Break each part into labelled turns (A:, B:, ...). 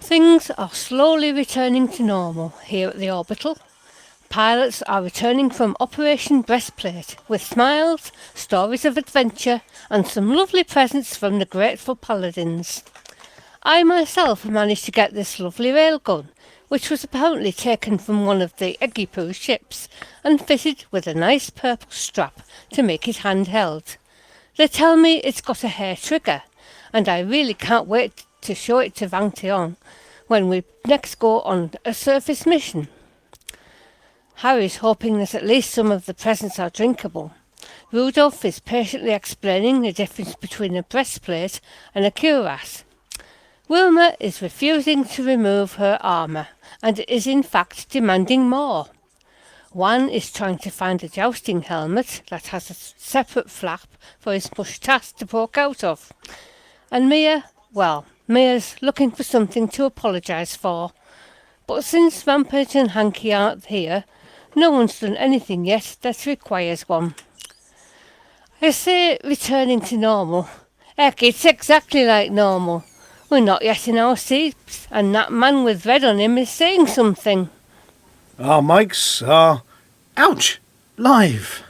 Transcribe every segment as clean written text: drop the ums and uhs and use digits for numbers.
A: Things are slowly returning to normal here at the Orbital. Pilots are returning from Operation Breastplate with smiles, stories of adventure and some lovely presents from the grateful paladins. I myself managed to get this lovely railgun, which was apparently taken from one of the Eggy-Poo ships and fitted with a nice purple strap to make it handheld. They tell me it's got a hair trigger, and I really can't wait to show it to Vantion when we next go on a surface mission. Harry's hoping that at least some of the presents are drinkable. Rudolph is patiently explaining the difference between a breastplate and a cuirass. Wilma is refusing to remove her armour and is in fact demanding more. Juan is trying to find a jousting helmet that has a separate flap for his moustache to poke out of. And Mia's looking for something to apologise for. But since Rampage and Hanky aren't here, no one's done anything yet that requires one. I say returning to normal. Heck, it's exactly like normal. We're not yet in our seats, and that man with red on him is saying something.
B: Our mics are... ouch! Live!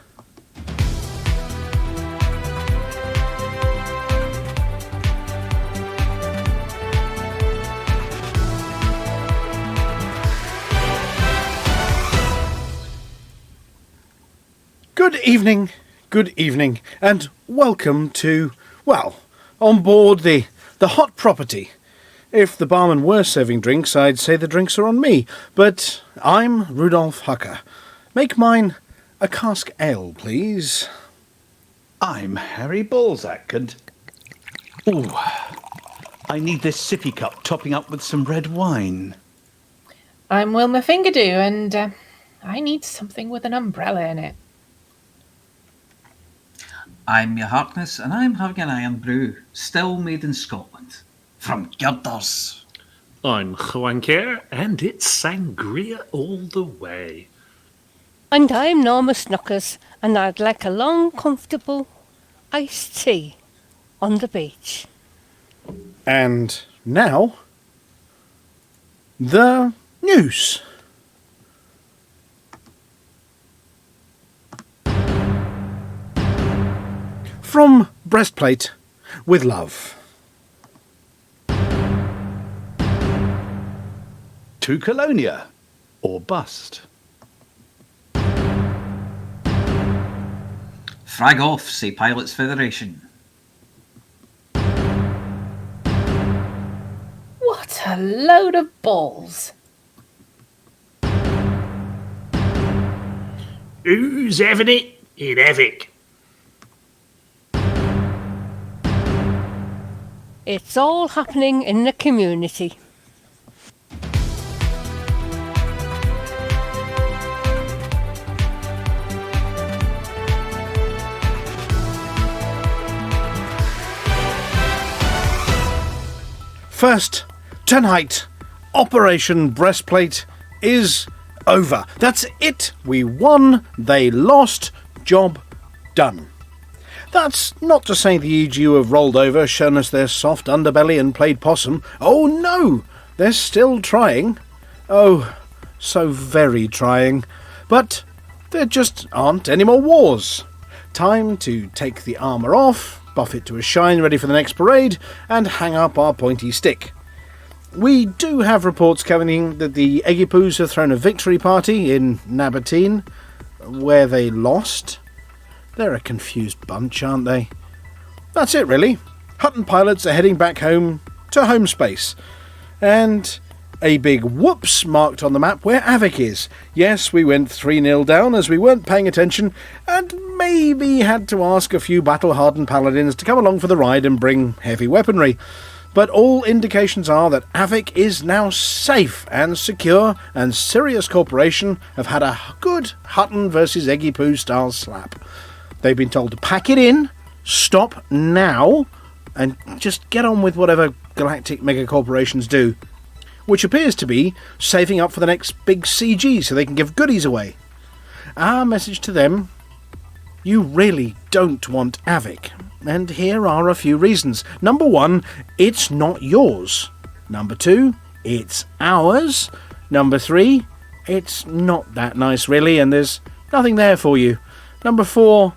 B: Good evening, and welcome to, on board the hot property. If the barman were serving drinks, I'd say the drinks are on me, but I'm Rudolph Hucker. Make mine a cask ale, please.
C: I'm Harry Balzac, and... ooh, I need this sippy cup topping up with some red wine.
D: I'm Wilma Fingerdew, and I need something with an umbrella in it.
E: I'm your Harkness, and I'm having an iron brew, still made in Scotland, from Girders.
F: I'm Juan Kerr, and it's sangria all the way.
A: And I'm Norma Snookers, and I'd like a long, comfortable iced tea on the beach.
B: And now, the news. From Breastplate, with love.
C: To Colonia, or bust.
E: Frag off, say Pilots Federation.
D: What a load of balls.
F: Who's having it in Havoc?
A: It's all happening in the community.
B: First, tonight, Operation Breastplate is over. That's it. We won, they lost, job done. That's not to say the EGU have rolled over, shown us their soft underbelly and played possum. Oh no, they're still trying. Oh, so very trying. But there just aren't any more wars. Time to take the armour off, buff it to a shine ready for the next parade, and hang up our pointy stick. We do have reports coming that the Eggy-Poos have thrown a victory party in Nabatine, where they lost. They're a confused bunch, aren't they? That's it, really. Hutton pilots are heading back home to home space. And a big whoops marked on the map where Avik is. Yes, we went 3-0 down as we weren't paying attention and maybe had to ask a few battle-hardened paladins to come along for the ride and bring heavy weaponry. But all indications are that Avik is now safe and secure, and Sirius Corporation have had a good Hutton versus Eggy-Poo style slap. They've been told to pack it in, stop now, and just get on with whatever galactic megacorporations do, which appears to be saving up for the next big CG so they can give goodies away. Our message to them: you really don't want Avik, and here are a few reasons. Number 1, it's not yours. Number 2, it's ours. Number 3, it's not that nice really, and there's nothing there for you. Number 4,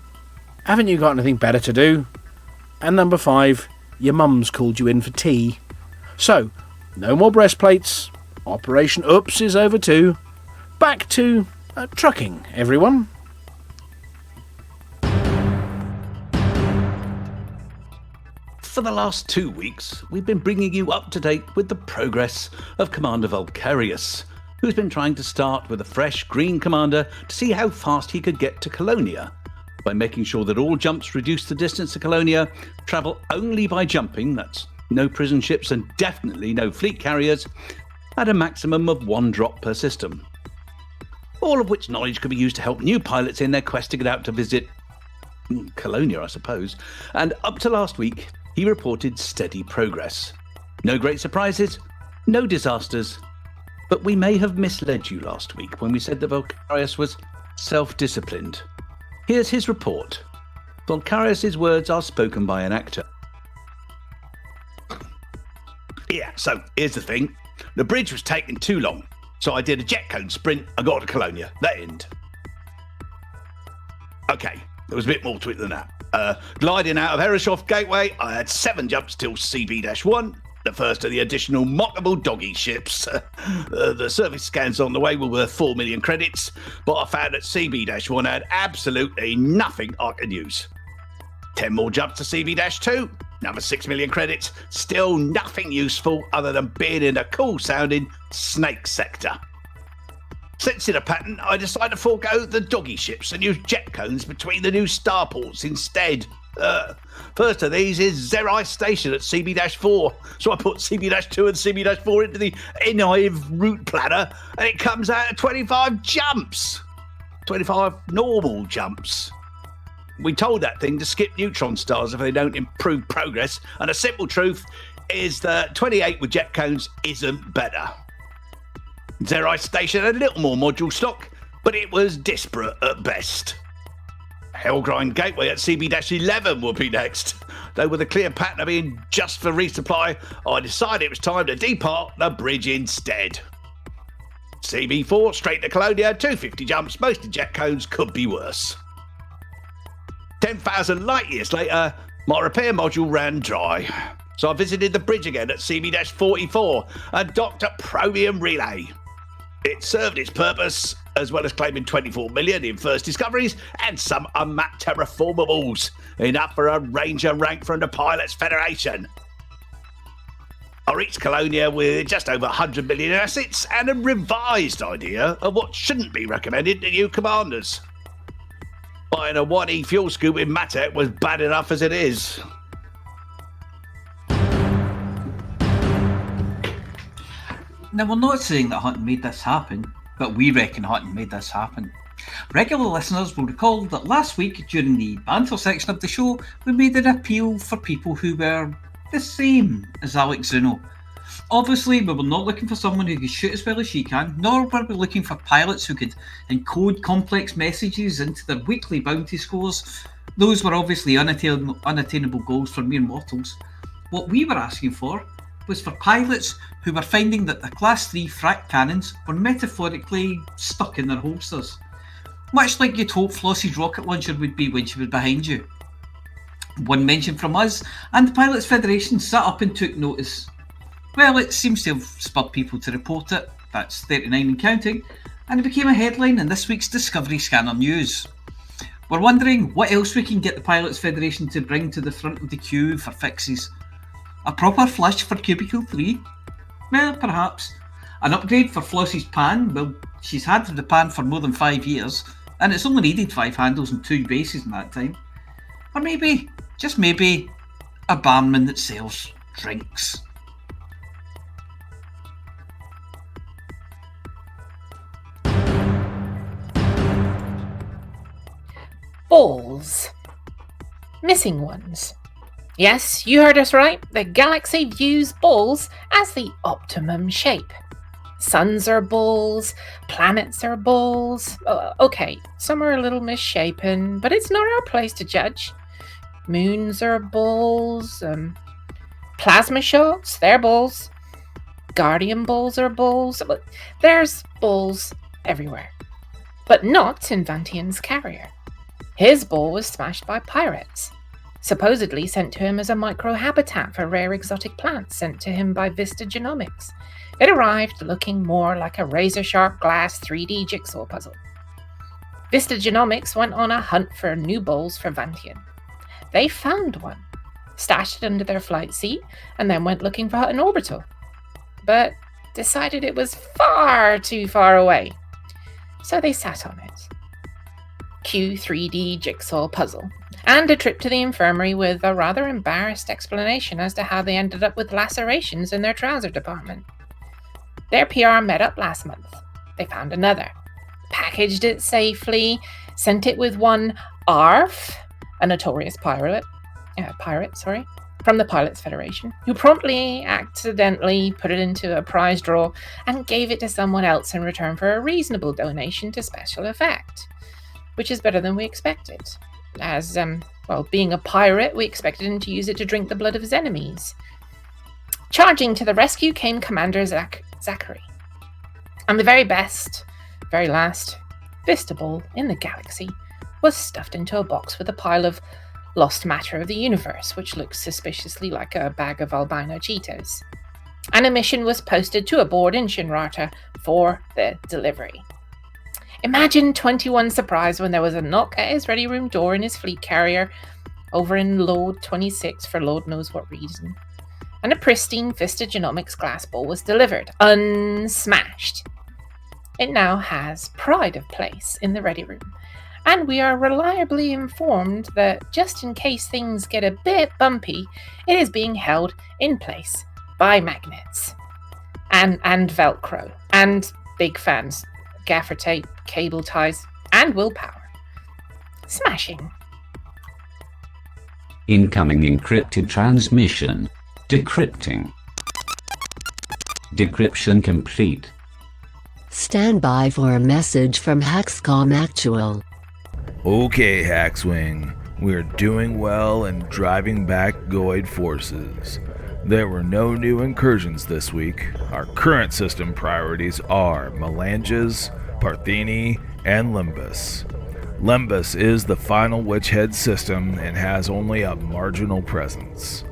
B: haven't you got anything better to do? And number 5, your mum's called you in for tea. So, no more breastplates. Operation Oops is over too. Back to trucking, everyone.
C: For the last 2 weeks, we've been bringing you up to date with the progress of Commander Vulkarius, who's been trying to start with a fresh green commander to see how fast he could get to Colonia, by making sure that all jumps reduce the distance to Colonia, travel only by jumping, that's no prison ships and definitely no fleet carriers, at a maximum of 1 drop per system. All of which knowledge could be used to help new pilots in their quest to get out to visit Colonia, I suppose. And up to last week, he reported steady progress. No great surprises, no disasters, but we may have misled you last week when we said that Vulkarius was self-disciplined. Here's his report. Vulkarius' words are spoken by an actor. Yeah, so here's the thing. The bridge was taking too long, so I did a jet cone sprint and got to Colonia. That end. Okay, there was a bit more to it than that. Gliding out of Herreshoff Gateway, I had 7 jumps till CB-1, the first of the additional mockable doggy ships. The service scans on the way were worth 4 million credits, but I found that CB-1 had absolutely nothing I could use. 10 more jumps to CB-2, another 6 million credits, still nothing useful other than being in a cool-sounding snake sector. Sensing a pattern, I decided to forego the doggy ships and use jet cones between the new starports instead. First of these is Zerai Station at CB-4, so I put CB-2 and CB-4 into the Enive route planner, and it comes out at 25 jumps. 25 normal jumps. We told that thing to skip neutron stars if they don't improve progress, and the simple truth is that 28 with jet cones isn't better. Zerai Station had a little more module stock, but it was disparate at best. Hellgrind Gateway at CB-11 will be next. Though with a clear pattern of being just for resupply, I decided it was time to depart the bridge instead. CB-4 straight to Colonia, 250 jumps, mostly jet cones, could be worse. 10,000 light years later, my repair module ran dry. So I visited the bridge again at CB-44 and docked a Promium relay. It served its purpose, as well as claiming 24 million in first discoveries and some unmapped terraformables, enough for a Ranger rank from the Pilots Federation. I reached Colonia with just over 100 million in assets and a revised idea of what shouldn't be recommended to new commanders. Buying a 1E fuel scoop in Matet was bad enough as it is.
E: Now, we're not saying that Hutton made this happen, but we reckon Hutton made this happen. Regular listeners will recall that last week, during the banter section of the show, we made an appeal for people who were the same as Aleks Zuno. Obviously, we were not looking for someone who could shoot as well as she can, nor were we looking for pilots who could encode complex messages into their weekly bounty scores. Those were obviously unattainable goals for mere mortals. What we were asking for was for pilots who were finding that the Class 3 frac cannons were metaphorically stuck in their holsters. Much like you'd hope Flossy's rocket launcher would be when she was behind you. One mention from us, and the Pilots Federation sat up and took notice. Well, it seems to have spurred people to report it, that's 39 and counting, and it became a headline in this week's Discovery Scanner News. We're wondering what else we can get the Pilots Federation to bring to the front of the queue for fixes. A proper flush for Cubicle 3? Well, perhaps. An upgrade for Flossy's pan? Well, she's had the pan for more than 5 years, and it's only needed 5 handles and 2 bases in that time. Or maybe, just maybe, a barman that sells drinks.
D: Balls. Missing ones. Yes, you heard us right. The galaxy views balls as the optimum shape. Suns are balls, planets are balls. Okay, some are a little misshapen, but it's not our place to judge. Moons are balls. Plasma shots, they're balls. Guardian balls are balls. There's balls everywhere. But not in Vantian's carrier. His ball was smashed by pirates, supposedly sent to him as a microhabitat for rare exotic plants sent to him by Vista Genomics. It arrived looking more like a razor-sharp glass 3D jigsaw puzzle. Vista Genomics went on a hunt for new balls for Vantian. They found one, stashed it under their flight seat, and then went looking for Hutton Orbital, but decided it was far too far away. So they sat on it. Cue 3D jigsaw puzzle, and a trip to the infirmary with a rather embarrassed explanation as to how they ended up with lacerations in their trouser department. Their PR met up last month. They found another, packaged it safely, sent it with one Arf, a notorious pirate, from the Pilots Federation, who promptly accidentally put it into a prize draw and gave it to someone else in return for a reasonable donation to special effect, which is better than we expected. As, being a pirate, we expected him to use it to drink the blood of his enemies. Charging to the rescue came Commander Zachary, and the very last Vista Ball in the galaxy was stuffed into a box with a pile of lost matter of the universe, which looks suspiciously like a bag of albino Cheetos. And a mission was posted to a board in Shinrarta for the delivery. Imagine 21's surprise when there was a knock at his ready room door in his fleet carrier over in Lord 26 for Lord knows what reason. And a pristine Vista Genomics glass ball was delivered, unsmashed. It now has pride of place in the ready room, and we are reliably informed that just in case things get a bit bumpy, it is being held in place by magnets and Velcro and big fans, gaffer tape, cable ties, and willpower. Smashing.
G: Incoming encrypted transmission. Decrypting. Decryption complete.
H: Stand by for a message from Haxcom Actual.
I: Okay, Haxwing. We're doing well and driving back Goid forces. There were no new incursions this week. Our current system priorities are Melanges, Partheni, and Limbus. Limbus is the final Witchhead system and has only a marginal presence.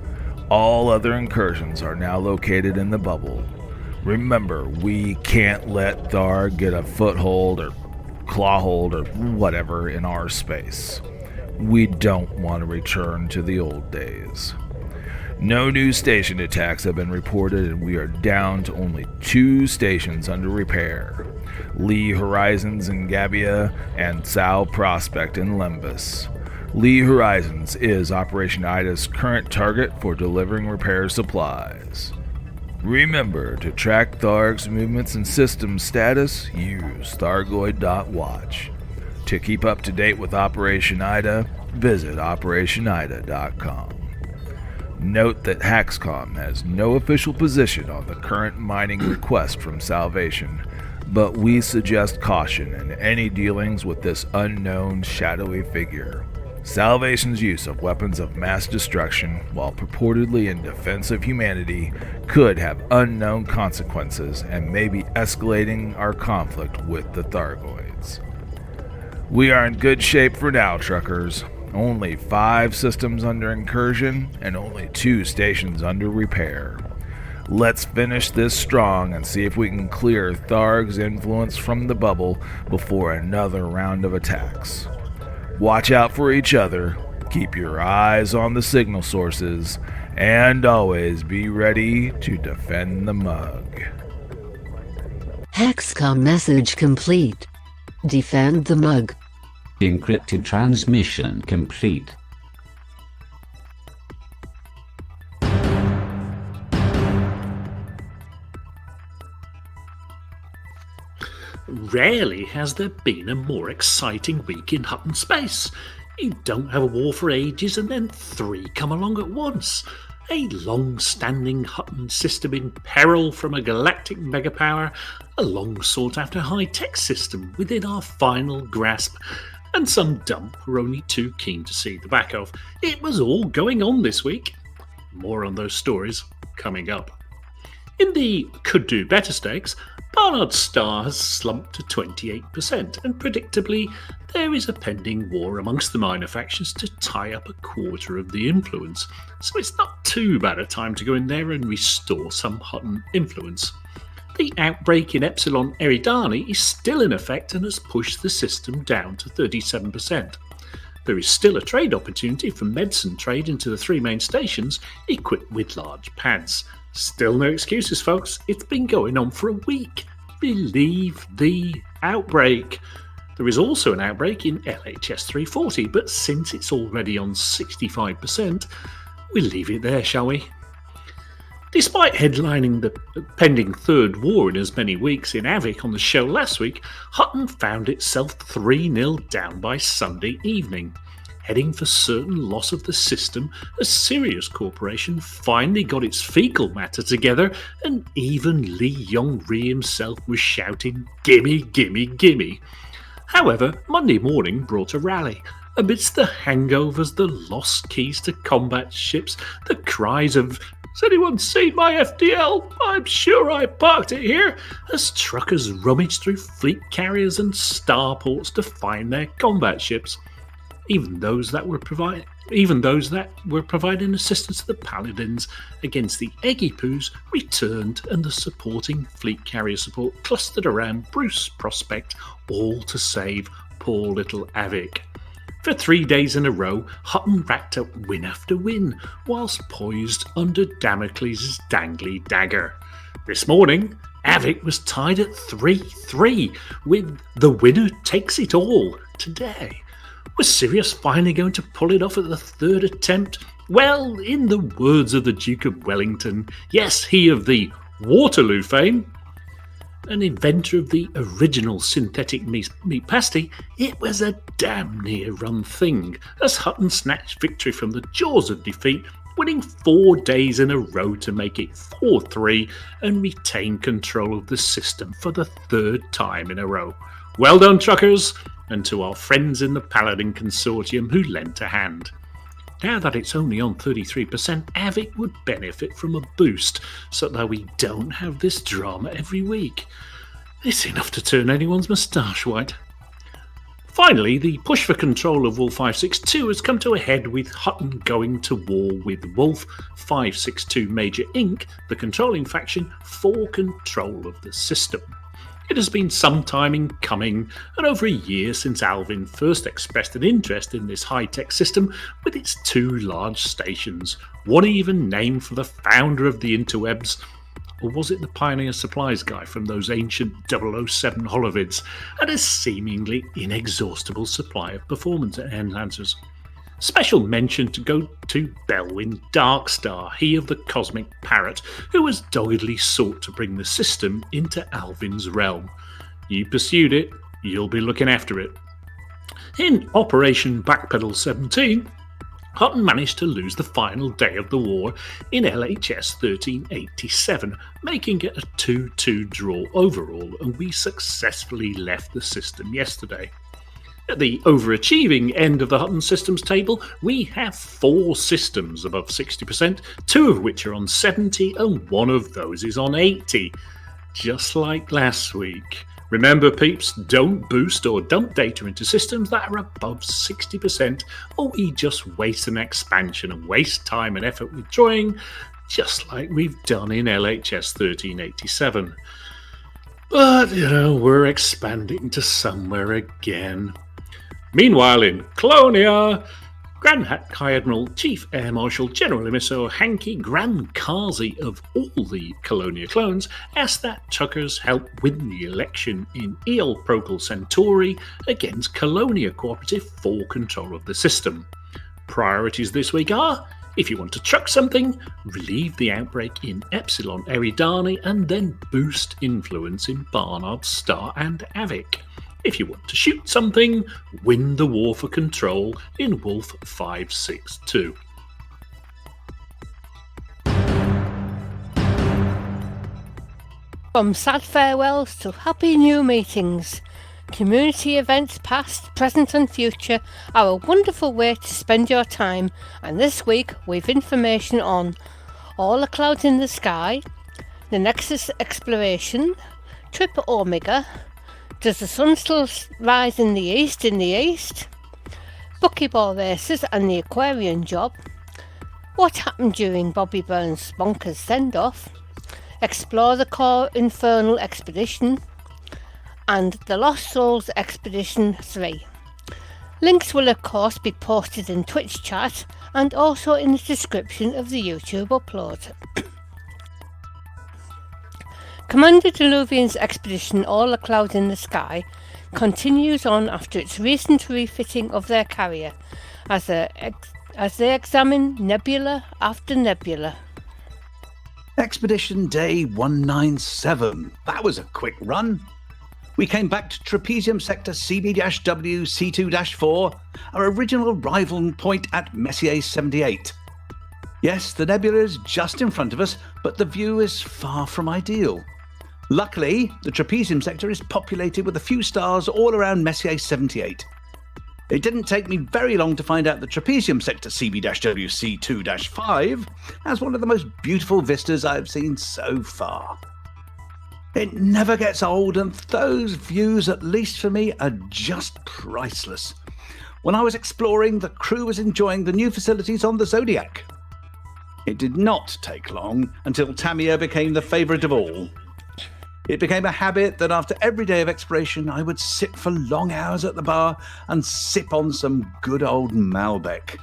I: All other incursions are now located in the bubble. Remember, we can't let Tharg get a foothold or clawhold or whatever in our space. We don't want to return to the old days. No new station attacks have been reported, and we are down to only 2 stations under repair. Lee Horizons in Gabia and Sal Prospect in Limbus. Lee Horizons is Operation Ida's current target for delivering repair supplies. Remember, to track Tharg's movements and system status, use Thargoid.watch. To keep up to date with Operation Ida, visit OperationIda.com. Note that Haxcom has no official position on the current mining request from Salvation, but we suggest caution in any dealings with this unknown shadowy figure. Salvation's use of weapons of mass destruction, while purportedly in defense of humanity, could have unknown consequences and may be escalating our conflict with the Thargoids. We are in good shape for now, truckers. Only 5 systems under incursion and only 2 stations under repair. Let's finish this strong and see if we can clear Tharg's influence from the bubble before another round of attacks. Watch out for each other, keep your eyes on the signal sources, and always be ready to defend the mug.
H: Haxcom message complete. Defend the mug.
G: Encrypted transmission complete.
F: Rarely has there been a more exciting week in Hutton space. You don't have a war for ages and then 3 come along at once. A long-standing Hutton system in peril from a galactic megapower, a long-sought-after high-tech system within our final grasp, and some dump we're only too keen to see the back of. It was all going on this week. More on those stories coming up. In the Could Do Better stakes, Barnard's Star has slumped to 28%, and predictably, there is a pending war amongst the minor factions to tie up a quarter of the influence, so it's not too bad a time to go in there and restore some Hutton influence. The outbreak in Epsilon Eridani is still in effect and has pushed the system down to 37%. There is still a trade opportunity for medicine trade into the three main stations equipped with large pads. Still no excuses, folks. It's been going on for a week. Believe the outbreak. There is also an outbreak in LHS 340, but since it's already on 65%, we'll leave it there, shall we? Despite headlining the pending third war in as many weeks in Avik on the show last week, Hutton found itself 3-0 down by Sunday evening. Heading for certain loss of the system, a Sirius corporation finally got its fecal matter together, and even Lee Yong-ri himself was shouting, "Gimme, gimme, gimme." However, Monday morning brought a rally. Amidst the hangovers, the lost keys to combat ships, the cries of "Has anyone seen my FDL? I'm sure I parked it here," as truckers rummaged through fleet carriers and starports to find their combat ships. Even those that were providing assistance to the Paladins against the Eggy-Poos returned, and the supporting fleet carrier support clustered around Bruce Prospect, all to save poor little Avik. For 3 days in a row, Hutton racked up win after win, whilst poised under Damocles' dangly dagger. This morning, Avik was tied at 3-3, with the winner takes it all today. Was Sirius finally going to pull it off at the third attempt? Well, in the words of the Duke of Wellington, yes, he of the Waterloo fame, an inventor of the original synthetic meat pasty, it was a damn near run thing, as Hutton snatched victory from the jaws of defeat, winning 4 days in a row to make it 4-3 and retain control of the system for the third time in a row. Well done, truckers, and to our friends in the Paladin Consortium who lent a hand. Now that it's only on 33%, Avik would benefit from a boost, so that we don't have this drama every week. It's enough to turn anyone's moustache white. Finally, the push for control of Wolf 562 has come to a head, with Hutton going to war with Wolf 562 Major Inc., the controlling faction, for control of the system. It has been some time in coming, and over a year since Alvin first expressed an interest in this high-tech system with its 2 large stations, one even named for the founder of the interwebs, or was it the Pioneer Supplies guy from those ancient 007 holovids, and a seemingly inexhaustible supply of performance enhancers. Special mention to go to Belwyn Darkstar, he of the Cosmic Parrot, who has doggedly sought to bring the system into Alvin's realm. You pursued it, you'll be looking after it. In Operation Backpedal 17, Hutton managed to lose the final day of the war in LHS 1387, making it a 2-2 draw overall, and we successfully left the system yesterday. At the overachieving end of the Hutton systems table, we have 4 systems above 60%, 2 of which are on 70, and 1 of those is on 80. Just like last week. Remember, peeps, don't boost or dump data into systems that are above 60%, or we just waste an expansion and waste time and effort withdrawing, just like we've done in LHS 1387. But, we're expanding to somewhere again. Meanwhile, in Colonia, Grand High Admiral, Chief Air Marshal, General Emisso, Hanky Grand Kazi of all the Colonia clones asked that truckers help win the election in Eel Procol Centauri against Colonia Cooperative for control of the system. Priorities this week are: if you want to truck something, relieve the outbreak in Epsilon Eridani and then boost influence in Barnard's Star and Avik. If you want to shoot something, win the war for control in Wolf 562.
A: From sad farewells to happy new meetings, community events past, present and future are a wonderful way to spend your time, and this week we've information on all the clouds in the sky, The Nexus exploration, Trip Omega, Does the Sun Still Rise in the East? Buckyball Races and the Aquarian Job, What Happened During Bobby Burns' Bonkers Send-Off, Explore the Core Infernal Expedition, and The Lost Souls Expedition 3. Links will of course be posted in Twitch chat and also in the description of the YouTube upload. Commander Diluvian's expedition All a Cloud in the Sky continues on after its recent refitting of their carrier as they examine nebula after nebula.
C: Expedition Day 197. That was a quick run. We came back to Trapezium Sector CB-W C2-4, our original arrival point at Messier 78. Yes, the nebula is just in front of us, but the view is far from ideal. Luckily, the Trapezium Sector is populated with a few stars all around Messier 78. It didn't take me very long to find out the Trapezium Sector CB-W C2-5 has one of the most beautiful vistas I've seen so far. It never gets old, and those views, at least for me, are just priceless. When I was exploring, the crew was enjoying the new facilities on the Zodiac. It did not take long until Tamiya became the favourite of all. It became a habit that after every day of exploration, I would sit for long hours at the bar and sip on some good old Malbec.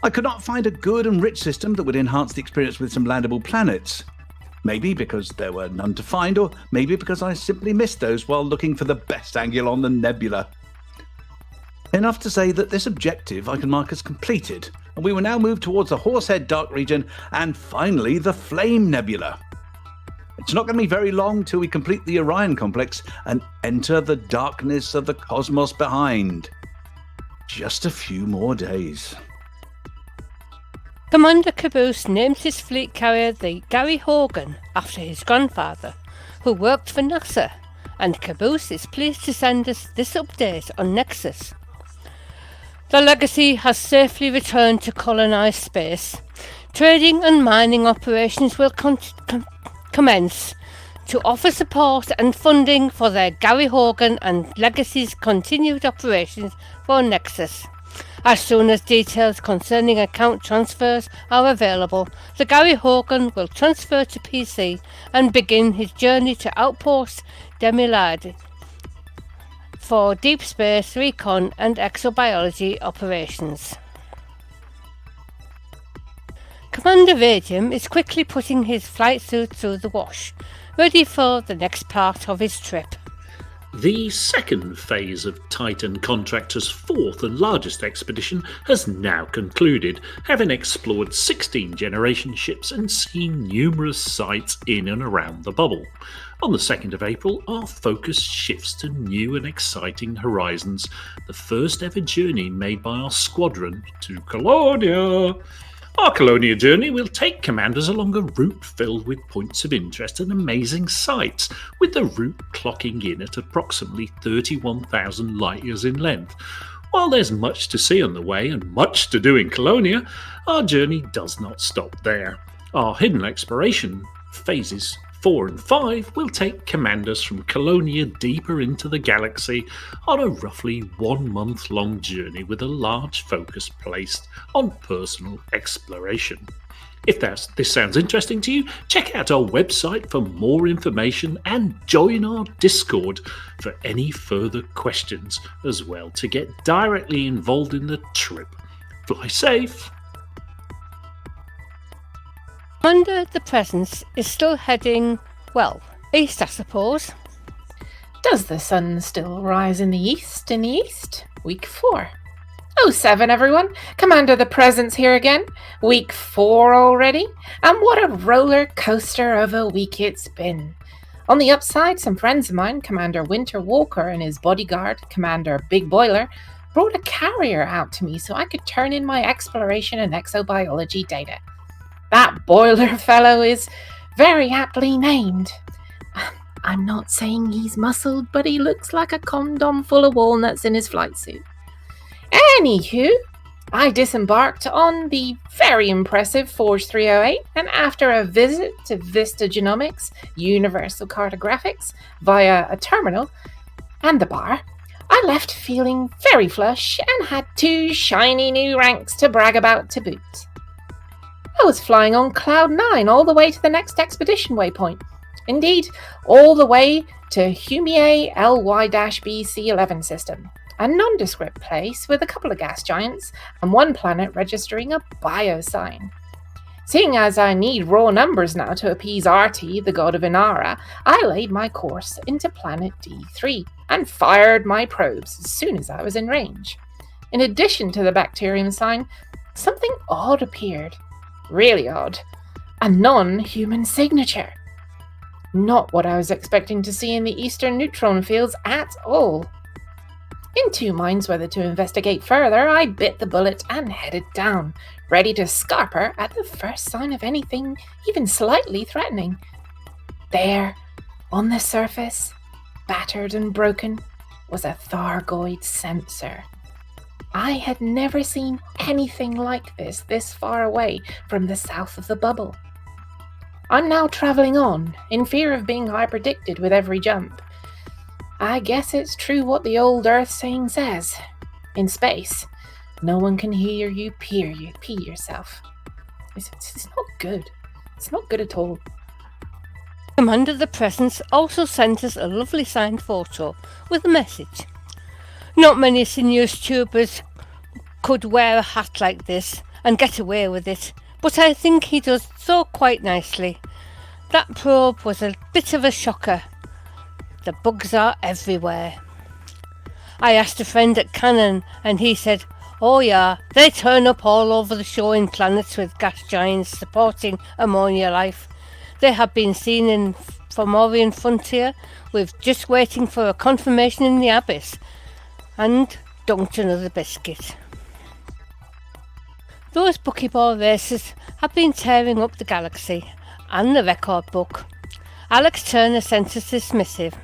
C: I could not find a good and rich system that would enhance the experience with some landable planets. Maybe because there were none to find, or maybe because I simply missed those while looking for the best angle on the nebula. Enough to say that this objective I can mark as completed, and we will now move towards the Horsehead Dark region and finally the Flame Nebula. It's not going to be very long till we complete the Orion complex and enter the darkness of the cosmos behind. Just a few more days.
A: Commander Caboose named his fleet carrier the Gary Hogan after his grandfather, who worked for NASA, and Caboose is pleased to send us this update on Nexus. The Legacy has safely returned to colonized space. Trading and mining operations will commence to offer support and funding for their Gary Hogan and Legacy's continued operations for Nexus. As soon as details concerning account transfers are available, the Gary Hogan will transfer to PC and begin his journey to Outpost Demilade for deep space recon and exobiology operations. Commander Radium is quickly putting his flight suit through the wash, ready for the next part of his trip.
F: The second phase of Titan Contractor's fourth and largest expedition has now concluded, having explored 16 generation ships and seen numerous sites in and around the bubble. On the 2nd of April, our focus shifts to new and exciting horizons, the first ever journey made by our squadron to Colonia. Our Colonia journey will take commanders along a route filled with points of interest and amazing sights, with the route clocking in at approximately 31,000 light years in length. While there's much to see on the way and much to do in Colonia, our journey does not stop there. Our hidden exploration phases 4 and 5 will take commanders from Colonia deeper into the galaxy on a roughly 1 month long journey with a large focus placed on personal exploration. If this sounds interesting to you, check out our website for more information and join our Discord for any further questions as well to get directly involved in the trip. Fly safe!
A: Under the Presence is still heading, well, east I suppose.
D: Does the sun still rise in the east? Week 4. 07 everyone, Commander the Presence here again. Week 4 already, and what a roller coaster of a week it's been. On the upside, some friends of mine, Commander Winter Walker and his bodyguard, Commander Big Boiler, brought a carrier out to me so I could turn in my exploration and exobiology data. That Boiler fellow is very aptly named. I'm not saying he's muscled, but he looks like a condom full of walnuts in his flight suit. Anywho, I disembarked on the very impressive Forge 308, and after a visit to Vista Genomics, Universal Cartographics, via a terminal and the bar, I left feeling very flush and had 2 shiny new ranks to brag about to boot. I was flying on cloud 9 all the way to the next expedition waypoint. Indeed, all the way to Humier LY-BC11 system, a nondescript place with a couple of gas giants and 1 planet registering a bio sign. Seeing as I need raw numbers now to appease Arti, the god of Inara, I laid my course into planet D3 and fired my probes as soon as I was in range. In addition to the bacterium sign, something odd appeared. Really odd. A non-human signature. Not what I was expecting to see in the eastern neutron fields at all. In 2 minds whether to investigate further, I bit the bullet and headed down, ready to scarper at the first sign of anything even slightly threatening. There, on the surface, battered and broken, was a Thargoid sensor. I had never seen anything like this far away from the south of the bubble. I'm now travelling on, in fear of being hyperdicted with every jump. I guess it's true what the old Earth saying says. In space, no one can hear you pee yourself. It's not good. It's not good at all.
A: Commander the Presence also sent us a lovely signed photo with a message. Not many sinuous tubers could wear a hat like this and get away with it, but I think he does so quite nicely. That probe was a bit of a shocker. The bugs are everywhere. I asked a friend at Cannon and he said, oh yeah, they turn up all over the show in planets with gas giants supporting ammonia life. They have been seen in Fomorian Frontier with just waiting for a confirmation in the Abyss, and dunked another biscuit. Those buckyball races have been tearing up the galaxy and the record book. Alex Turner sent us this missive.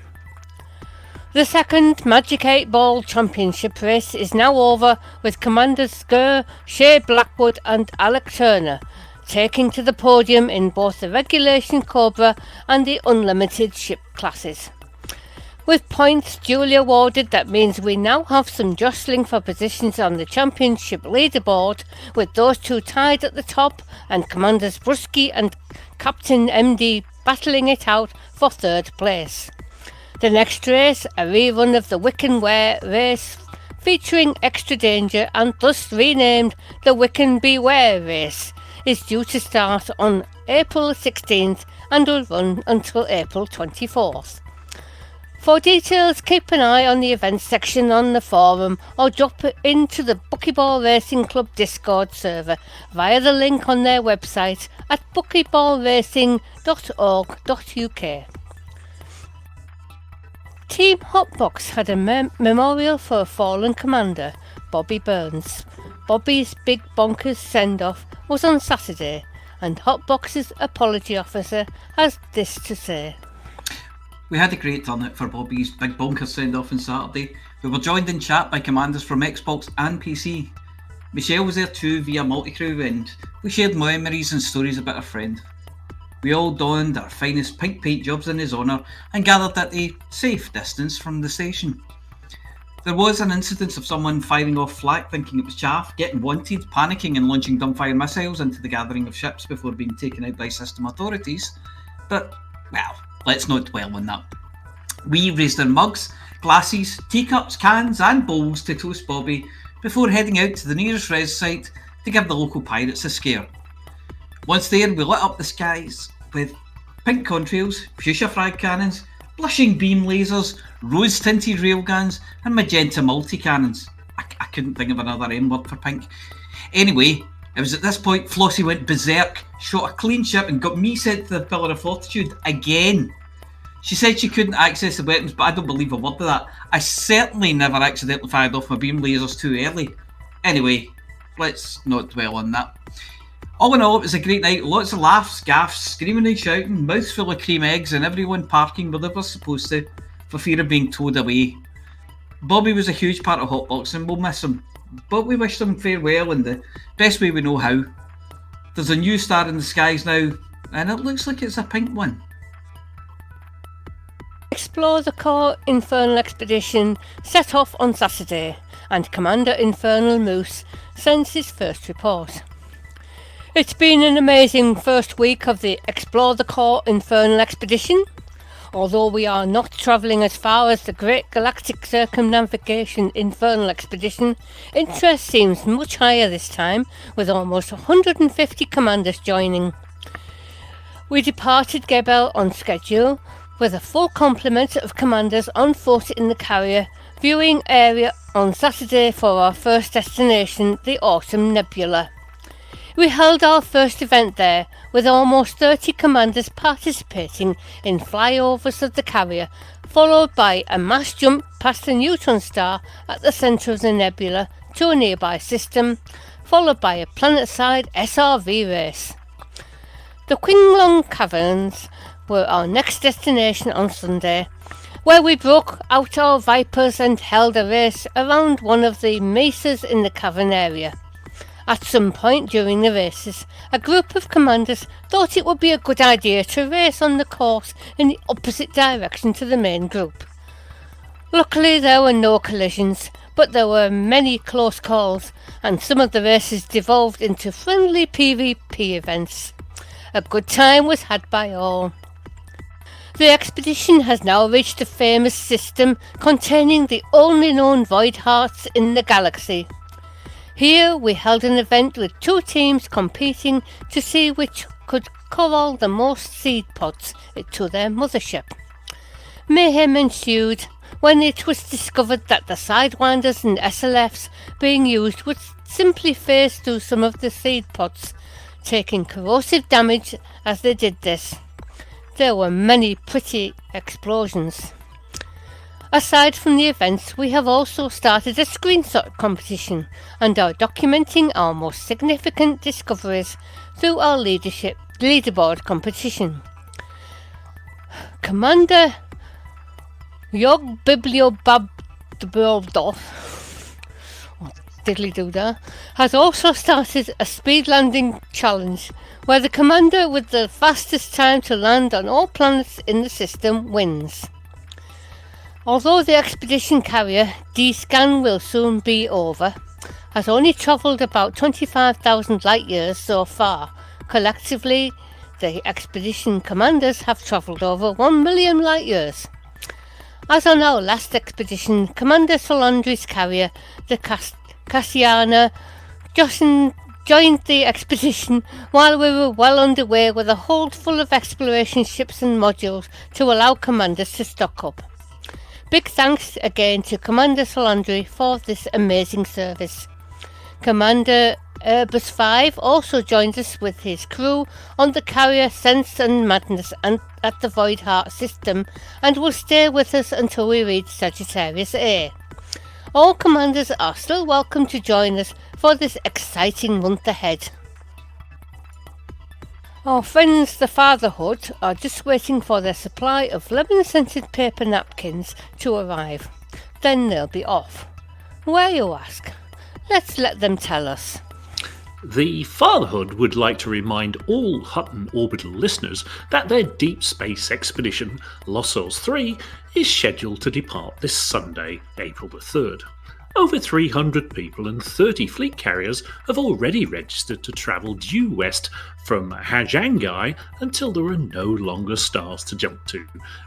A: The second Magic 8 Ball Championship race is now over, with Commanders Skur, Shea Blackwood and Alec Turner taking to the podium in both the Regulation Cobra and the Unlimited ship classes. With points duly awarded, that means we now have some jostling for positions on the championship leaderboard, with those 2 tied at the top and Commanders Brusky and Captain MD battling it out for 3rd place. The next race, a rerun of the Wiccan Ware race featuring Extra Danger and thus renamed the Wiccan Beware race, is due to start on April 16th and will run until April 24th. For details, keep an eye on the events section on the forum or drop into the Buckyball Racing Club Discord server via the link on their website at buckyballracing.org.uk. Team Hotbox had a memorial for a fallen commander, Bobby Burns. Bobby's big bonkers send-off was on Saturday, and Hotbox's apology officer has this to say.
E: We had a great turnout for Bobby's big bonkers send-off on Saturday. We were joined in chat by commanders from Xbox and PC. Michelle was there too via multi-crew, and we shared memories and stories about a friend. We all donned our finest pink paint jobs in his honour and gathered at a safe distance from the station. There was an incident of someone firing off flak thinking it was chaff, getting wanted, panicking and launching dumbfire missiles into the gathering of ships before being taken out by system authorities. But, well, let's not dwell on that. We raised our mugs, glasses, teacups, cans and bowls to toast Bobby before heading out to the nearest res site to give the local pirates a scare. Once there, we lit up the skies with pink contrails, fuchsia frag cannons, blushing beam lasers, rose-tinted railguns and magenta multi-cannons. I couldn't think of another M word for pink. Anyway, it was at this point Flossy went berserk, shot a clean ship and got me sent to the Pillar of Fortitude again. She said she couldn't access the weapons, but I don't believe a word of that. I certainly never accidentally fired off my beam lasers too early. Anyway, let's not dwell on that. All in all, it was a great night. Lots of laughs, gaffs, screaming and shouting, mouths full of cream eggs, and everyone parking where they were supposed to for fear of being towed away. Bobby was a huge part of Hotbox and we'll miss him. but we wish them farewell in the best way we know how. There's a new star in the skies now, and it looks like it's a pink one.
A: Explore the Core Infernal Expedition set off on Saturday, and Commander Infernal Moose sends his first report. It's been an amazing first week of the Explore the Core Infernal Expedition. Although we are not travelling as far as the Great Galactic Circumnavigation Infernal Expedition, interest seems much higher this time, with almost 150 commanders joining. We departed Gebel on schedule, with a full complement of commanders on foot in the carrier viewing area on Saturday for our first destination, the Autumn Nebula. We held our first event there, with almost 30 commanders participating in flyovers of the carrier, followed by a mass jump past the neutron star at the centre of the nebula to a nearby system, followed by a planet-side SRV race. The Qinglong Caverns were our next destination on Sunday, where we broke out our Vipers and held a race around one of the mesas in the cavern area. At some point during the races, a group of commanders thought it would be a good idea to race on the course in the opposite direction to the main group. Luckily there were no collisions, but there were many close calls, and some of the races devolved into friendly PvP events. A good time was had by all. The expedition has now reached the famous system containing the only known void hearts in the galaxy. Here we held an event with 2 teams competing to see which could corral the most seed pods to their mothership. Mayhem ensued when it was discovered that the sidewinders and SLFs being used would simply phase through some of the seed pods, taking corrosive damage as they did this. There were many pretty explosions. Aside from the events, we have also started a screenshot competition and are documenting our most significant discoveries through our leaderboard competition. Commander Yog Bibliobab Diddly-doo-dah has also started a speed landing challenge where the commander with the fastest time to land on all planets in the system wins. Although the expedition carrier D-scan will soon be over, has only travelled about 25,000 light years so far. Collectively, the expedition commanders have travelled over 1 million light years. As on our last expedition, Commander Solandri's carrier, the Cassiana, joined the expedition while we were well underway with a hold full of exploration ships and modules to allow commanders to stock up. Big thanks again to Commander Solandri for this amazing service. Commander Erbus 5 also joins us with his crew on the carrier Sense and Madness and at the Void Heart system and will stay with us until we reach Sagittarius A. All commanders are still welcome to join us for this exciting month ahead. Our friends the Fatherhood are just waiting for their supply of lemon-scented paper napkins to arrive. Then they'll be off. Where, you ask? Let's let them tell us.
F: The Fatherhood would like to remind all Hutton Orbital listeners that their deep space expedition, Lost Souls 3, is scheduled to depart this Sunday, April the 3rd. Over 300 people and 30 fleet carriers have already registered to travel due west from Hajangai until there are no longer stars to jump to,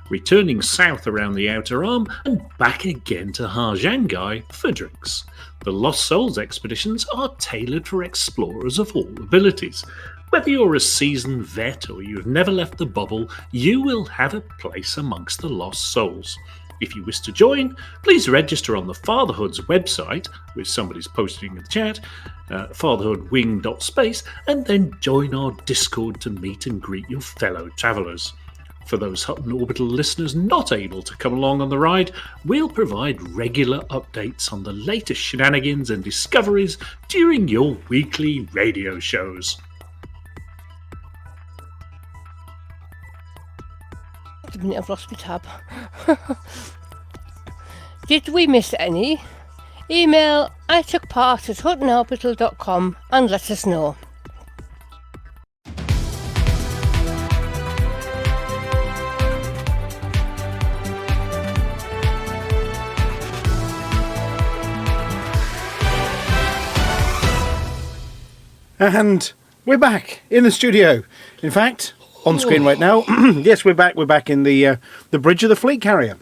F: returning south around the outer arm and back again to Hajangai for drinks. The Lost Souls expeditions are tailored for explorers of all abilities. Whether you're a seasoned vet or you've never left the bubble, you will have a place amongst the Lost Souls. If you wish to join, please register on the Fatherhood's website, which somebody's posting in the chat, fatherhoodwing.space, and then join our Discord to meet and greet your fellow travellers. For those Hutton Orbital listeners not able to come along on the ride, we'll provide regular updates on the latest shenanigans and discoveries during your weekly radio shows.
A: A minute, I've lost my tab. Did we miss any? email itookpart@huttonorbital.com and let us know.
B: And we're back in the studio. In fact, on screen right now. Yes, we're back. We're back in the bridge of the fleet carrier.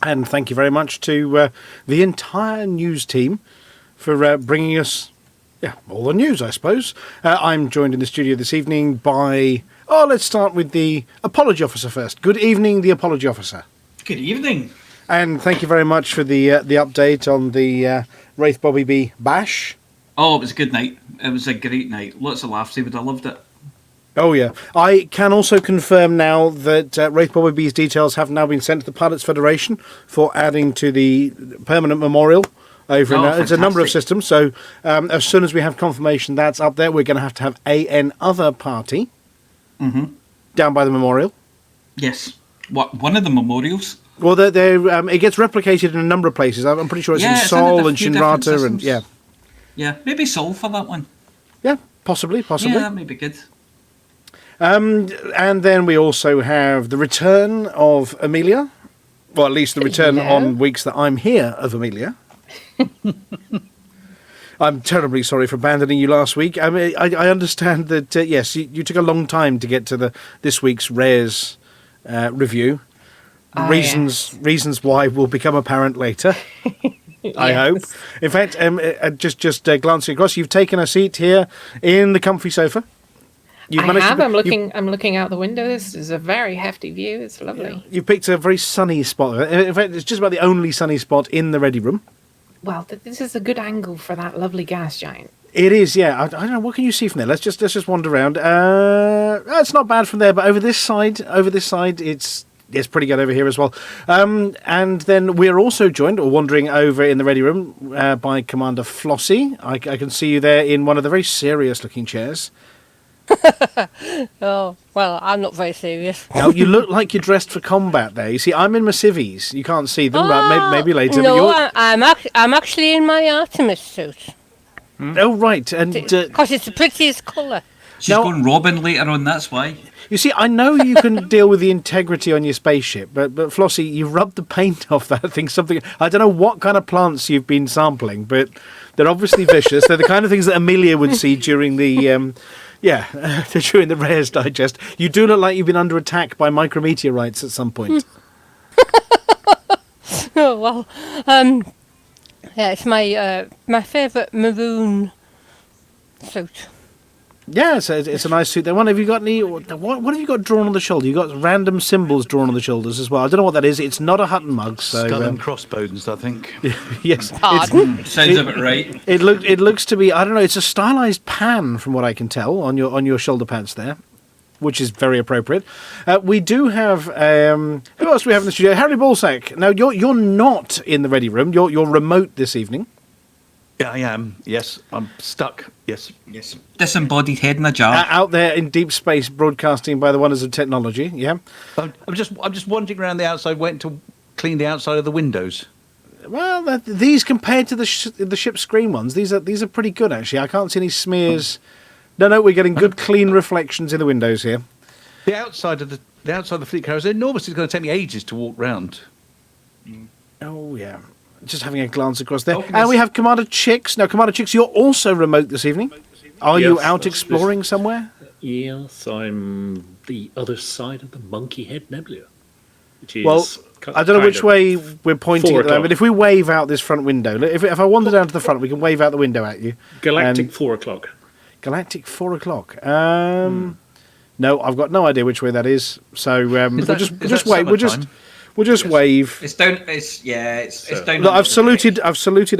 B: And thank you very much to the entire news team for bringing us all the news, I suppose. I'm joined in the studio this evening by... let's start with the apology officer first. Good evening, the apology officer.
E: Good evening.
B: And thank you very much for the update on the Wraith Bobby B bash.
E: Oh, it was a good night. It was a great night. Lots of laughs. I would have loved it.
B: Oh, yeah. I can also confirm now that Wraith Bobby B's details have now been sent to the Pilots Federation for adding to the permanent memorial over in it's a number of systems. So as soon as we have confirmation that's up there, we're going to have another party down by the memorial.
E: Yes. What, one of the memorials?
B: Well, it gets replicated in a number of places. I'm pretty sure it's in Sol and Shinrata and
E: Yeah, maybe Sol for that one.
B: Yeah, possibly.
E: Yeah, that may be good.
B: And then we also have the return of Amelia. Well, at least the return on weeks that I'm here of Amelia. I'm terribly sorry for abandoning you last week. I mean, I understand that, yes, you took a long time to get to this week's Rares review. Reasons why will become apparent later. I hope. In fact, just glancing across, you've taken a seat here in the comfy sofa.
D: I'm looking out the window. This is a very hefty view. It's lovely.
B: Yeah. You picked a very sunny spot. In fact, it's just about the only sunny spot in the ready room.
D: Well, this is a good angle for that lovely gas giant.
B: It is, yeah. I don't know. What can you see from there? Let's just wander around. It's not bad from there, but over this side, it's pretty good over here as well. And then we're also joined, or wandering over in the ready room, by Commander Flossy. I can see you there in one of the very serious-looking chairs.
A: Oh, well, I'm not very serious.
B: Now, you look like you're dressed for combat there. You see, I'm in my civvies. You can't see them, but maybe later.
A: No, I'm actually in my Artemis suit.
B: Oh, right. And
A: because it's the prettiest colour.
E: She's going Robin later on, that's why.
B: You see, I know you can deal with the integrity on your spaceship, but Flossy, you rubbed the paint off that thing. I don't know what kind of plants you've been sampling, but they're obviously vicious. They're the kind of things that Amelia would see during the... during the Rares Digest. You do look like you've been under attack by micrometeorites at some point.
A: Oh, well, it's my favourite maroon suit.
B: Yeah, it's a nice suit. Then, have you got any? What have you got drawn on the shoulder? You got random symbols drawn on the shoulders as well. I don't know what that is. It's not a Hutton mug. So,
C: skull and crossbones, I think.
B: Yes,
E: sounds a bit right.
B: It looks to be. I don't know. It's a stylized pan, from what I can tell, on your shoulder pads there, which is very appropriate. We do have who else do we have in the studio? Harry Ballsack. Now you're not in the ready room. You're remote this evening.
C: Yeah, I am. Yes, I'm stuck. Yes.
E: Disembodied head in a jar.
B: Out there in deep space, broadcasting by the wonders of technology. Yeah.
C: I'm just wandering around the outside. Went to clean the outside of the windows.
B: Well, these compared to the ship's screen ones, these are pretty good actually. I can't see any smears. No, we're getting good, clean reflections in the windows here.
C: The outside of the fleet carrier is enormous. It's going to take me ages to walk round.
B: Oh yeah. Just having a glance across there. And we have Commander Chicks. Now, Commander Chicks, you're also remote this evening. Are you out exploring somewhere?
F: Yes, I'm the other side of the Monkey Head Nebula. Which is
B: I don't know which way we're pointing at the moment. If we wave out this front window, if I wander down to the front, we can wave out the window at you.
F: Galactic 4 o'clock.
B: Galactic 4 o'clock. No, I've got no idea which way that is. So we'll just wait. We'll just wave.
E: It's down. It's down.
B: Look, I've saluted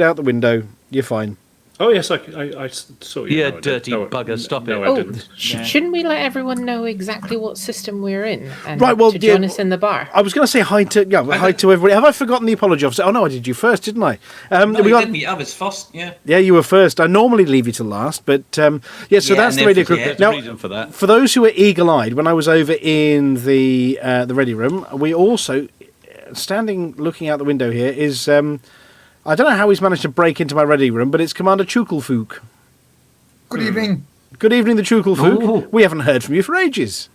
B: out the window. You're fine.
F: Oh yes, I saw you.
C: Yeah, dirty bugger! Stop it!
F: I didn't.
D: Shouldn't we let everyone know exactly what system we're in? And
B: right. Well,
D: to join us in the bar.
B: I was going to say hi to everybody. Have I forgotten the apology officer? Oh no, I did you first, didn't I?
E: I was first. Yeah.
B: Yeah, you were first. I normally leave you to last, but so that's the radio crew. Now,
C: reason for that.
B: For those who are eagle-eyed, when I was over in the ready room, we also standing looking out the window here is. I don't know how he's managed to break into my ready room, but it's Commander Chukulfook.
J: Good evening.
B: Good evening, the Chukulfook.
E: Oh.
B: We haven't heard from you for ages.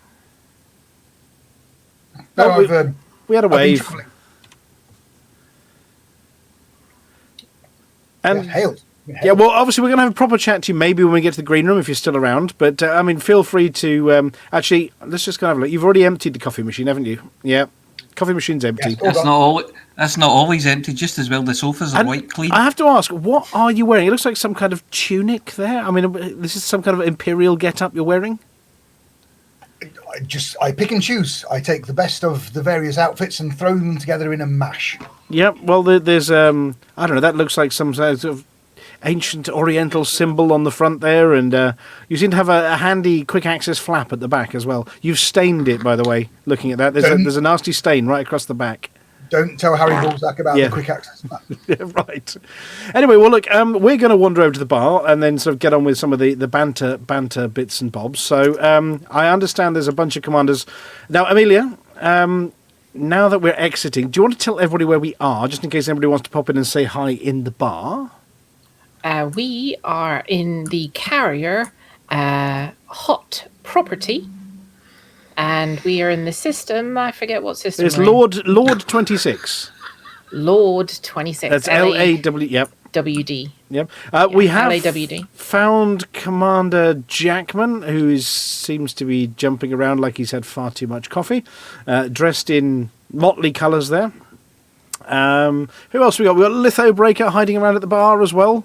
J: No,
B: We had a
J: I've been
B: wave.
J: travelling.
B: And
J: Hailed.
B: yeah, well, obviously we're going to have a proper chat to you maybe when we get to the green room if you're still around. But I mean, feel free to actually. Let's just go have a look. You've already emptied the coffee machine, haven't you? Yeah, coffee machine's empty.
J: Yes,
E: That's not always empty. Just as well, the sofas are
B: And
E: white clean.
B: I have to ask, what are you wearing? It looks like some kind of tunic there. I mean, this is some kind of imperial get-up you're wearing.
J: I pick and choose. I take the best of the various outfits and throw them together in a mash.
B: Yep. Well, there's I don't know. That looks like some sort of ancient Oriental symbol on the front there, and you seem to have a handy quick access flap at the back as well. You've stained it, by the way. Looking at that, there's a nasty stain right across the back.
J: Don't tell Harry Balzac about
B: Yeah.
J: the quick access map.
B: Yeah, right. Anyway, well, look, we're going to wander over to the bar and then sort of get on with some of the banter bits and bobs. So I understand there's a bunch of commanders. Now, Amelia, now that we're exiting, do you want to tell everybody where we are, just in case anybody wants to pop in and say hi in the bar?
D: We are in the carrier hot property, and we are in the system. I forget what system.
B: It's
D: we're in.
B: Lord 26.
D: Lord 26.
B: That's LAW. Yep.
D: WD.
B: Yep. We have
D: LAWD.
B: found Commander Jackman, who seems to be jumping around like he's had far too much coffee, dressed in motley colours there. Who else we got? We got Lithobreaker hiding around at the bar as well.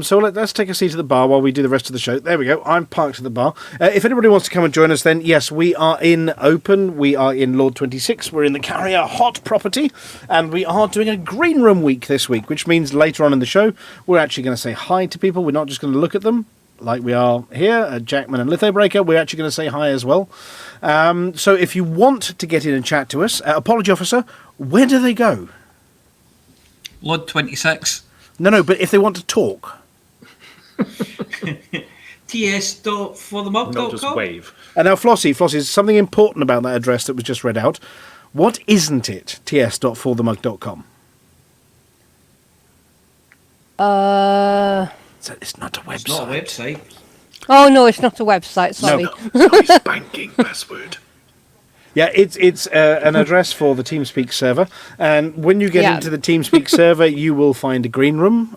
B: So let's take a seat at the bar while we do the rest of the show. There we go. I'm parked at the bar. If anybody wants to come and join us, then yes, we are in open. We are in Lord 26. We're in the carrier hot property, and we are doing a green room week this week, which means later on in the show we're actually going to say hi to people. We're not just going to look at them like we are here at Jackman and Lithobreaker. We're actually going to say hi as well. So if you want to get in and chat to us, Apology Officer, where do they go?
E: Lord 26.
B: No, but if they want to talk.
E: ts.forthemug.com.
F: Not just wave.
B: And now, Flossy, there's something important about that address that was just read out. What isn't it? ts.forthemug.com. So it's not a website.
E: It's not a website.
A: Oh, no, it's not a website, sorry.
B: No.
F: Nice banking password.
B: Yeah, it's an address for the TeamSpeak server, and when you get into the TeamSpeak server, you will find a green room,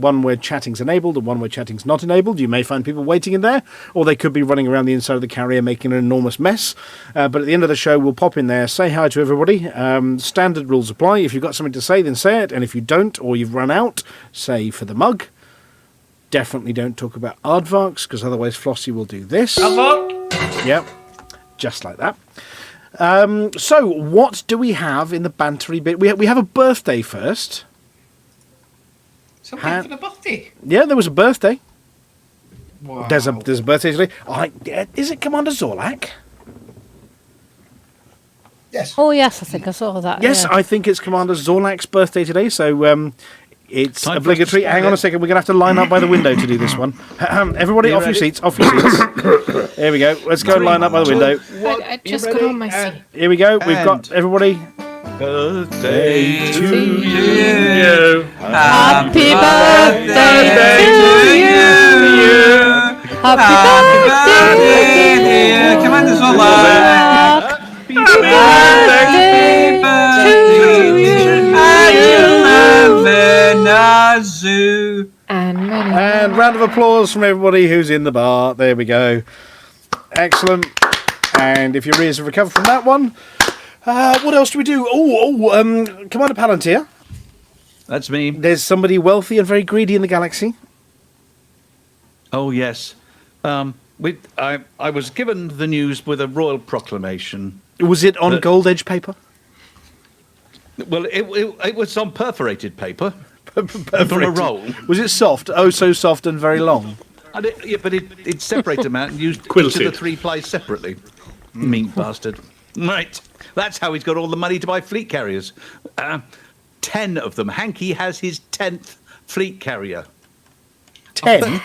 B: one where chatting's enabled and one where chatting's not enabled. You may find people waiting in there, or they could be running around the inside of the carrier making an enormous mess. But at the end of the show, we'll pop in there, say hi to everybody. Standard rules apply. If you've got something to say, then say it, and if you don't, or you've run out, say for the mug. Definitely don't talk about aardvarks, because otherwise Flossy will do this.
E: Aardvark?
B: Yep, just like that. So, what do we have in the bantery bit? We have a birthday first.
E: Something for the birthday?
B: Yeah, there was a birthday.
E: Wow.
B: There's a birthday today. Is it Commander Zorlak?
J: Yes.
A: Oh, yes, I think I saw that.
B: Yes,
A: yeah.
B: I think it's Commander Zorlak's birthday today, so it's
C: Time for us to
B: obligatory.
C: start
B: Hang on
C: it.
B: a second, we're going to have to line up by the window to do this one. Everybody,
C: You
B: off
C: ready?
B: your seats, off your seats. Here we go. Let's go and line up by the window.
D: I just got on my seat.
B: Here we go. We've got
C: And-
B: everybody.
C: Birthday
E: to
F: You.
A: Happy birthday to you. Happy birthday, dear
E: Commander Zorlak.
A: Happy birthday to you.
D: And many.
B: And round of applause from everybody who's in the bar. There we go. Excellent. And if your ears have recovered from that one, what else do we do? Commander Palantir.
C: That's me.
B: There's somebody wealthy and very greedy in the galaxy.
C: Oh, yes. I was given the news with a royal proclamation.
B: Was it on gold edge paper?
C: Well, it was on perforated paper. From a
B: Perforated.
C: roll.
B: Was it soft? Oh, so soft and very long.
C: And it separated them out and used each of
F: Quilted.
C: the three plays separately. Mean bastard. Right. That's how he's got all the money to buy fleet carriers. 10 of them. Hanky has his 10th fleet carrier.
B: 10.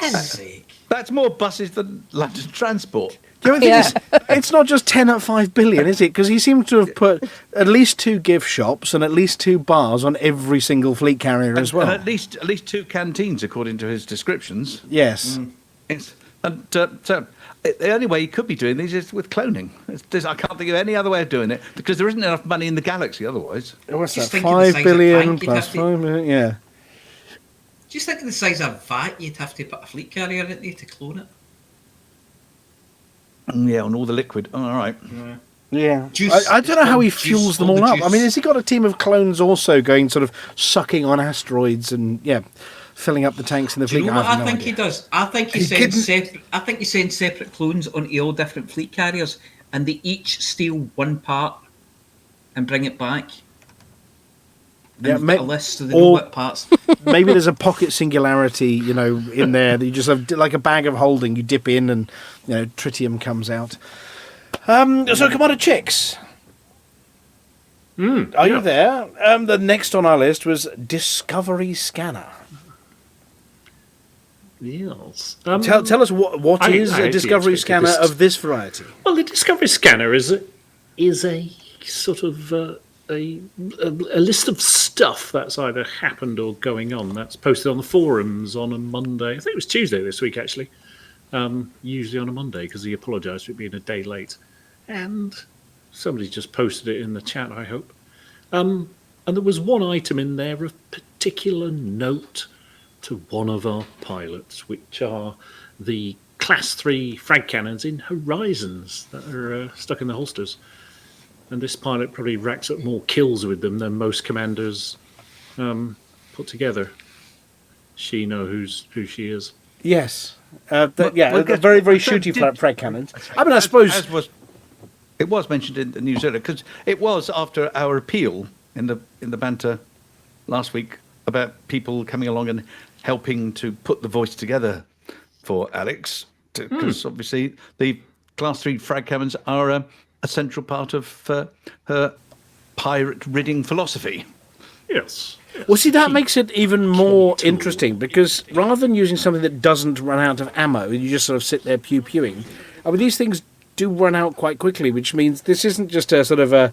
C: That's more buses than London Transport.
B: It's not just 10 at 5 billion, is it? Because he seems to have put at least 2 gift shops and at least 2 bars on every single fleet carrier as well.
C: And at least 2 canteens, according to his descriptions.
B: Yes.
C: So the only way he could be doing these is with cloning. I can't think of any other way of doing it because there isn't enough money in the galaxy otherwise.
B: What's
E: Just
B: that?
E: think of the
B: 5
E: size
B: billion
E: of
B: plus
E: bank you'd have
B: 5 million, yeah.
E: Just think of the size of VAT you'd have to put a fleet carrier in there to clone it.
C: Yeah, on all the liquid. Oh, all right.
B: Yeah.
E: Juice.
B: I don't know how he
E: Juice,
B: fuels them
E: all the
B: all up.
E: juice.
B: I mean, has he got a team of clones also going sort of sucking on asteroids and, filling up the tanks in the
E: Do you
B: fleet?
E: know what
B: have
E: I
B: no
E: think
B: idea.
E: he does? I think he sends separate. I think he sends separate clones onto all different fleet carriers, and they each steal one part and bring it back.
B: Yeah,
E: And a list so they know what parts.
B: Maybe there's a pocket singularity, in there that you just have like a bag of holding. You dip in, and tritium comes out. So, Commander Chicks, are you there? The next on our list was Discovery Scanner.
F: Yes.
B: Tell us what is a Discovery Scanner of this variety?
F: Well, the Discovery Scanner is a sort of a list of stuff that's either happened or going on. That's posted on the forums on a Monday. I think it was Tuesday this week, actually. Usually on a Monday, because he apologised for it being a day late. And somebody just posted it in the chat, I hope. And there was one item in there of particular note to one of our pilots, which are the Class 3 frag cannons in Horizons that are stuck in the holsters. And this pilot probably racks up more kills with them than most commanders put together. She knows who she is.
B: Yes. Very, very shooty frag cannons. I mean, I suppose...
C: It was mentioned in the news earlier, because it was after our appeal in the banter last week about people coming along and helping to put the voice together for Aleks, because obviously the Class 3 frag cannons are a central part of her pirate-ridding philosophy.
F: Yes.
B: Well, see, that makes it even more interesting, because rather than using something that doesn't run out of ammo, you just sort of sit there pew-pewing, I mean, these things do run out quite quickly, which means this isn't just a sort of a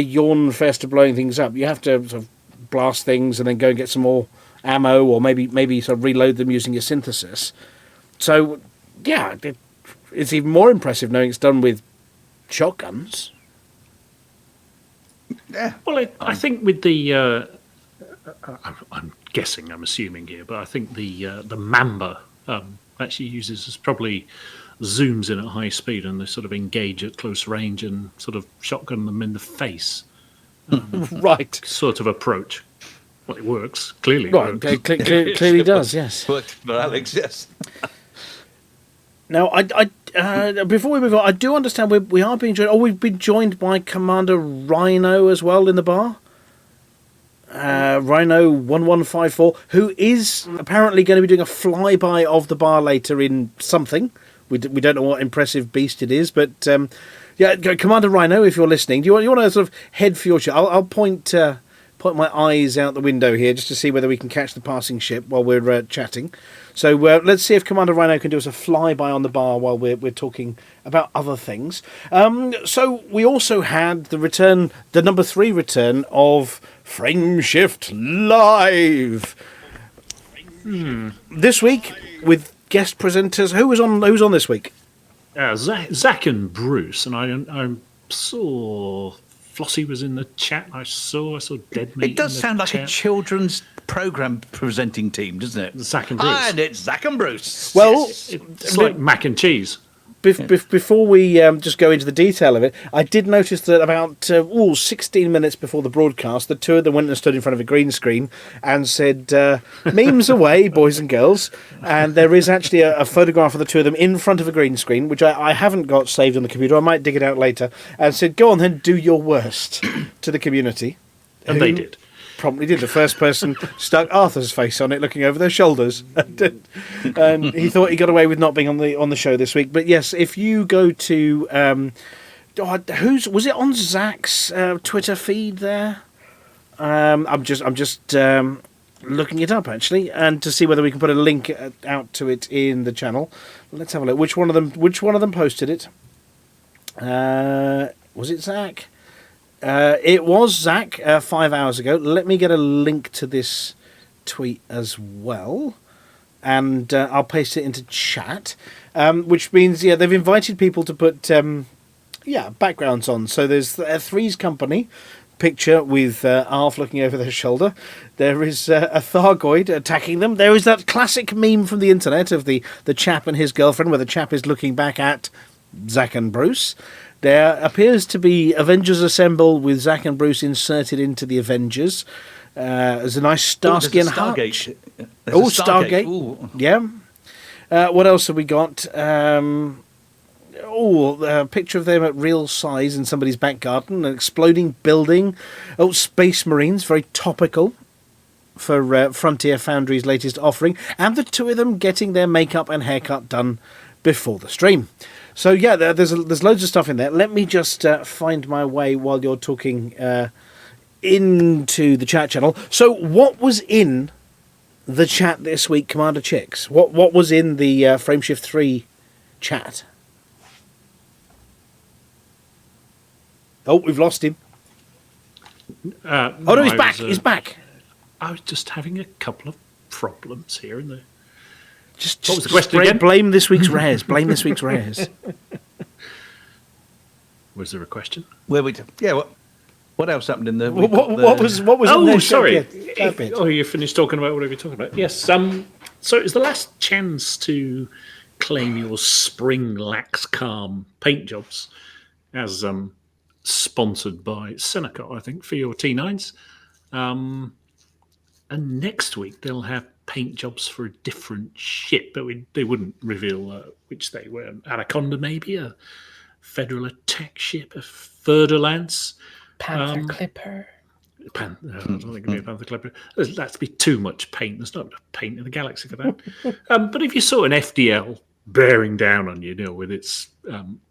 B: yawn fest of blowing things up. You have to sort of blast things and then go and get some more ammo, or maybe sort of reload them using your synthesis. So, yeah, it's even more impressive knowing it's done with shotguns.
C: Yeah.
F: Well, I think with the... I'm guessing, I'm assuming here, but I think the Mamba actually uses probably zooms in at high speed and they sort of engage at close range and sort of shotgun them in the face.
B: Right.
F: Sort of approach. Well, it works. Clearly.
B: Right, clearly does, yes.
C: Worked for Aleks, yes.
B: Now, before we move on, I do understand we are being joined. We've been joined by Commander Rhino as well in the bar. Rhino 1154, who is apparently going to be doing a flyby of the bar later in something. We don't know what impressive beast it is, but Commander Rhino, if you're listening, do you want to sort of head for your ship? I'll point my eyes out the window here just to see whether we can catch the passing ship while we're chatting. So let's see if Commander Rhino can do us a flyby on the bar while we're talking about other things. So we also had the number 3 return of Frameshift Live this week with guest presenters. Who's on this week?
F: Zach and Bruce, and I saw Flossy was in the chat. I saw Dead Meat.
C: It does sound like a children's program presenting team, doesn't it?
F: Zach and Bruce.
C: And it's Zach and Bruce.
B: Well,
F: it's like mac and cheese.
B: Before we just go into the detail of it, I did notice that about 16 minutes before the broadcast, the two of them went and stood in front of a green screen and said, memes away, boys and girls. And there is actually a photograph of the two of them in front of a green screen, which I haven't got saved on the computer. I might dig it out later. And said, go on then, do your worst to the community.
F: And they did.
B: Promptly did. The first person stuck Arthur's face on it, looking over their shoulders, and he thought he got away with not being on the show this week. But yes, if you go to was it on Zach's Twitter feed there? I'm just looking it up actually, and to see whether we can put a link out to it in the channel. Let's have a look. Which one of them posted it? Was it Zach? It was Zach 5 hours ago. Let me get a link to this tweet as well, and I'll paste it into chat. Which means, they've invited people to put backgrounds on. So there's a Three's Company picture with Arf looking over their shoulder. There is a Thargoid attacking them. There is that classic meme from the internet of the chap and his girlfriend, where the chap is looking back at Zack and Bruce. There appears to be Avengers Assemble with Zack and Bruce inserted into the Avengers. There's a nice Starsky and Hutch. Stargate. Ooh. Yeah. What else have we got? A picture of them at real size in somebody's back garden. An exploding building. Oh, Space Marines, very topical for Frontier Foundry's latest offering. And the two of them getting their makeup and haircut done before the stream. So, there's loads of stuff in there. Let me just find my way while you're talking into the chat channel. So, what was in the chat this week, Commander Chicks? What was in the Frameshift 3 chat? Oh, we've lost him. He's back. He's back.
F: I was just having a couple of problems here and there.
B: Just
F: what was the question again?
B: Blame this week's rares. Blame this week's rares.
F: Was there a question?
C: What else happened in the?
B: What was?
F: Oh,
B: in there?
F: sorry.
B: Yeah,
F: you finished talking about whatever you're talking about. Yes. So it was the last chance to claim your spring lax calm paint jobs, as sponsored by Seneca, I think, for your T9s. And next week they'll have paint jobs for a different ship, but they wouldn't reveal which they were. Anaconda, maybe a Federal attack ship, a Fer-de-Lance.
D: Panther Clipper.
F: I don't think it'd be a Panther Clipper. That'd be too much paint. There's not enough paint in the galaxy for that. But if you saw an FDL bearing down on you, with its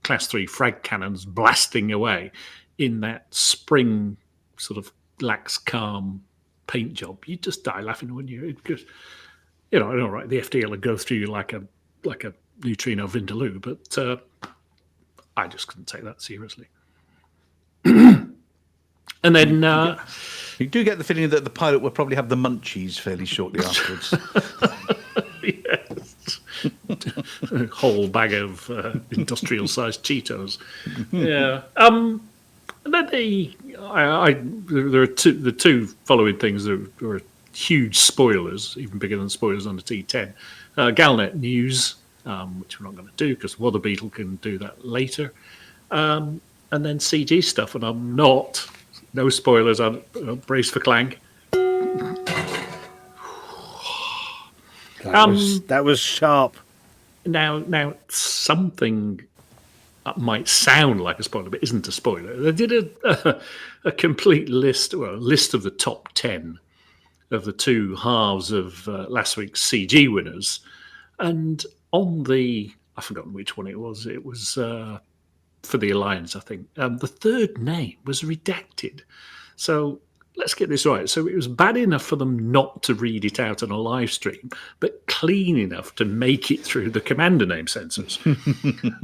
F: Class 3 frag cannons blasting away in that spring sort of lax calm paint job, you'd just die laughing, wouldn't you? Because, the FDL would go through you like a neutrino Vindaloo, but I just couldn't take that seriously. And then
C: you do get the feeling that the pilot will probably have the munchies fairly shortly afterwards.
F: Yes, a whole bag of industrial-sized Cheetos. Yeah. And then there are the two following things that were huge spoilers, even bigger than spoilers on the T10. Galnet news, which we're not going to do because Weather Beetle can do that later. And then CG stuff, and I'm not. No spoilers. On brace for clank.
B: That was sharp.
F: Now something might sound like a spoiler, but isn't a spoiler. They did a complete list, a list of the top 10 of the two halves of last week's CG winners, and on I've forgotten which one it was. It was for the Alliance, I think. The third name was redacted. So let's get this right. So it was bad enough for them not to read it out on a live stream, but clean enough to make it through the commander name censors.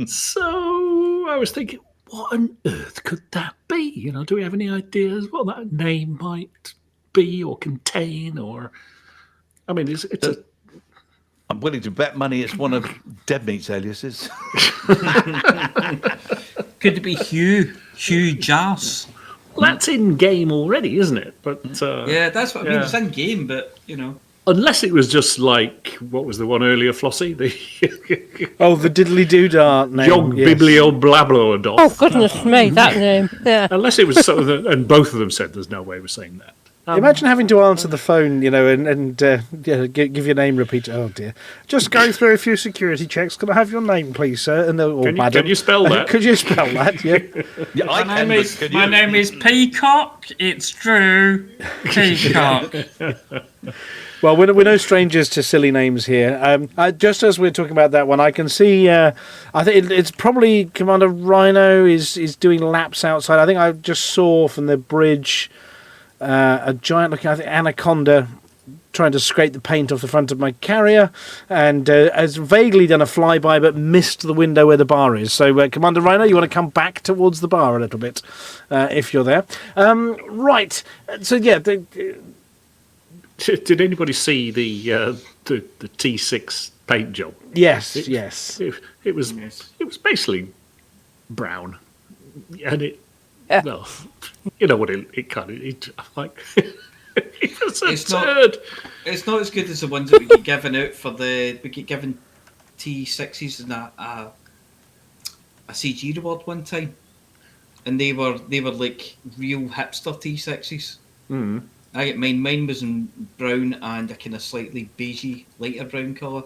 F: So I was thinking, what on earth could that be? Do we have any ideas what that name might be or contain? Or, I mean, it's a...
C: I'm willing to bet money it's one of Deadmeat's aliases.
E: Could it be Hugh Jas?
F: Well, that's in game already, isn't it? But
E: yeah, that's what I mean. It's in game, but
F: unless it was just like what was the one earlier, Flossy? The
B: diddly doodah name.
F: Jog Biblio Blablo Adolf.
A: Oh goodness me, that name. Yeah.
F: Unless it was sort of, and both of them said there's no way we're saying that.
B: Imagine having to answer the phone, and give your name repeat. Oh dear! Just going through a few security checks. Can I have your name, please, sir? And
F: can you spell that?
B: Could you spell that? Yeah.
E: My name is Peacock. It's Drew Peacock.
B: Well, we're no strangers to silly names here. Just as we're talking about that one, I can see. I think it's probably Commander Rhino is doing laps outside. I think I just saw from the bridge. A giant looking, I think, anaconda trying to scrape the paint off the front of my carrier, and has vaguely done a flyby but missed the window where the bar is. So, Commander Rhino, you want to come back towards the bar a little bit, if you're there. Right. So, yeah.
F: Did anybody see the T6 paint job?
B: Yes.
F: It was basically brown, and it. Well, you know what it kind of like. It was a turd.
E: It's not as good as the ones that we get given out for we get given T6s and a CG reward one time, and they were like real hipster T6s.
F: Mm.
E: I get mine. Mine was in brown and a kind of slightly beigey, lighter brown colour.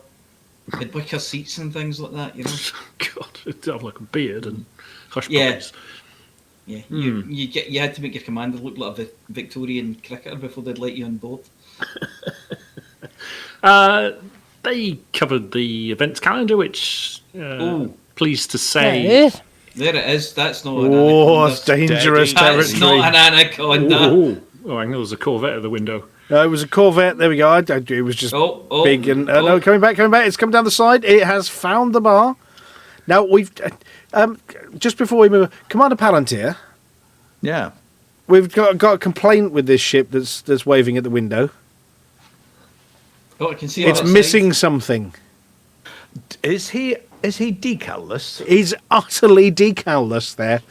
E: Had wicker seats and things like that, you know.
F: God, it had like a beard and hush puppies.
E: Yeah. Yeah, you had to make your commander look like a Victorian cricketer before they'd let you on board.
F: They covered the events calendar, which pleased to say,
E: there it is. That's not.
B: It's dangerous territory.
E: That's not an anaconda.
F: Oh, I know there's a Corvette at the window.
B: It was a Corvette. There we go. It was just big and no, coming back. It's come down the side. It has found the bar. Now we've just before we move, Commander Palantir.
C: Yeah,
B: we've got a complaint with this ship that's waving at the window.
E: Oh, I can see
B: it's missing something.
C: Is he decal-less?
B: He's utterly decal-less there.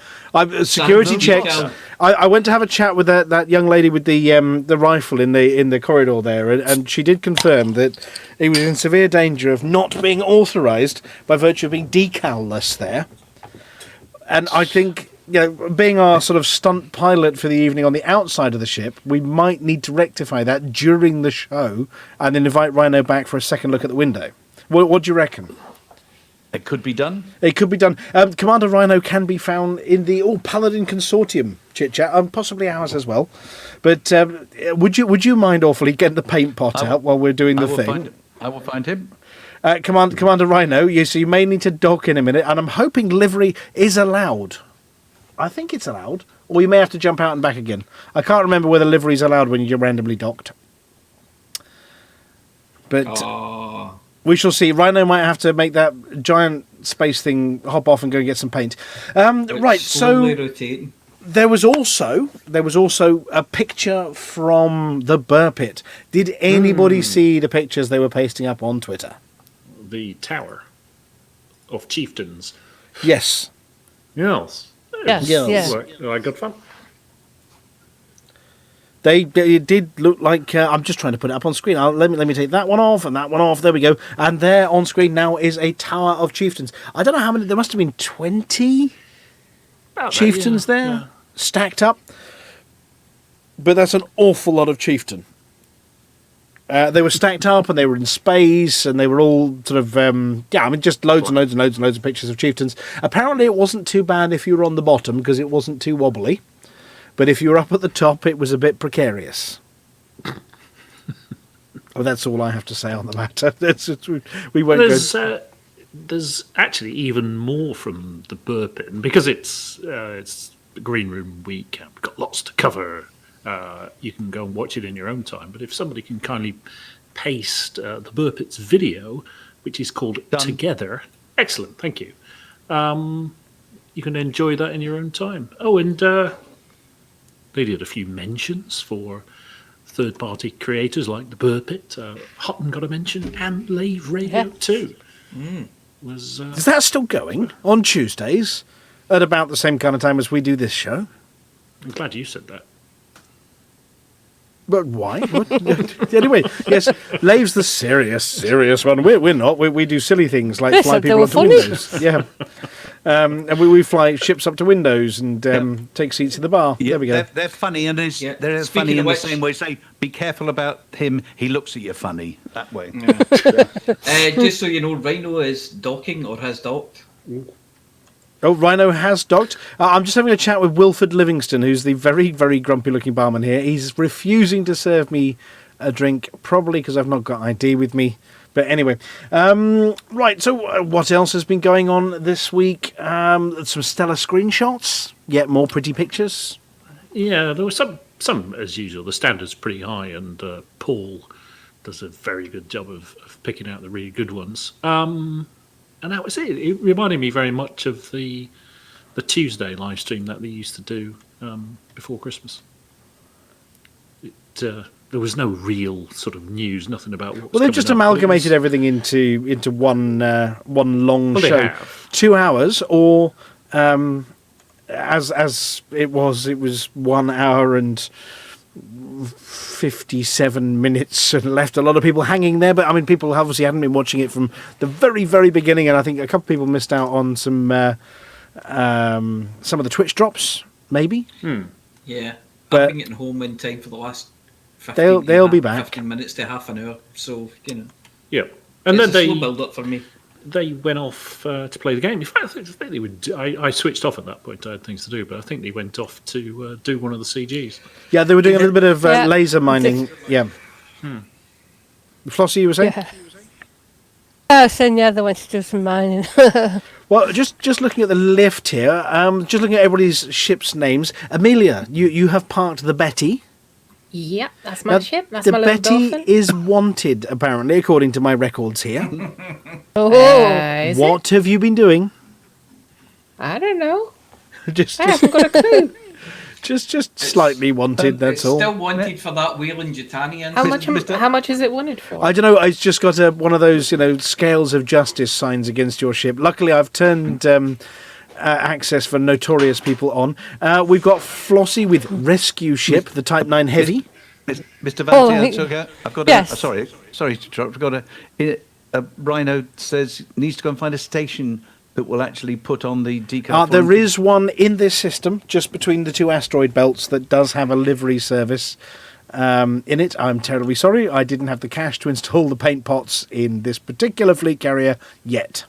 B: Security checks. I went to have a chat with that young lady with the rifle in the corridor there, and she did confirm that he was in severe danger of not being authorised by virtue of being decal-less there. And I think, being our sort of stunt pilot for the evening on the outside of the ship, we might need to rectify that during the show and then invite Rhino back for a second look at the window. What do you reckon?
C: It could be done.
B: It could be done. Commander Rhino can be found in the Paladin Consortium chit-chat, and possibly ours as well. But would you mind awfully getting the paint pot out while we're doing the thing?
C: I will find him.
B: Commander Rhino, so you may need to dock in a minute, and I'm hoping livery is allowed. I think it's allowed, or you may have to jump out and back again. I can't remember whether livery is allowed when you're randomly docked. But we shall see. Rhino might have to make that giant space thing hop off and go and get some paint. Right, so
E: rotating.
B: There was also a picture from the Burr Pit. Did anybody see the pictures they were pasting up on Twitter?
F: The Tower of Chieftains.
B: Yes.
F: Yes.
A: Yes.
F: Good fun.
B: They did look like. I'm just trying to put it up on screen. Let me take that one off and that one off. There we go. And there on screen now is a Tower of Chieftains. I don't know how many. There must have been 20 chieftains there stacked up. But that's an awful lot of chieftain. They were stacked up and they were in space and they were all sort of just loads and loads and loads and loads of pictures of chieftains. Apparently, it wasn't too bad if you were on the bottom because it wasn't too wobbly. But if you were up at the top, it was a bit precarious. Well, that's all I have to say on the matter. We won't go.
F: There's actually even more from the Burr Pit, because it's the Green Room week. We've got lots to cover. You can go and watch it in your own time. But if somebody can kindly paste the Burr Pit's video, which is called Together, excellent, thank you. You can enjoy that in your own time. Oh, and they did a few mentions for third-party creators like the Burr Pit. Hutton got a mention, and Lave Radio too. Is
B: that still going on Tuesdays at about the same kind of time as we do this show?
F: I'm glad you said that.
B: But why? Anyway, yes, Lave's the serious one. We're not. We do silly things like fly people onto windows. Yeah. And we fly ships up to windows and take seats in the bar.
C: Yeah,
B: there we go.
C: They're funny, and they're funny in the same way. Say, be careful about him. He looks at you funny that way.
E: Yeah. Just so you know, Rhino is docking or has docked.
B: Oh, Rhino has docked. I'm just having a chat with Wilford Livingston, who's the very, very grumpy-looking barman here. He's refusing to serve me a drink, probably because I've not got ID with me. But anyway, right, so what else has been going on this week? Some stellar screenshots, yet more pretty pictures.
F: Yeah, there were some as usual. The standard's pretty high, and Paul does a very good job of picking out the really good ones. And that was it. It reminded me very much of the Tuesday live stream that they used to do before Christmas. There was no real sort of news, nothing about what was
B: Well, they've just
F: coming up, but it
B: amalgamated
F: was-
B: everything into one long
F: Well, they
B: show,
F: have.
B: 2 hours, or as it was 1 hour and 57 minutes, and left a lot of people hanging there. But I mean, people obviously hadn't been watching it from the very, very beginning, and I think a couple of people missed out on some of the Twitch drops, maybe.
E: Yeah,
B: But-
E: I've been getting home in time for the last 15,
B: They'll be back.
E: 15 minutes to half an hour, so,
F: Yeah. And
E: it's
F: then
E: a slow build-up for me.
F: they went off to play the game. In fact, I think they would. I switched off at that point. I had things to do, but I think they went off to do one of the CGs.
B: Yeah, they were doing a little bit of
A: Yeah.
B: laser mining. Yeah. Flossy, you were saying?
A: Yeah. I was saying, they went to do some mining.
B: Well, just looking at the lift here, just looking at everybody's ship's names. Amelia, you have parked the Betty.
D: Yep, that's my
B: Now,
D: ship. That's
B: the
D: my little
B: Betty
D: dolphin.
B: is wanted, apparently, according to my records here.
A: Oh,
D: Is
B: What have you been doing?
D: it? I don't know.
B: just
D: I haven't got a clue.
B: just slightly wanted, that's
E: it's
B: all.
E: still wanted for that Wayland Jutanian.
D: How much is it wanted for?
B: I don't know. It's just got one of those, scales of justice signs against your ship. Luckily, I've turned access for notorious people on. We've got Flossy with rescue ship, the Type 9 Heavy.
C: Mr.
A: Oh,
C: Vanti, I've got
A: yes.
C: sorry to interrupt. I've got a Rhino says needs to go and find a station that will actually put on the decal.
B: There is one in this system, just between the two asteroid belts, that does have a livery service in it. I'm terribly sorry. I didn't have the cash to install the paint pots in this particular fleet carrier yet.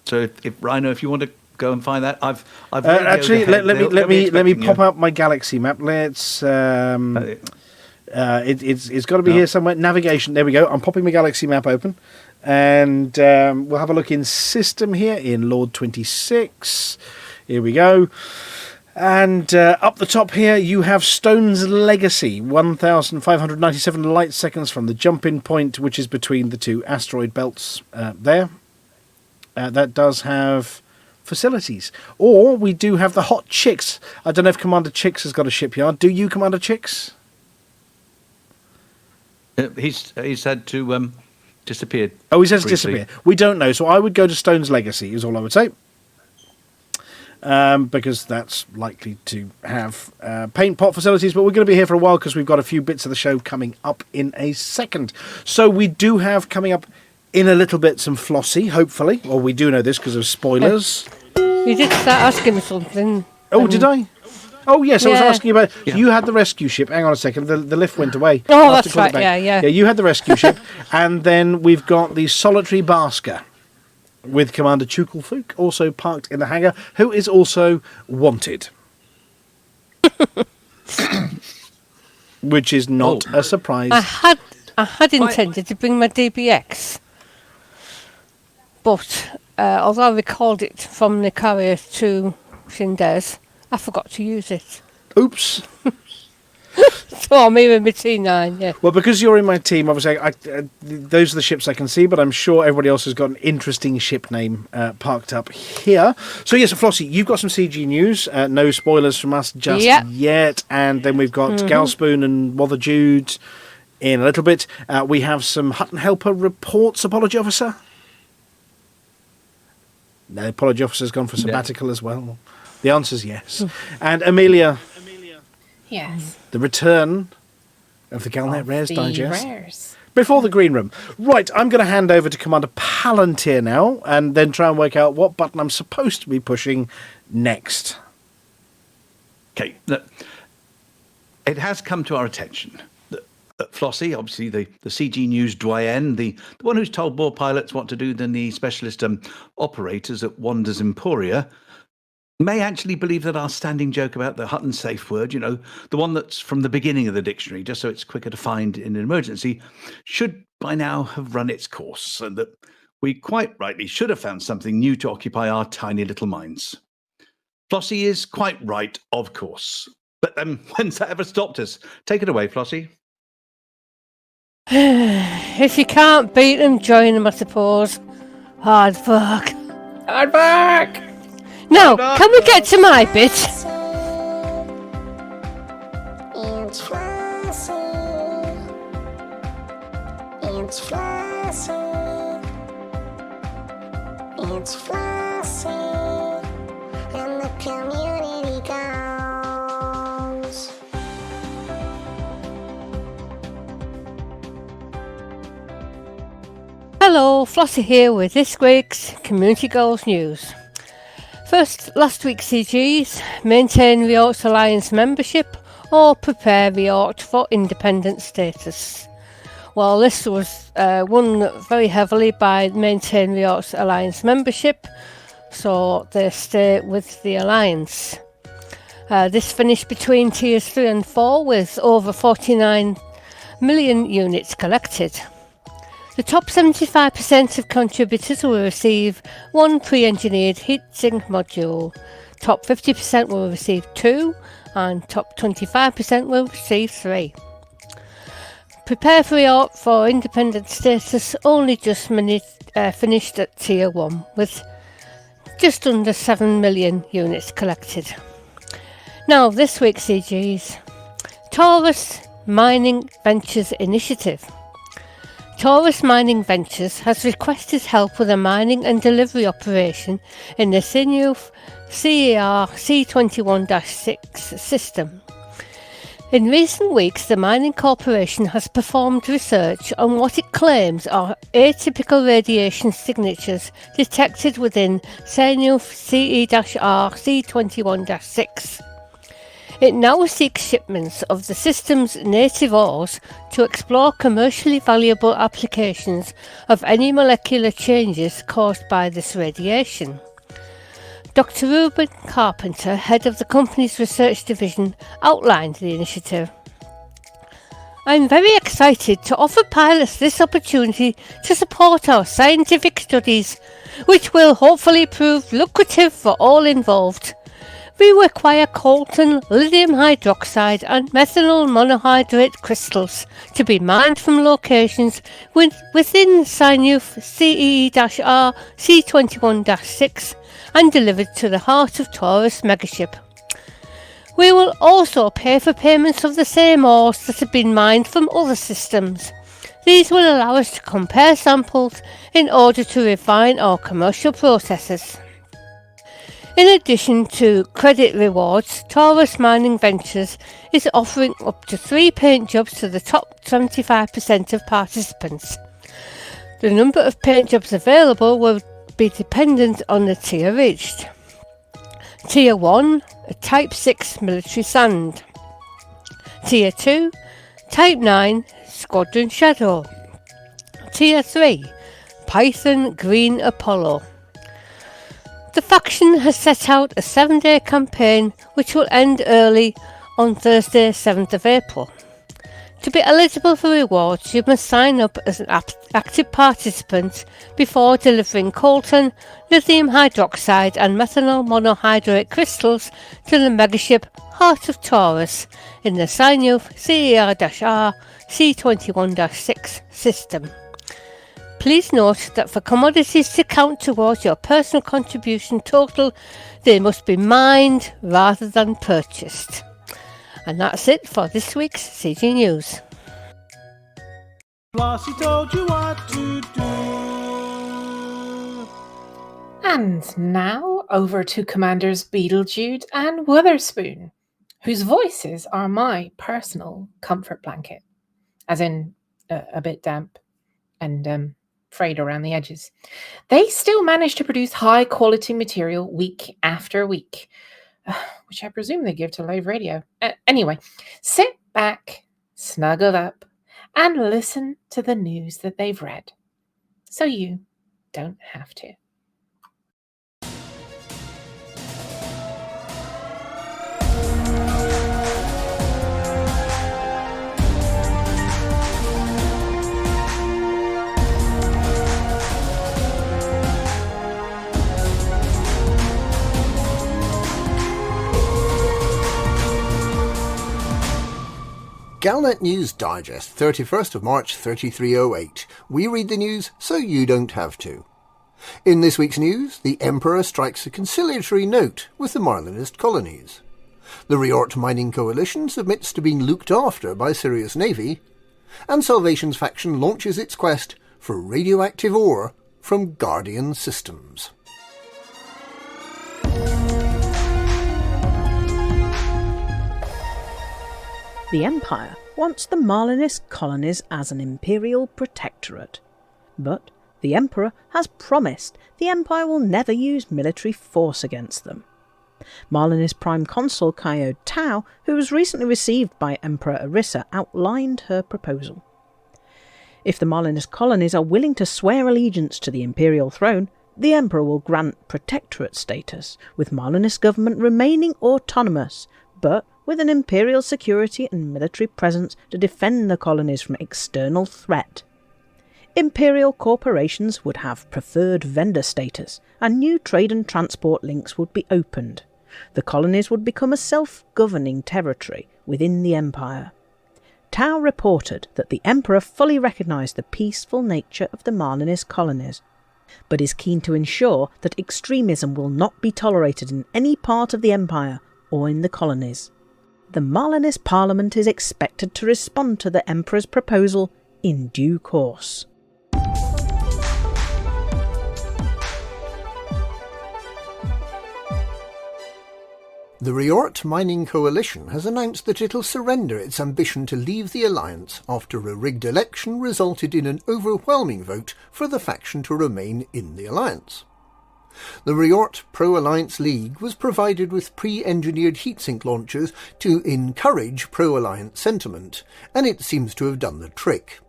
C: So if Rhino, if you want to go and find that, I've
B: Actually,
C: radioed ahead.
B: let
C: They'll
B: me
C: be
B: let me
C: expecting
B: pop out my galaxy map. Let's. It's got to be here somewhere. Navigation. There we go. I'm popping my galaxy map open, and we'll have a look in system here in Lord 26. Here we go. And up the top here, you have Stone's Legacy, 1,597 light seconds from the jump-in point, which is between the two asteroid belts there. That does have facilities. Or we do have the Hot Chicks. I don't know if Commander Chicks has got a shipyard. Do you, Commander Chicks?
C: He's had to disappear.
B: Oh, he says
C: briefly.
B: disappear. We don't know. So I would go to Stone's Legacy, is all I would say. Because that's likely to have paint pot facilities, but we're going to be here for a while because we've got a few bits of the show coming up in a second. So we do have coming up in a little bit some Flossy, hopefully. Well, we do know this because of spoilers.
A: you did start asking me something.
B: Oh, did I? Oh, yes, I was
A: Yeah.
B: asking about... You had the rescue ship. Hang on a second. The lift went away.
A: Oh,
B: I'll have
A: that's
B: to call it
A: right,
B: back.
A: yeah.
B: Yeah, you had the rescue ship. And then we've got the Solitary Basker with Commander Chukelfook, also parked in the hangar, who is also wanted. Which is not a surprise.
A: I had intended to bring my DBX, but although I recalled it from the carrier to Shindes, I forgot to use it.
B: Oops.
A: So I'm here in my T9, yeah.
B: Well, because you're in my team, obviously, those are the ships I can see, but I'm sure everybody else has got an interesting ship name parked up here. So, yes, Flossy, you've got some CG news. No spoilers from us just yet. And then we've got Galspoon and Wather Jude in a little bit. We have some Hutton Helper reports, Apology Officer. No, Apology Officer's gone for sabbatical as well. The answer's yes. And Amelia...
D: Yes.
B: The return of the Galnet Rares
D: The
B: Digest.
D: rares.
B: Before the green room. Right, I'm going to hand over to Commander Palantir now and then try and work out what button I'm supposed to be pushing next.
C: Okay. Look, it has come to our attention that Flossy, obviously the CG News doyen, the one who's told more pilots what to do than the specialist operators at Wonders Emporia, may actually believe that our standing joke about the Hutton safe word, the one that's from the beginning of the dictionary, just so it's quicker to find in an emergency, should by now have run its course, and that we quite rightly should have found something new to occupy our tiny little minds. Flossy is quite right, of course. But when's that ever stopped us? Take it away, Flossy.
A: If you can't beat them, join them, I suppose. Hard work.
D: Hard work!
A: Now, can we get to my bit?
K: It's Flossy. It's Flossy. It's Flossy. And the community goes.
A: Hello, Flossy here with this week's Community Goals News. First, last week's CGs, maintain Riort Alliance membership or prepare Riort for independent status. Well, this was won very heavily by maintain Riort Alliance membership, so they stay with the Alliance. This finished between tiers 3 and 4 with over 49 million units collected. The top 75% of contributors will receive one pre-engineered heatsink module, top 50% will receive 2, and top 25% will receive 3. Prepare for independent status only just finished at tier 1 with just under 7 million units collected. Now this week's CGs. Taurus Mining Ventures Initiative. Taurus Mining Ventures has requested help with a mining and delivery operation in the Sinuf CER C21-6 system. In recent weeks, the Mining Corporation has performed research on what it claims are atypical radiation signatures detected within Sinuf CE-R C21-6. It now seeks shipments of the system's native ores to explore commercially valuable applications of any molecular changes caused by this radiation. Dr. Ruben Carpenter, head of the company's research division, outlined the initiative. I'm very excited to offer pilots this opportunity to support our scientific studies, which will hopefully prove lucrative for all involved. We require coltan, lithium hydroxide and methanol monohydrate crystals to be mined from locations within Sinuf CE-R C21-6 and delivered to the heart of Taurus megaship. We will also pay for payments of the same ores that have been mined from other systems. These will allow us to compare samples in order to refine our commercial processes. In addition to credit rewards, Taurus Mining Ventures is offering up to 3 paint jobs to the top 75% of participants. The number of paint jobs available will be dependent on the tier reached. Tier 1, a Type 6 military sand. Tier 2, Type 9 Squadron Shadow. Tier 3, Python Green Apollo. The faction has set out a 7-day campaign which will end early on Thursday 7th of April. To be eligible for rewards, you must sign up as an active participant before delivering coltan, lithium hydroxide and methanol monohydrate crystals to the megaship Heart of Taurus in the Sinuf CER-R C21-6 system. Please note that for commodities to count towards your personal contribution total, they must be mined rather than purchased. And that's it for this week's CG News.
L: Flossy told you what to do.
D: And now over to Commanders Beetlejude and Witherspoon, whose voices are my personal comfort blanket, as in a bit damp and frayed around the edges. They still manage to produce high quality material week after week, which I presume they give to live radio. Anyway, sit back, snuggle up, and listen to the news that they've read, so you don't have to.
M: Galnet News Digest, 31st of March 3308. We read the news so you don't have to. In this week's news, the Emperor strikes a conciliatory note with the Marlinist colonies. The Riort Mining Coalition submits to being looked after by Sirius Navy, and Salvation's faction launches its quest for radioactive ore from Guardian Systems.
N: The Empire wants the Marlinist colonies as an imperial protectorate, but the Emperor has promised the Empire will never use military force against them. Marlinist Prime Consul Kyo Tao, who was recently received by Emperor Arissa, outlined her proposal. If the Marlinist colonies are willing to swear allegiance to the imperial throne, the Emperor will grant protectorate status, with Marlinist government remaining autonomous, but with an imperial security and military presence to defend the colonies from external threat. Imperial corporations would have preferred vendor status, and new trade and transport links would be opened. The colonies would become a self-governing territory within the Empire. Tao reported that the Emperor fully recognised the peaceful nature of the Marlinist colonies, but is keen to ensure that extremism will not be tolerated in any part of the Empire or in the colonies. The Marlinist Parliament is expected to respond to the Emperor's proposal in due course.
M: The Riort Mining Coalition has announced that it'll surrender its ambition to leave the Alliance after a rigged election resulted in an overwhelming vote for the faction to remain in the Alliance. The Riort Pro-Alliance League was provided with pre-engineered heatsink launchers to encourage pro-alliance sentiment, and it seems to have done the trick.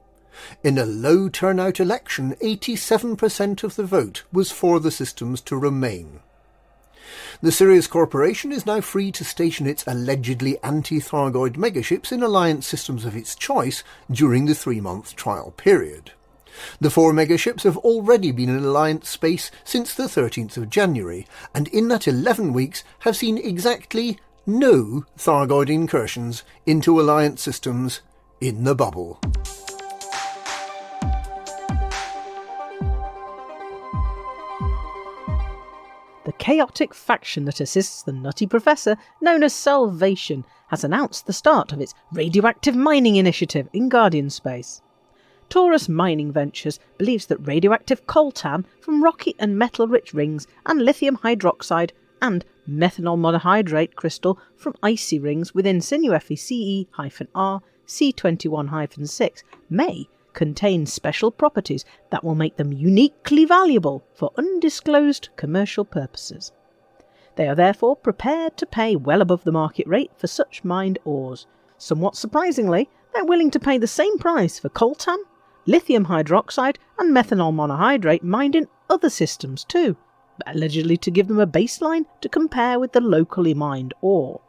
M: In a low turnout election, 87% of the vote was for the systems to remain. The Sirius Corporation is now free to station its allegedly anti-Thargoid megaships in alliance systems of its choice during the 3-month trial period. The 4 megaships have already been in Alliance space since the 13th of January, and in that 11 weeks have seen exactly no Thargoid incursions into Alliance systems in the bubble.
N: The chaotic faction that assists the Nutty Professor, known as Salvation, has announced the start of its radioactive mining initiative in Guardian space. Taurus Mining Ventures believes that radioactive coltan from rocky and metal-rich rings and lithium hydroxide and methanol monohydrate crystal from icy rings within Sinuefi CE-R C21-6 may contain special properties that will make them uniquely valuable for undisclosed commercial purposes. They are therefore prepared to pay well above the market rate for such mined ores. Somewhat surprisingly, they're willing to pay the same price for coltan, lithium hydroxide and methanol monohydrate mined in other systems too, allegedly to give them a baseline to compare with the locally mined ore.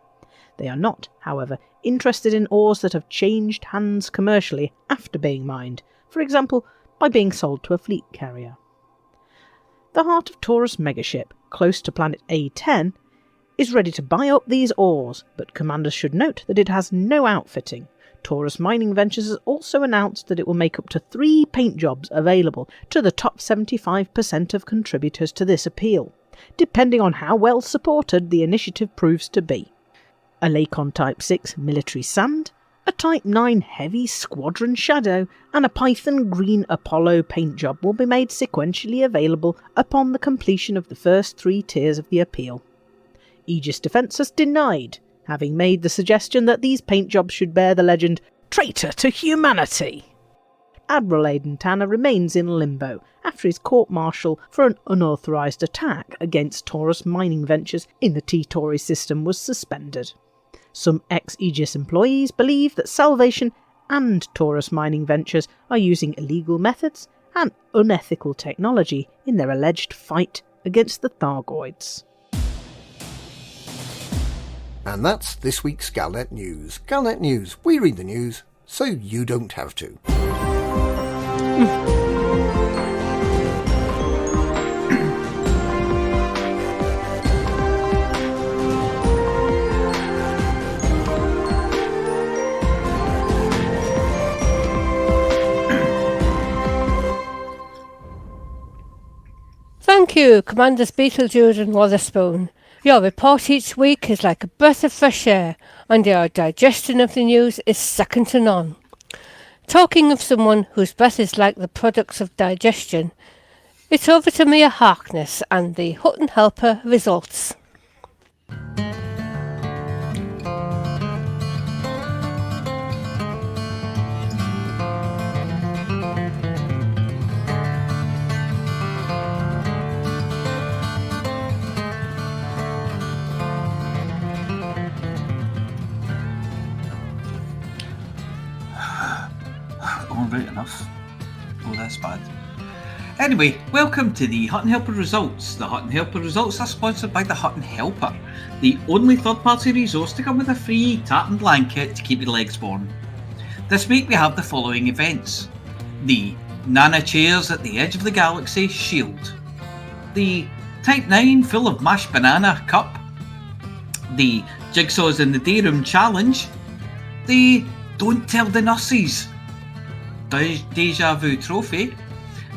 N: They are not, however, interested in ores that have changed hands commercially after being mined, for example by being sold to a fleet carrier. The Heart of Taurus megaship, close to planet A10, is ready to buy up these ores, but commanders should note that it has no outfitting. Taurus Mining Ventures has also announced that it will make up to 3 paint jobs available to the top 75% of contributors to this appeal, depending on how well supported the initiative proves to be. A Lacon Type 6 military sand, a Type 9 heavy squadron shadow, and a Python green Apollo paint job will be made sequentially available upon the completion of the first 3 tiers of the appeal. Aegis Defence has denied having made the suggestion that these paint jobs should bear the legend "Traitor to Humanity." Admiral Aidan Tanner remains in limbo after his court-martial for an unauthorised attack against Taurus Mining Ventures in the T-Tauri system was suspended. Some ex-Aegis employees believe that Salvation and Taurus Mining Ventures are using illegal methods and unethical technology in their alleged fight against the Thargoids.
M: And that's this week's Galnet News. Galnet News, we read the news so you don't have to.
A: you, Commanders Beetlejuice and Wotherspoon. Your report each week is like a breath of fresh air, and your digestion of the news is second to none. Talking of someone whose breath is like the products of digestion, it's over to Mia Harkness and the Hutton Helper results.
E: Oh, right enough. Oh, that's bad. Anyway, welcome to the Hutton Helper results. The Hutton Helper results are sponsored by the Hutton Helper, the only third-party resource to come with a free tartan blanket to keep your legs warm. This week we have the following events: the Nana Chairs at the Edge of the Galaxy Shield, the Type 9 Full of Mashed Banana Cup, the Jigsaws in the Day Room Challenge, the Don't Tell the Nurses Deja Vu Trophy,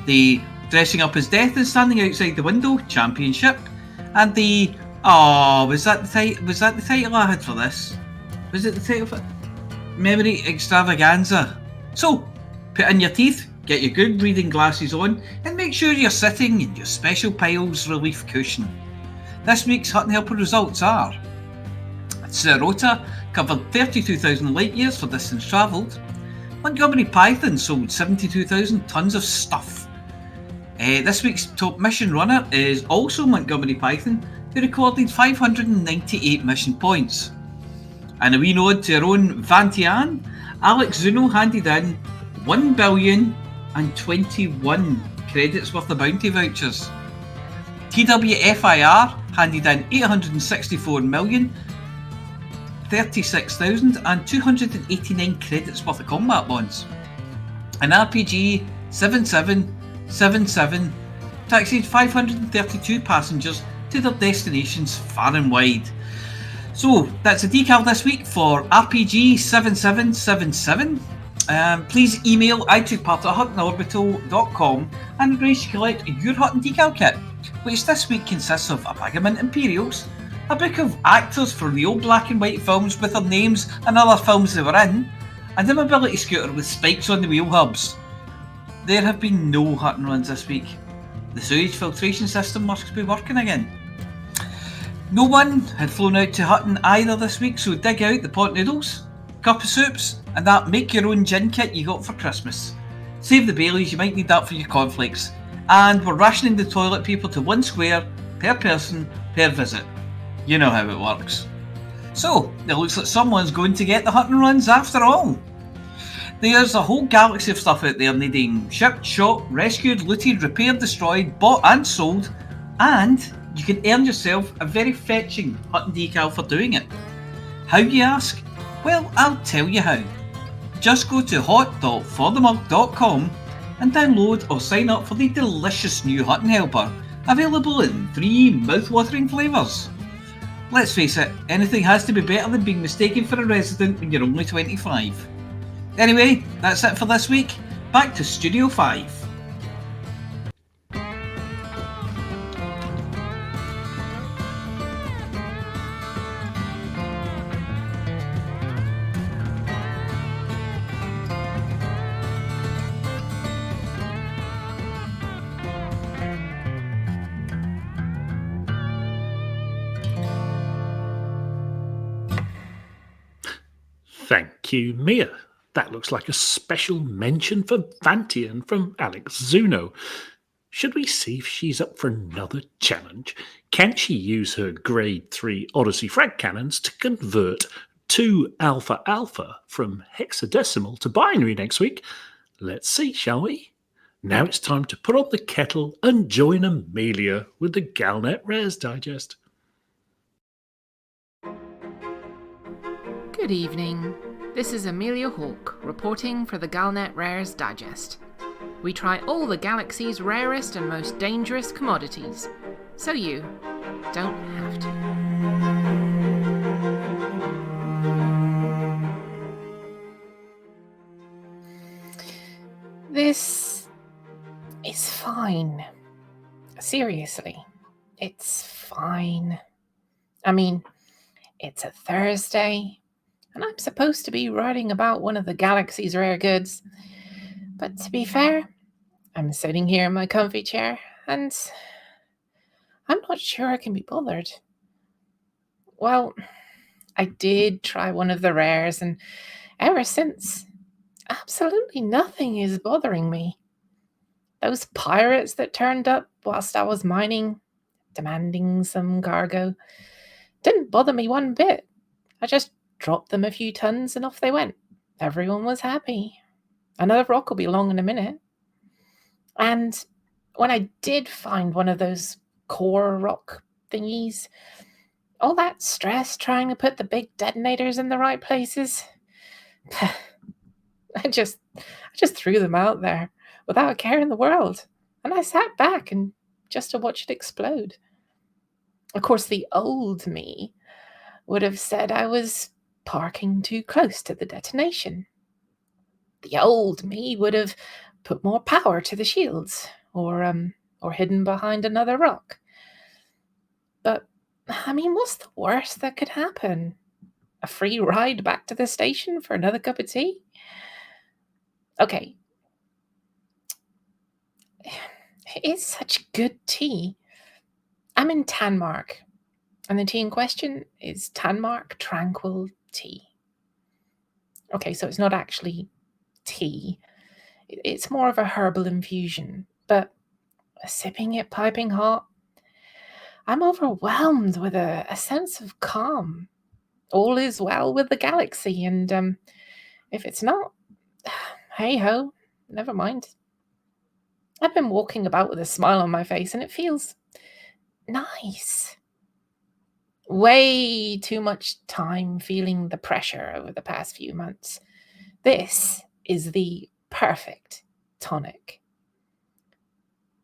E: the Dressing Up as Death and Standing Outside the Window Championship, and the was that the title I had for this? Was it the title for Memory Extravaganza? So, put in your teeth, get your good reading glasses on, and make sure you're sitting in your special Piles relief cushion. This week's Hutton Helper results are: Sarota covered 32,000 light years for distance travelled. Montgomery Python sold 72,000 tonnes of stuff. This week's top mission runner is also Montgomery Python, who recorded 598 mission points. And a wee nod to our own Vantian, Aleks Zuno handed in 1,021 credits worth of bounty vouchers. TWFIR handed in 866,036,289 credits worth of combat bonds. An RPG 7777 taxied 532 passengers to their destinations far and wide. So that's a decal this week for RPG 7777. Please email itooppart@huttonorbital.com and arrange to collect your Hutton decal kit, which this week consists of a bag of mint Imperials, a book of actors from the old black and white films with their names and other films they were in, and a mobility scooter with spikes on the wheel hubs. There have been no Hutton runs this week. The sewage filtration system must be working again. No one had flown out to Hutton either this week, so dig out the pot noodles, cup of soups, and that make-your-own gin kit you got for Christmas. Save the Baileys, you might need that for your cornflakes. And we're rationing the toilet paper to 1 square per person per visit. You know how it works. So, it looks like someone's going to get the Hutton runs after all. There's a whole galaxy of stuff out there needing shipped, shot, rescued, looted, repaired, destroyed, bought and sold, and you can earn yourself a very fetching Hutton decal for doing it. How, you ask? Well, I'll tell you how. Just go to hot.forthemug.com and download or sign up for the delicious new Hutton Helper, available in 3 mouth-watering flavours. Let's face it, anything has to be better than being mistaken for a resident when you're only 25. Anyway, that's it for this week. Back to Studio 5.
F: Thank you, Mia. That looks like a special mention for Vantian from Aleks Zuno. Should we see if she's up for another challenge? Can she use her Grade 3 Odyssey frag cannons to convert 2 Alpha Alpha from hexadecimal to binary next week? Let's see, shall we? Now it's time to put on the kettle and join Amelia with the Galnet Rares Digest.
D: Good evening. This is Amelia Hawke, reporting for the Galnet Rares Digest. We try all the galaxy's rarest and most dangerous commodities, so you don't have to. This is fine. seriously, it's fine. I mean, it's a Thursday, and I'm supposed to be writing about one of the galaxy's rare goods. But to be fair, I'm sitting here in my comfy chair, and I'm not sure I can be bothered. Well, I did try one of the rares, and ever since, absolutely nothing is bothering me. Those pirates that turned up whilst I was mining, demanding some cargo, didn't bother me one bit. I just dropped them a few tons and off they went. Everyone was happy. Another rock will be along in a minute. And when I did find one of those core rock thingies, all that stress trying to put the big detonators in the right places, I just threw them out there without a care in the world. And I sat back and just to watch it explode. Of course, the old me would have said I was parking too close to the detonation. The old me would have put more power to the shields, or hidden behind another rock. But, I mean, what's the worst that could happen? A free ride back to the station for another cup of tea? Okay. It's such good tea. I'm in Tanmark, and the tea in question is Tanmark Tranquil Tea. Okay, so it's not actually tea. It's more of a herbal infusion, but sipping it piping hot, I'm overwhelmed with a sense of calm. All is well with the galaxy, and if it's not, hey-ho, never mind. I've been walking about with a smile on my face, and it feels nice. Way too much time feeling the pressure over the past few months. This is the perfect tonic.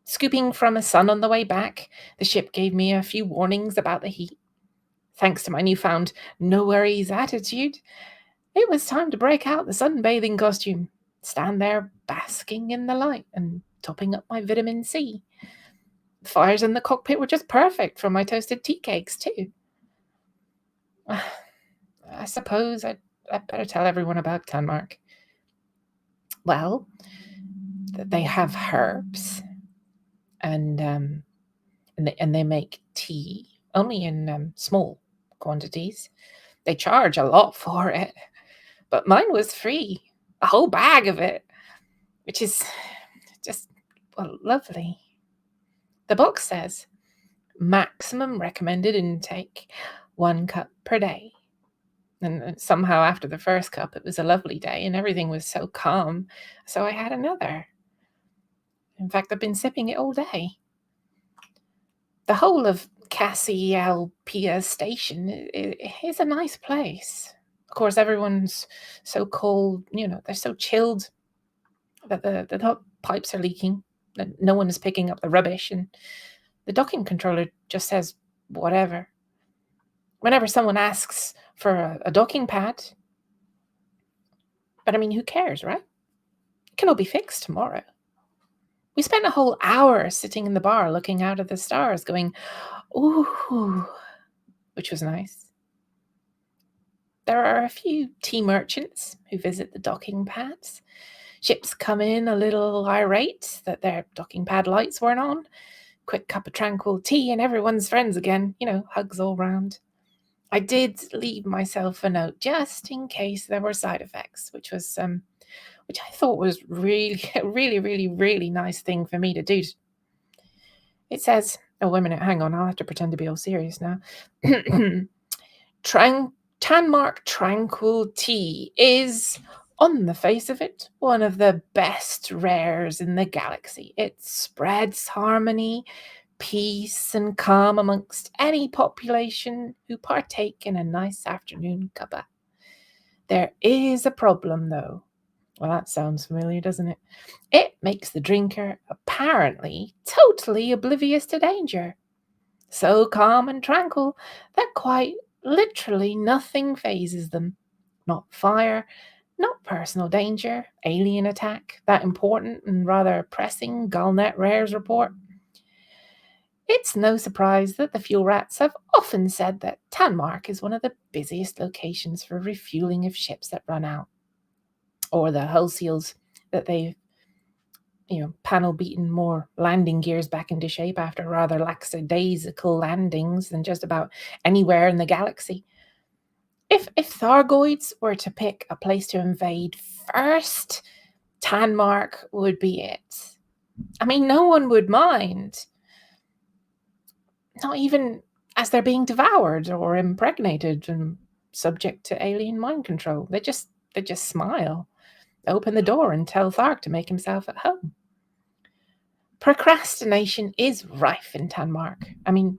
D: Scooping from a sun on the way back, the ship gave me a few warnings about the heat. Thanks to my newfound no-worries attitude, it was time to break out the sunbathing costume, stand there basking in the light and topping up my vitamin C. The fires in the cockpit were just perfect for my toasted tea cakes, too. I suppose I'd better tell everyone about Tanmark. Well, they have herbs, and they make tea only in small quantities. They charge a lot for it, but mine was free, a whole bag of it, which is just, well, lovely. The box says maximum recommended intake 1 cup per day. And somehow after the first cup, it was a lovely day and everything was so calm. So I had another. In fact, I've been sipping it all day. The whole of Cassiopeia Station is a nice place. Of course, everyone's so cold, they're so chilled that the pipes are leaking, that no one is picking up the rubbish, and the docking controller just says whatever. Whenever someone asks for a docking pad, but I mean, who cares, right? It can all be fixed tomorrow. We spent a whole hour sitting in the bar looking out at the stars going, ooh, which was nice. There are a few tea merchants who visit the docking pads. Ships come in a little irate that their docking pad lights weren't on. Quick cup of tranquil tea and everyone's friends again, hugs all round. I did leave myself a note just in case there were side effects, which I thought was really, really, really, really nice thing for me to do. It says, oh, wait a minute, hang on, I'll have to pretend to be all serious now. Tanmark Tranquil Tea is, on the face of it, one of the best rares in the galaxy. It spreads harmony, peace and calm amongst any population who partake in a nice afternoon cuppa. There is a problem, though. Well, that sounds familiar, doesn't it? It makes the drinker apparently totally oblivious to danger. So calm and tranquil that quite literally nothing phases them. Not fire, not personal danger, alien attack, that important and rather pressing Galnet Rares report. It's no surprise that the fuel rats have often said that Tanmark is one of the busiest locations for refueling of ships that run out, or the hull seals that they've panel beaten more landing gears back into shape after rather lackadaisical landings than just about anywhere in the galaxy. If Thargoids were to pick a place to invade first, Tanmark would be it. I mean, no one would mind. Not even as they're being devoured or impregnated and subject to alien mind control. They just smile, open the door and tell Thark to make himself at home. Procrastination is rife in Tanmark. I mean,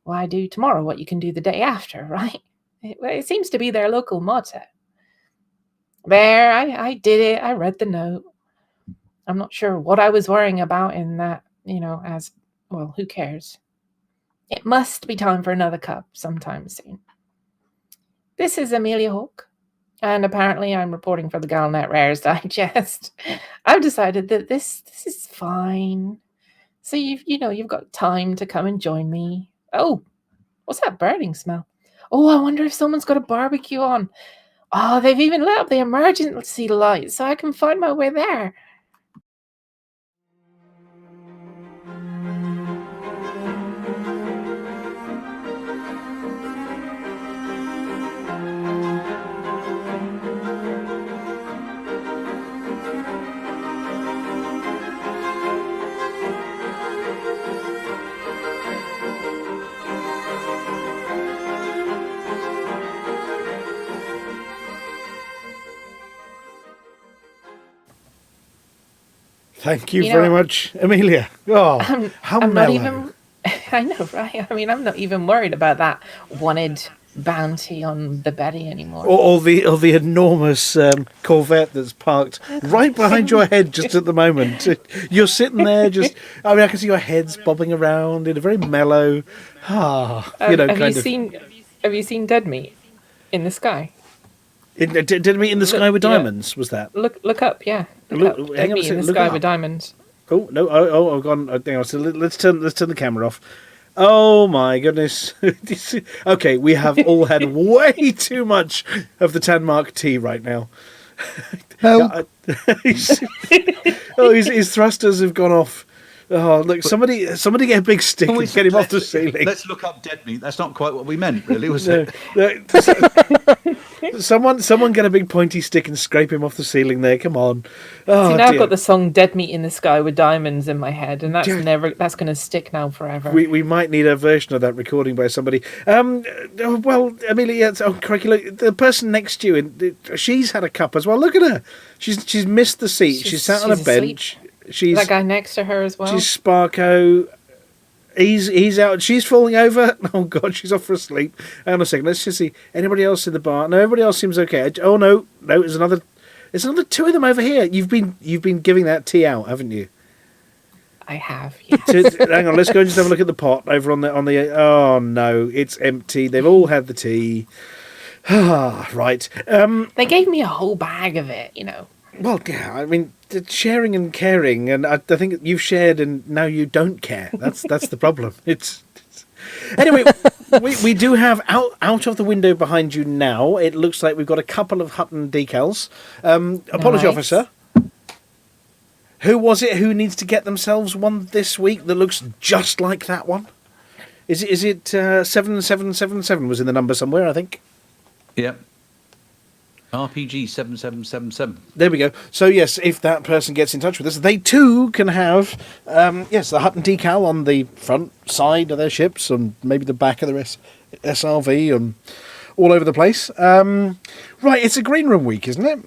D: why do tomorrow what you can do the day after, right? It seems to be their local motto. There, I did it. I read the note. I'm not sure what I was worrying about in that, as, well, who cares? It must be time for another cup sometime soon. This is Amelia Hawke, and apparently I'm reporting for the Galnet Rares Digest. I've decided that this is fine. So you've got time to come and join me. Oh, what's that burning smell? Oh, I wonder if someone's got a barbecue on. Oh, they've even lit up the emergency light so I can find my way there.
B: Thank you very much, Amelia. Oh, how
D: I'm
B: mellow.
D: not even. I know, right? I mean, I'm not even worried about that wanted bounty on the Betty anymore.
B: Or the enormous Corvette that's parked right behind your head just at the moment. You're sitting there I can see your head's bobbing around in a very mellow,
D: Have you seen Dead Meat in the Sky?
B: Did it meet in the sky with diamonds? Was that?
D: Look up, yeah. Look up. Dead Meat in the Sky with diamonds.
B: Oh no! I've gone. Hang on. So let's turn the camera off. Oh my goodness! Okay, we have all had way too much of the Tanmark tea right now. His thrusters have gone off. Oh, look! Somebody get a big stick and get him off the ceiling.
C: Let's look up Dead Meat. That's not quite what we meant, really, was it?
B: Someone get a big pointy stick and scrape him off the ceiling there. Come on. Oh,
D: See, now I've got the song Dead Meat in the Sky with diamonds in my head, and that's going to stick now forever.
B: We might need a version of that recording by somebody. Well, Amelia, crikey, look, the person next to you, she's had a cup as well. Look at her. She's missed the seat. She's sat on a bench.
D: She's that guy next to her as well.
B: She's Sparko. He's out. She's falling over. Oh God, she's off for a sleep. Hang on a second. Let's just see. Anybody else in the bar? No, everybody else seems okay. Oh no, there's another two of them over here. You've been giving that tea out, haven't you?
D: I have. Yes.
B: Hang on. Let's go and just have a look at the pot over on the. Oh no, it's empty. They've all had the tea. Right.
D: They gave me a whole bag of it.
B: Well, yeah. I mean, sharing and caring, and I think you've shared and now you don't care. That's the problem. Anyway, we do have out of the window behind you now. It looks like we've got a couple of Hutton decals. Apology officer. Who was it who needs to get themselves one this week that looks just like that one? Is it 7777 was in the number somewhere, I think?
C: Yep. RPG 7777.
B: There we go. So yes, if that person gets in touch with us, they too can have the Hutton decal on the front side of their ships and maybe the back of the SRV and all over the place. Right, it's a green room week, isn't it?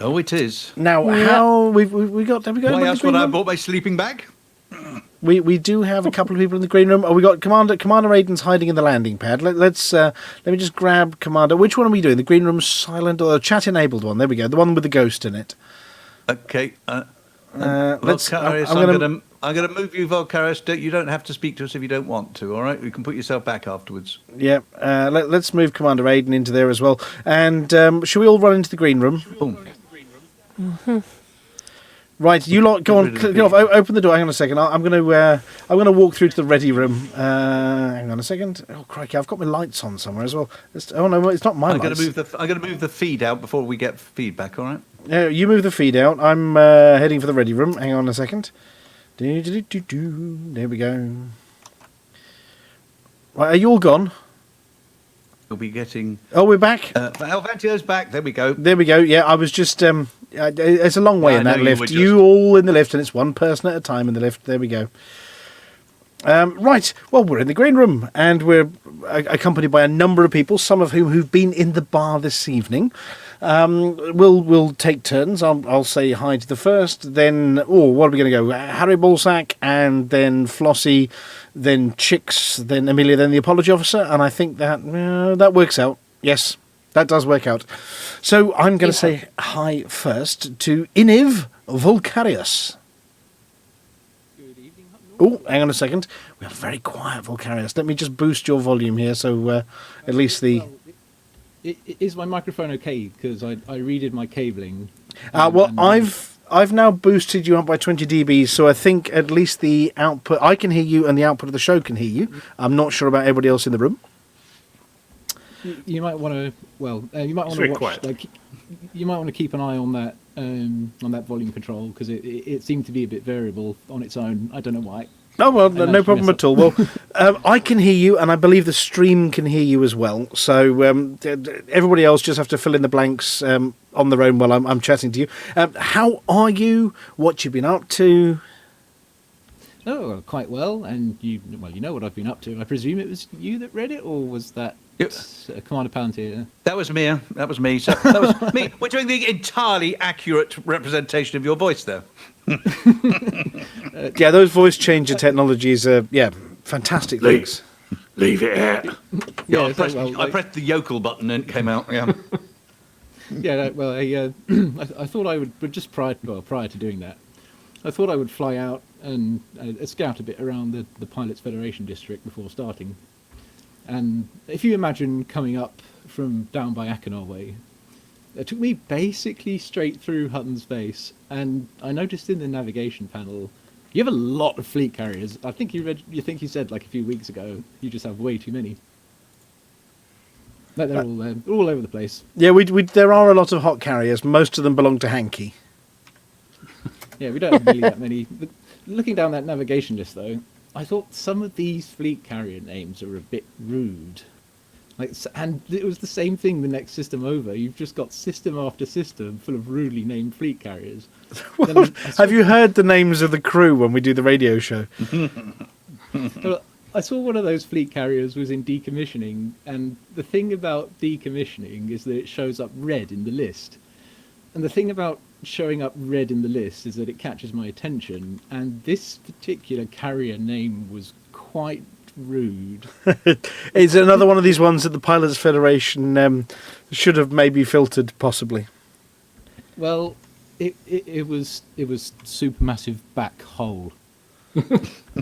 C: Oh, it is.
B: Now, how we got? Have we got?
C: Why else would I have bought my sleeping bag?
B: We do have a couple of people in the green room. Oh, we got Commander Aiden's hiding in the landing pad. Let me just grab Commander. Which one are we doing? The green room silent or the chat enabled one? There we go. The one with the ghost in it.
C: Okay. Vulkarius, I'm going to move you, Vulkarius. You don't have to speak to us if you don't want to. All right, you can put yourself back afterwards.
B: Yeah. Let's move Commander Aiden into there as well. And should we all run into the green room?
C: Boom.
B: Mm-hmm. Right, you lot, go on, click off. Open the door. Hang on a second. I'm going to walk through to the ready room. Hang on a second. Oh crikey, I've got my lights on somewhere as well. Oh no, it's not my lights.
C: I'm going to move the feed out before we get feedback. All right.
B: You move the feed out. I'm heading for the ready room. Hang on a second. There we go. Right, are you all gone?
C: We'll be getting.
B: Oh, we're back.
C: Alvantio's back. There we go.
B: There we go. Yeah, I was just. It's a long way in that lift. You all in the lift, and it's one person at a time in the lift. There we go. Right. Well, we're in the green room, and we're accompanied by a number of people, some of who've been in the bar this evening. We'll take turns. I'll say hi to the first. Then, what are we going to go? Harry Ballsack, and then Flossy, then Chicks, then Amelia, then the apology officer. And I think that works out. Yes, that does work out. So I'm going to say hi first to Iniv Vulkarius. Oh, hang on a second. We have very quiet Vulkarius. Let me just boost your volume here, so at least the.
O: Is my microphone okay? Because I redid my cabling.
B: I've now boosted you up by 20 dB, so I think at least the output I can hear you, and the output of the show can hear you. I'm not sure about everybody else in the room.
O: You might want to. You might want to watch. You might want to keep an eye on that volume control, because it seemed to be a bit variable on its own. I don't know why.
B: Oh, well, no problem at all. Well, I can hear you, and I believe the stream can hear you as well. So everybody else just have to fill in the blanks on their own while I'm chatting to you. How are you? What you been up to?
O: Oh, quite well. And you know what I've been up to. I presume it was you that read it, or was that Commander Palantir?
C: That was me. That was me. So that was me. We're doing the entirely accurate representation of your voice there.
B: Yeah, those voice changer technologies are fantastic things.
F: Leave it out.
C: I pressed the yokel button and it came out. Yeah.
O: I thought I would just prior to doing that, I thought I would fly out and scout a bit around the Pilots Federation district before starting. And if you imagine coming up from down by Achenar way, it took me basically straight through Hutton's base, and I noticed in the navigation panel, you have a lot of fleet carriers. I think you said like a few weeks ago, you just have way too many. They're all over the place.
B: Yeah, there are a lot of hot carriers. Most of them belong to Hanky.
O: Yeah, we don't have really that many. But looking down that navigation list, though, I thought some of these fleet carrier names are a bit rude. And it was the same thing the next system over. You've just got system after system full of rudely named fleet carriers.
B: Well, have you heard the names of the crew when we do the radio show?
O: Well, I saw one of those fleet carriers was in decommissioning, and the thing about decommissioning is that it shows up red in the list. And the thing about showing up red in the list is that it catches my attention, and this particular carrier name was quite rude.
B: It's another one of these ones that the Pilots Federation should have maybe filtered, possibly.
O: Well, it was supermassive back hole,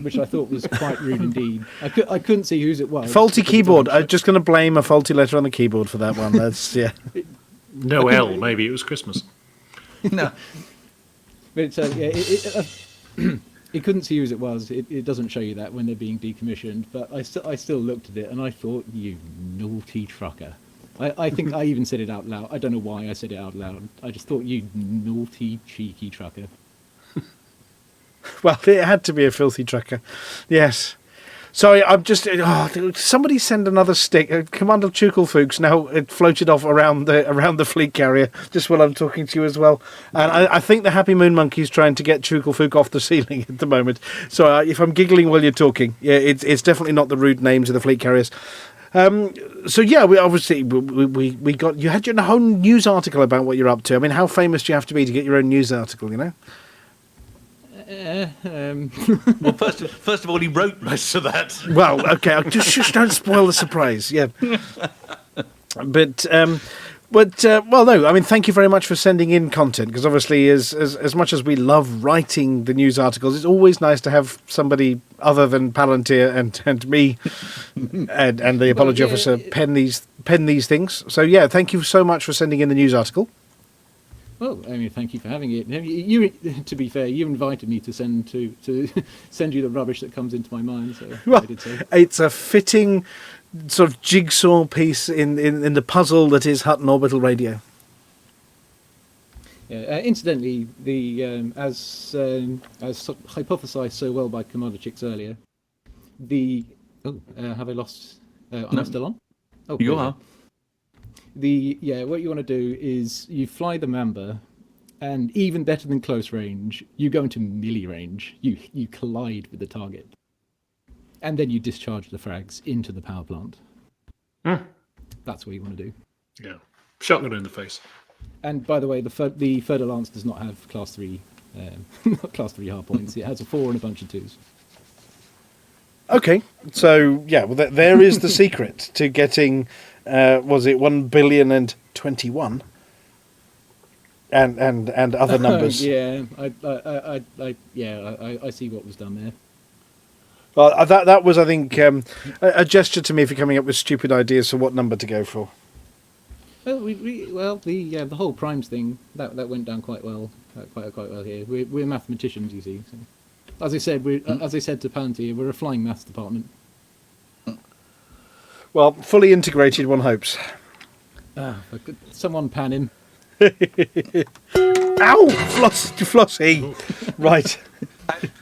O: which I thought was quite rude indeed. I couldn't see whose it was.
B: Faulty keyboard. I'm just going to blame a faulty letter on the keyboard for that one. That's
F: No L. Maybe it was Christmas.
C: No.
O: But it couldn't see whose it was. It doesn't show you that when they're being decommissioned. But I still looked at it and I thought, you naughty trucker. I think I even said it out loud. I don't know why I said it out loud. I just thought, you naughty, cheeky trucker.
B: Well, it had to be a filthy trucker. Yes. Sorry, I'm just... somebody send another stick. Commander Chukelfooks now it floated off around the fleet carrier, just while I'm talking to you as well. And I think the Happy Moon Monkey's trying to get Chukelfook off the ceiling at the moment. So if I'm giggling while you're talking, it's definitely not the rude names of the fleet carriers. So yeah, we obviously we got... You had your own news article about what you're up to. I mean, how famous do you have to be to get your own news article, you know?
C: Well, first of all, he wrote most of that.
B: Well, okay, just don't spoil the surprise. Yeah, but well, no. I mean, thank you very much for sending in content, because obviously, as much as we love writing the news articles, it's always nice to have somebody other than Palantir and me and the apology officer pen these things. So yeah, thank you so much for sending in the news article.
O: Well, I mean, thank you for having it. You, to be fair, you invited me to send you the rubbish that comes into my mind. So
B: Well,
O: I did so.
B: it's a fitting sort of jigsaw piece in the puzzle that is Hutton Orbital Radio.
O: Yeah, incidentally, as hypothesised so well by Commander Chicks earlier, have I lost? Am I still on? Oh,
C: You
O: there
C: are.
O: What you want to do is you fly the Mamba, and even better than close range, you go into melee range. You collide with the target, and then you discharge the frags into the power plant. That's what you want to do.
F: Yeah, shotgun in the face.
O: And by the way, the Third Lance does not have class 3, not class 3 hard points. It has a 4 and a bunch of 2s.
B: Okay, so yeah, well, there is the secret to getting. Was it 1,021,000,021 and other numbers?
O: Yeah, I see what was done there.
B: Well, that was, I think, a gesture to me for coming up with stupid ideas for what number to go for.
O: Well, the whole primes thing that went down quite well, quite well here. We're mathematicians, you see. So. As I said, as I said to Palantir, we're a flying maths department.
B: Well, fully integrated, one hopes.
O: Someone pan him.
B: Ow! Flossy! Right.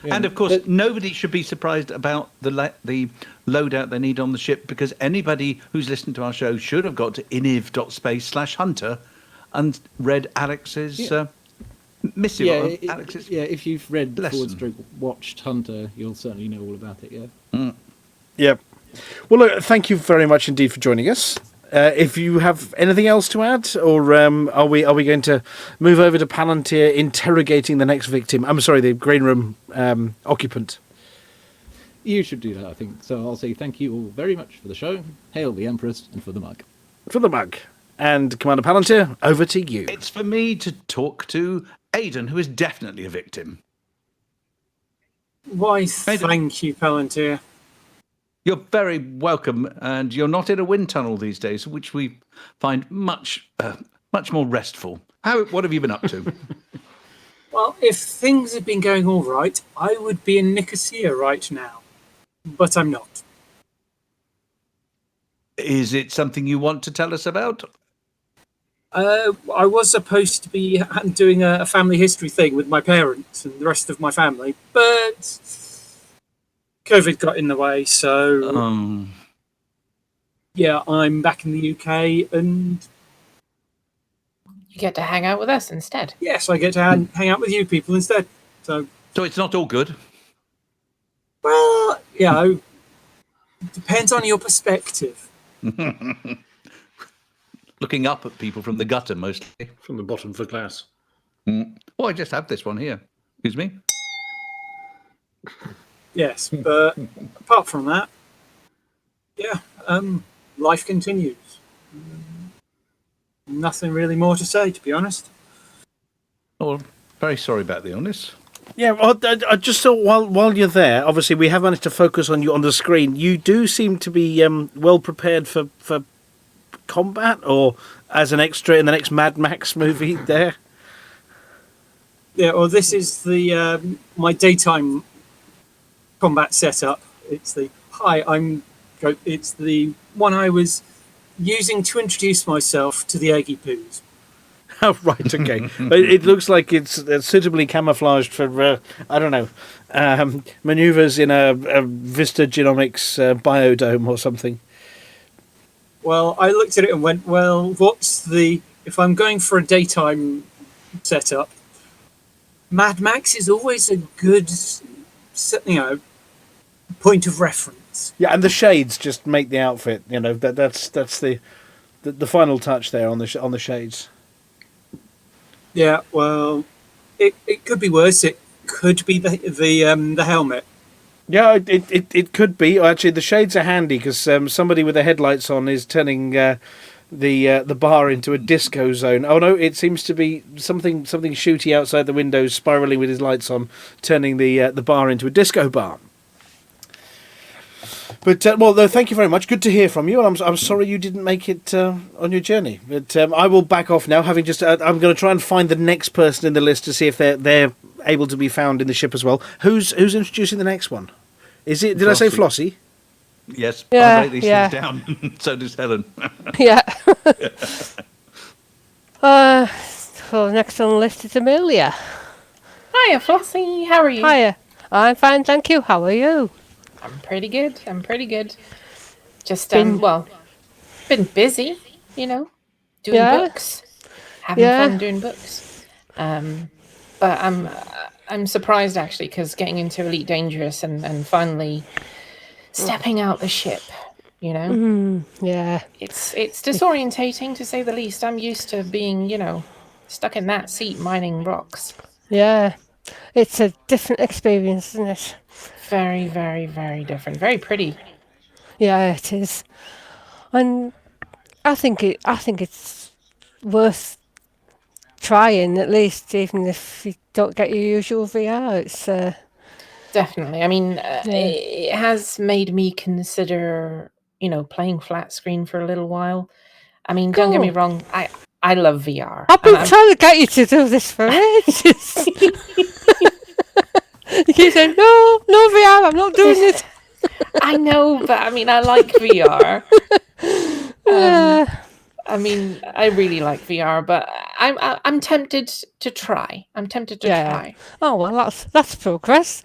C: And of course, nobody should be surprised about the loadout they need on the ship, because anybody who's listened to our show should have got to iniv.space/hunter and read Alex's missive. Alex's
O: if you've read
C: lesson.
O: watched Hunter, you'll certainly know all about it. Yeah.
B: Yep. Well, look, thank you very much indeed for joining us. If you have anything else to add, or are we going to move over to Palantir interrogating the next victim? I'm sorry, the green room occupant.
O: You should do that, I think. So I'll say thank you all very much for the show. Hail the Empress, and for the mug.
B: For the mug. And Commander Palantir, over to you.
C: It's for me to talk to Aidan, who is definitely a victim.
P: Why, thank you, Palantir.
C: You're very welcome, and you're not in a wind tunnel these days, which we find much more restful. What have you been up to?
P: Well, if things had been going all right, I would be in Nicosia right now. But I'm not.
C: Is it something you want to tell us about?
P: I was supposed to be doing a family history thing with my parents and the rest of my family, but COVID got in the way, so yeah, I'm back in the UK, and
D: you get to hang out with us instead.
P: Yes, I get to hang out with you people instead. So
C: it's not all good.
P: Well, depends on your perspective.
C: Looking up at people from the gutter, mostly.
F: From the bottom of the glass.
C: Oh, I just have this one here. Excuse me?
P: Yes, but apart from that, life continues. Nothing really more to say, to be honest.
C: Oh, very sorry about the illness.
B: Yeah, well, I just thought while you're there, obviously we have managed to focus on you on the screen. You do seem to be well prepared for combat, or as an extra in the next Mad Max movie there.
P: Yeah, well, this is the my daytime combat setup. It's the it's the one I was using to introduce myself to the Aggie Poos.
B: Oh, right, okay. It looks like it's suitably camouflaged for, I don't know, manoeuvres in a Vista Genomics biodome or something.
P: Well, I looked at it and went, well, if I'm going for a daytime setup, Mad Max is always a good, point of reference.
B: Yeah, and the shades just make the outfit. That's the final touch there on the shades.
P: Yeah, well, it could be worse. It could be the helmet.
B: Yeah, it could be. Actually, the shades are handy because somebody with the headlights on is turning the bar into a disco zone. Oh no, it seems to be something shooty outside the windows, spiraling with his lights on, turning the bar into a disco bar. But thank you very much. Good to hear from you, and I'm sorry you didn't make it on your journey. But I will back off now. Having just, I'm going to try and find the next person in the list to see if they're able to be found in the ship as well. Who's introducing the next one? Is it? Did I say Flossy?
C: Yes.
A: Yeah,
C: I write these things down. So does Helen.
A: Yeah. So next on the list is Amelia.
D: Hiya, Flossy. How are you?
A: Hiya. I'm fine, thank you. How are you?
D: I'm pretty good. Just been busy, doing books, having fun doing books. But I'm surprised actually because getting into Elite Dangerous and finally stepping out the ship,
A: Yeah.
D: It's disorientating to say the least. I'm used to being, stuck in that seat mining rocks.
A: Yeah. It's a different experience, isn't it?
D: Very, very, very different. Very pretty.
A: Yeah, it is. And I think it's worth trying at least, even if you don't get your usual VR. It's
D: definitely. I mean, it has made me consider, playing flat screen for a little while. I mean, don't get me wrong. I love VR.
A: I've been trying to get you to do this for ages. You keep saying, no VR, I'm not doing it.
D: I know, but I mean, I like VR. I mean, I really like VR, but I'm tempted to try. Try.
A: Oh well, that's progress.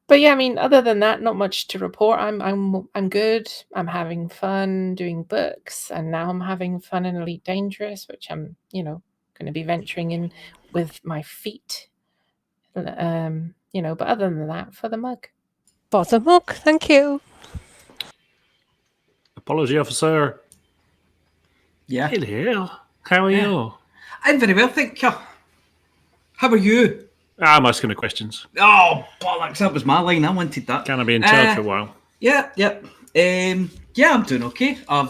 D: But yeah, I mean, other than that, not much to report. I'm good. I'm having fun doing books, and now I'm having fun in Elite Dangerous, which I'm going to be venturing in with my feet. But other than that, for the mug.
A: For the mug, thank you.
F: Apology, officer.
E: Yeah.
F: Hello. How are you?
E: I'm very well, thank you. How are you?
F: I'm asking the questions.
E: Oh, bollocks, that was my line. I wanted that.
F: Can I be in charge for a while?
E: Yeah. I'm doing okay. I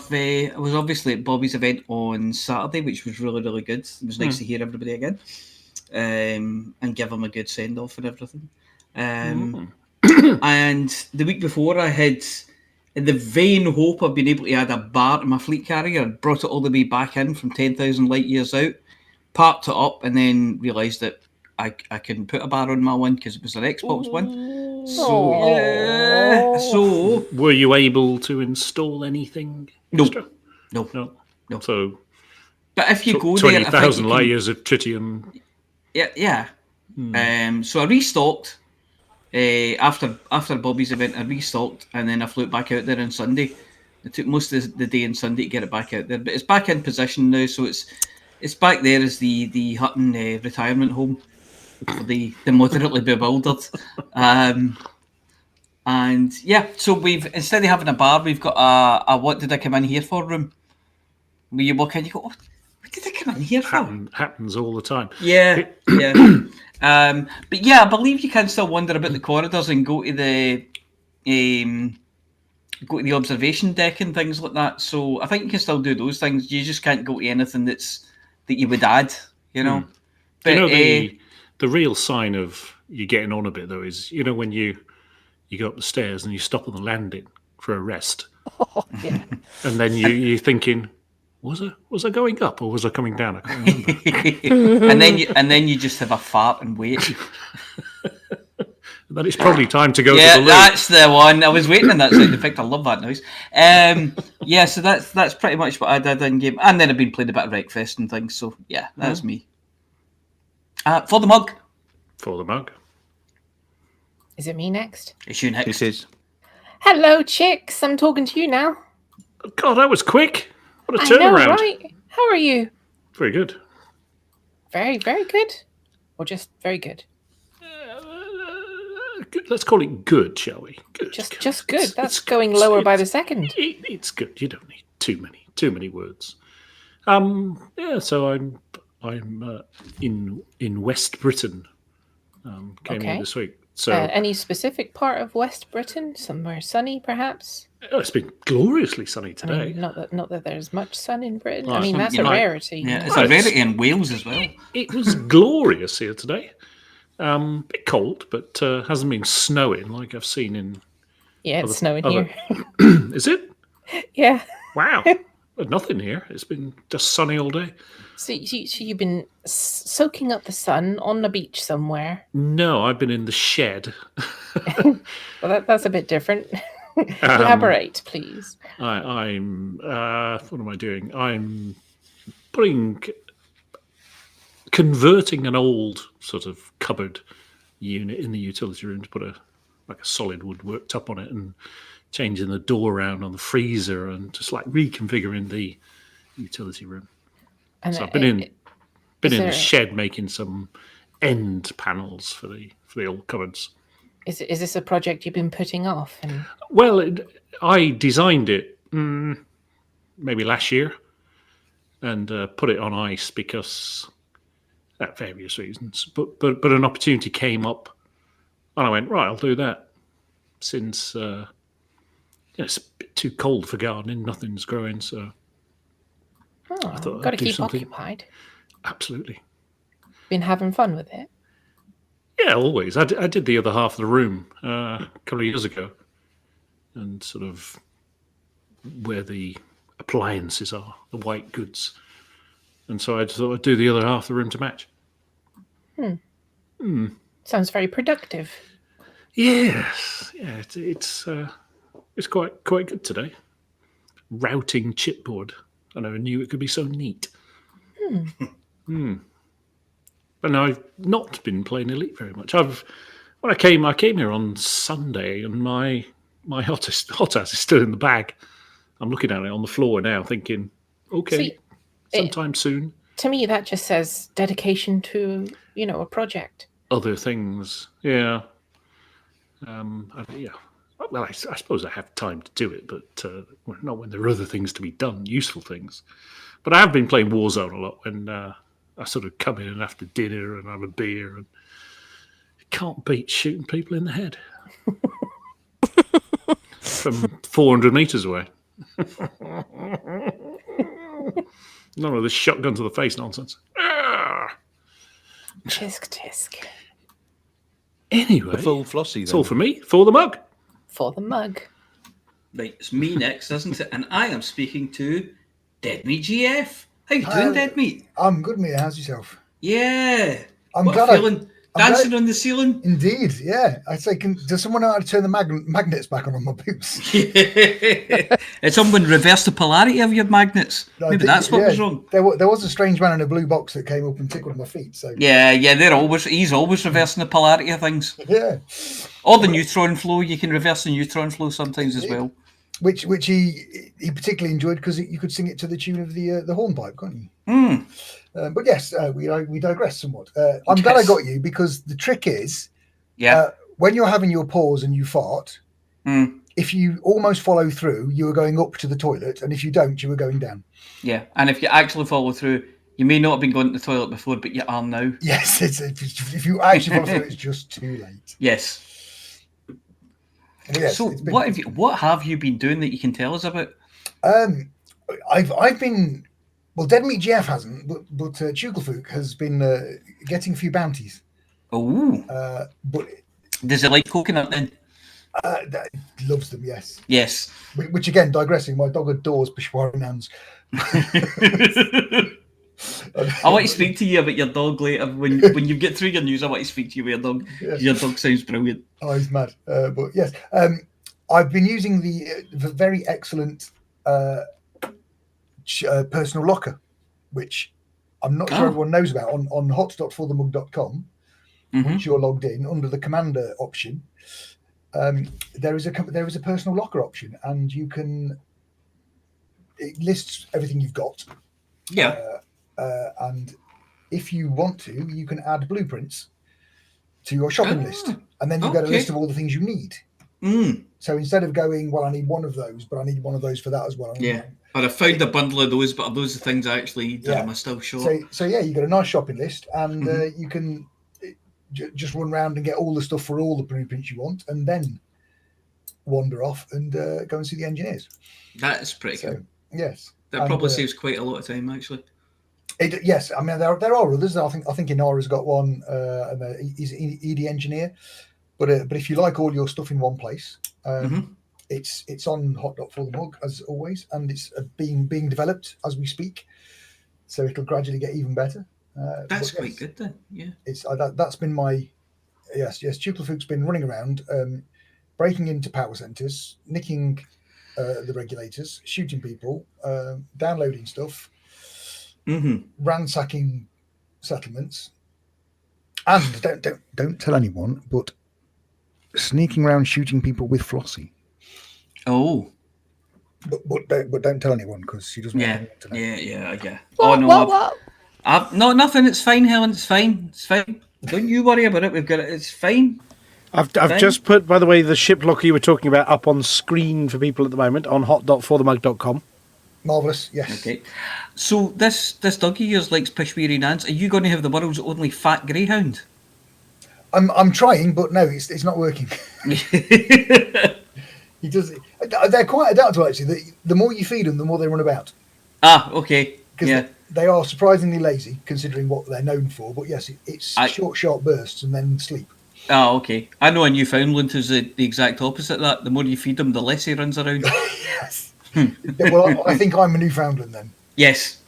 E: was obviously at Bobby's event on Saturday, which was really, really good. It was nice to hear everybody again and give them a good send-off and everything. And the week before, I had, in the vain hope of being able to add a bar to my fleet carrier, brought it all the way back in from 10,000 light years out, parked it up, and then realised that I couldn't put a bar on my one because it was an Xbox One. So
F: were you able to install anything extra?
E: No.
F: So,
E: but if you go
F: 20,000 light years of tritium.
E: Yeah. So I restocked after Bobby's event. I restocked, and then I flew it back out there on Sunday. It took most of the day on Sunday to get it back out there, but it's back in position now. So it's back there as the Hutton retirement home for the moderately bewildered. And yeah, so we've, instead of having a bar, we've got a what did I come in here for room? Where you walk in, you go, what did I come in here for?
F: Happens all the time.
E: Yeah. But yeah, I believe you can still wander about the corridors and go to the observation deck and things like that. So I think you can still do those things. You just can't go to anything that you would add, But
F: the real sign of you getting on a bit though is when you go up the stairs and you stop on the landing for a rest.
A: Oh, yeah.
F: And then you're thinking, was I going up or was I coming down? I can't remember.
E: and then you just have a fart and wait.
F: Then it's probably time to go to the loo.
E: That's the one. I was waiting on that sound effect. I love that noise. So that's pretty much what I did in game. And then I've been playing a bit of Wreckfest and things. So yeah, that's me. For the mug.
F: For the mug.
D: Is it me next?
E: It's you next.
C: This is.
D: Hello, chicks. I'm talking to you now.
F: God, that was quick. What a turnaround.
D: I know, right? How are you?
F: Very good.
D: Very, very good? Or just very good?
F: Let's call it good, shall we? Good.
D: Just good. That's going lower by the second.
F: It's good. You don't need too many words. So I'm in West Britain. Came in this week. So
D: any specific part of West Britain? Somewhere sunny, perhaps?
F: It's been gloriously sunny today.
D: I mean, not that there's much sun in Britain. I mean, that's a rarity.
E: Yeah, it's a rarity in Wales as well.
F: It was glorious here today. Bit cold, but hasn't been snowing like I've seen in.
D: Yeah, it's snowing
F: other...
D: here.
F: Is it?
D: Yeah.
F: Wow. Nothing here. It's been just sunny all day.
D: So you've been soaking up the sun on the beach somewhere?
F: No, I've been in the shed.
D: Well, that's a bit different. Elaborate, please.
F: I'm. What am I doing? I'm converting an old sort of cupboard unit in the utility room to put a solid wood worktop on it, and changing the door around on the freezer, and just like reconfiguring the utility room. And so I've been in the shed making some end panels for the old cupboards.
D: Is this a project you've been putting off?
F: Well, I designed it maybe last year and put it on ice because at various reasons. But an opportunity came up, and I went, right, I'll do that. Since it's a bit too cold for gardening, nothing's growing, so I thought
D: got to keep occupied.
F: Absolutely.
D: Been having fun with it?
F: Yeah, always. I did the other half of the room a couple of years ago, and sort of where the appliances are, the white goods. And so I thought I'd do the other half of the room to match.
D: Sounds very productive.
F: Yes. Yeah, it's quite good today. Routing chipboard. I never knew it could be so neat. But no, I've not been playing Elite very much. When I came here on Sunday, and my hot ass is still in the bag. I'm looking at it on the floor now, thinking, okay, sometime soon.
D: To me, that just says dedication to a project.
F: Other things, yeah. Yeah. Well, I suppose I have time to do it, but not when there are other things to be done, useful things. But I have been playing Warzone a lot when I sort of come in after dinner and have a beer, and you can't beat shooting people in the head from 400 meters away. None of this shotgun to the face nonsense.
D: Tisk.
F: Anyway,
C: the full Flossy.
F: It's all for me. For the mug.
D: For the mug.
E: Right, it's me next, isn't it? And I am speaking to Dead Meat GF. How you doing, Dead Meat?
J: I'm good, mate. How's yourself?
E: Yeah.
J: I'm
E: what
J: glad
E: a feeling. Dancing on the ceiling.
J: Indeed, yeah. I'd say, does someone know how to turn the magnets back on my boots?
E: It's someone reversed the polarity of your magnets. Maybe that's what was wrong.
J: There was a strange man in a blue box that came up and tickled my feet. So
E: yeah, he's always reversing the polarity of things.
J: Yeah.
E: Or the neutron flow. You can reverse the neutron flow sometimes as well.
J: Which he particularly enjoyed because you could sing it to the tune of the hornpipe, can't you? But yes, we digress somewhat. I'm glad I got you, because the trick is, when you're having your pause and you fart, if you almost follow through, you are going up to the toilet, and if you don't, you are going down.
E: Yeah, and if you actually follow through, you may not have been going to the toilet before, but you are now.
J: Yes, if you actually follow through, it's just too late.
E: Yes.
J: Yes,
E: so what have you been doing that you can tell us about?
J: I've been. Well, Dead Meat GF hasn't, but Chugelfook has been getting a few bounties.
E: Oh.
J: But
E: does it like coconut then?
J: Loves them, yes.
E: Yes.
J: Which again, digressing, my dog adores Peshawari Nans.
E: I want to speak to you about your dog later. When you get through your news, I want to speak to you about your dog. Yeah. Your dog sounds brilliant.
J: Oh, he's mad. But yes, I've been using the very excellent personal locker, which I'm not sure everyone knows about, on hot.forthemug.com, which you're logged in under the commander option. There is a personal locker option, and it lists everything you've got.
E: Yeah.
J: And if you want to, you can add blueprints to your shopping list, and then you get a list of all the things you need. So instead of going, well, I need one of those, but I need one of those for that as well.
E: Or I found a bundle of those, but are those the things I actually need that I'm still short?
J: So you got a nice shopping list, and you can just run around and get all the stuff for all the blueprints you want, and then wander off and go and see the engineers.
E: That is pretty cool.
J: Yes.
E: That probably saves quite a lot of time, actually.
J: Yes, I mean there are others. I think Inara's got one, and he's an ED engineer. But if you like all your stuff in one place, it's on Hot Dot for the Mug as always, and it's being developed as we speak. So it'll gradually get even better.
E: That's quite good then. Yeah,
J: it's that's been my yes. Chukelfook's been running around, breaking into power centres, nicking the regulators, shooting people, downloading stuff. Ransacking settlements, and don't tell anyone, but sneaking around shooting people with Flossy.
E: Oh,
J: but don't tell anyone because she doesn't.
E: Yeah.
A: What?
E: No, nothing. It's fine, Helen. It's fine. Don't you worry about it. We've got it. It's fine.
B: I've just put, by the way, the ship locker you were talking about up on screen for people at the moment on hot.forthemug.com.
J: Marvellous, yes.
E: Okay. So this doggy yours likes Pishweary Nance. Are you going to have the world's only fat greyhound?
J: I'm trying, but no, it's not working. He does. They're quite adaptable, actually. The more you feed them, the more they run about.
E: Ah, okay.
J: Because they are surprisingly lazy, considering what they're known for. But yes, it's short, sharp bursts and then sleep.
E: Oh, okay. I know a Newfoundland who's the exact opposite of that. The more you feed him, the less he runs around.
J: Yes. Well, I think I'm a Newfoundland then.
E: Yes.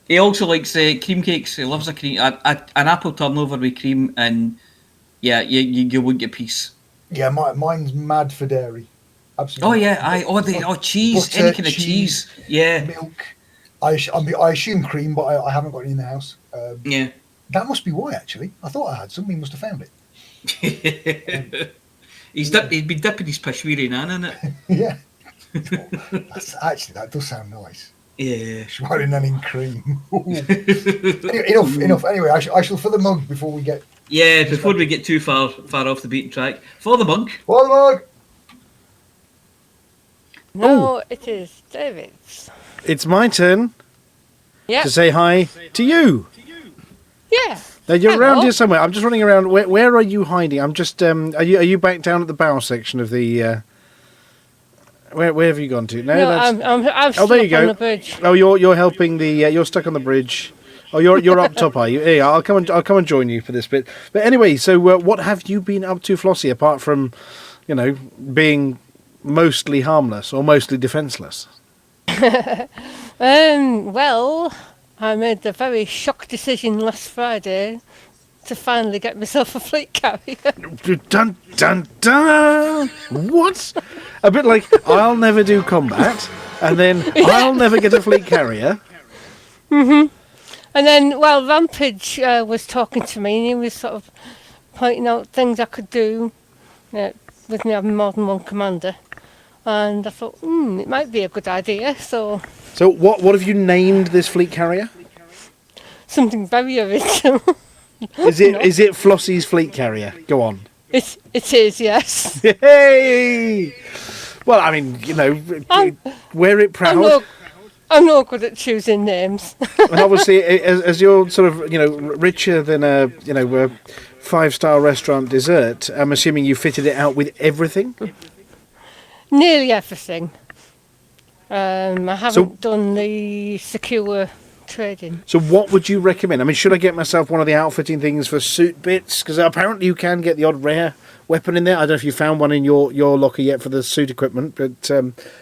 E: He also likes cream cakes. He loves an apple turnover with cream, and you won't get peace.
J: Yeah, mine's mad for dairy. Absolutely.
E: Oh yeah, cheese,
J: butter,
E: any kind of cheese. Yeah,
J: milk. I assume cream, but I haven't got any in the house.
E: Yeah,
J: that must be why. Actually, I thought I had some. He must have found it.
E: He'd been dipping his Pishweary Nan in it.
J: Yeah. That does sound nice.
E: Yeah.
J: Shrouding that in cream. Enough. Anyway, I shall fill the mug before we get...
E: Yeah, before we get too far off the beaten track. For the mug.
J: For the mug!
A: No, it is David's.
B: It's my turn to say hi to you.
A: Yeah.
B: Now you're around here somewhere. I'm just running around. Where are you hiding? I'm just... are you back down at the bow section of the... Where have you gone to?
A: I'm stuck
B: there you go.
A: on the bridge.
B: Oh, you're helping the. You're stuck on the bridge. Oh, you're up top, are you? Yeah, I'll come and join you for this bit. But anyway, so what have you been up to, Flossy? Apart from, being mostly harmless or mostly defenceless.
A: Well, I made the very shock decision last Friday to finally get myself a fleet carrier.
B: Dun dun dun! What? A bit like I'll never do combat, and then I'll never get a fleet carrier.
A: And then, Rampage was talking to me, and he was sort of pointing out things I could do with me having more than one commander. And I thought, it might be a good idea. So
B: what have you named this fleet carrier?
A: Something very original.
B: Is it Flossy's fleet carrier? Go on.
A: It is, yes.
B: Hey! Well, I mean, wear it proud.
A: I'm no good at choosing names.
B: And obviously, as you're sort of, richer than a 5-star restaurant dessert, I'm assuming you fitted it out with everything?
A: Nearly everything. I haven't done the secure trading.
B: So what would you recommend? I mean, should I get myself one of the outfitting things for suit bits? Because apparently you can get the odd rare weapon in there. I don't know if you found one in your locker yet for the suit equipment, but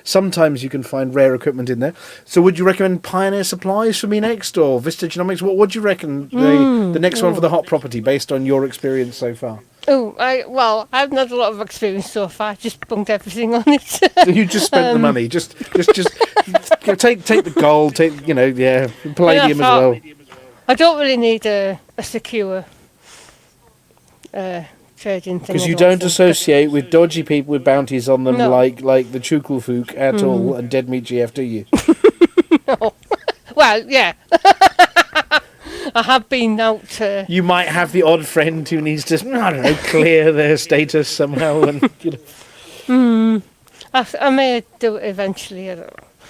B: sometimes you can find rare equipment in there. So would you recommend Pioneer Supplies for me next, or Vista Genomics? What would you reckon the next one for the hot property, based on your experience so far?
A: I haven't had a lot of experience so far. I just bunked everything on it.
B: So you just spent the money. Just take the gold. Palladium as well.
A: I don't really need a secure trading thing.
B: Because you don't associate with dodgy people with bounties on them like the Chukelfook at all, and Dead Meat GF, do you?
A: No. Well, yeah. I have been out.
B: You might have the odd friend who needs to, clear their status somehow, and
A: I may do it eventually.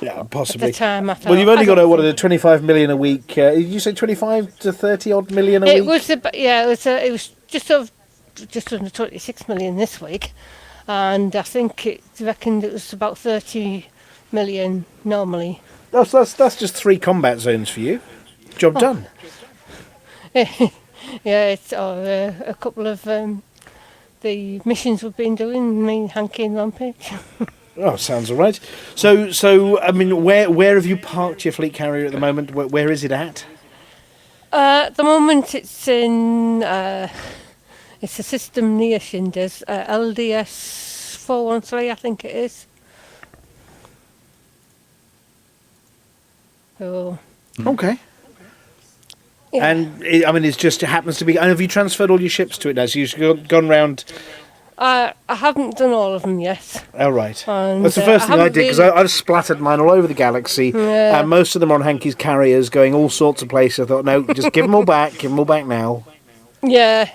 B: Yeah, possibly.
A: At the time,
B: you've only got 25 million a week. Did you say 25 to 30 odd million a week?
A: It was just under 26 million this week, and I think it reckoned it was about 30 million normally.
B: That's just 3 combat zones for you. Job done.
A: Yeah, it's a couple of the missions we've been doing, me, Hanky and Rampage.
B: Oh, sounds all right. So I mean, where have you parked your fleet carrier at the moment? Where is it at?
A: At the moment, it's in it's a system near Shinders, LDS 413, I think it is. So.
B: Okay.
A: Yeah.
B: And it happens to be. And have you transferred all your ships to it now? So you've gone round.
A: I haven't done all of them yet.
B: Oh, right.
A: And,
B: That's the first thing I did, because
A: really...
B: I've splattered mine all over the galaxy.
A: Yeah.
B: And most of them are on Hanky's carriers going all sorts of places. I thought, no, just give them all back. Give them all back now.
A: Yeah.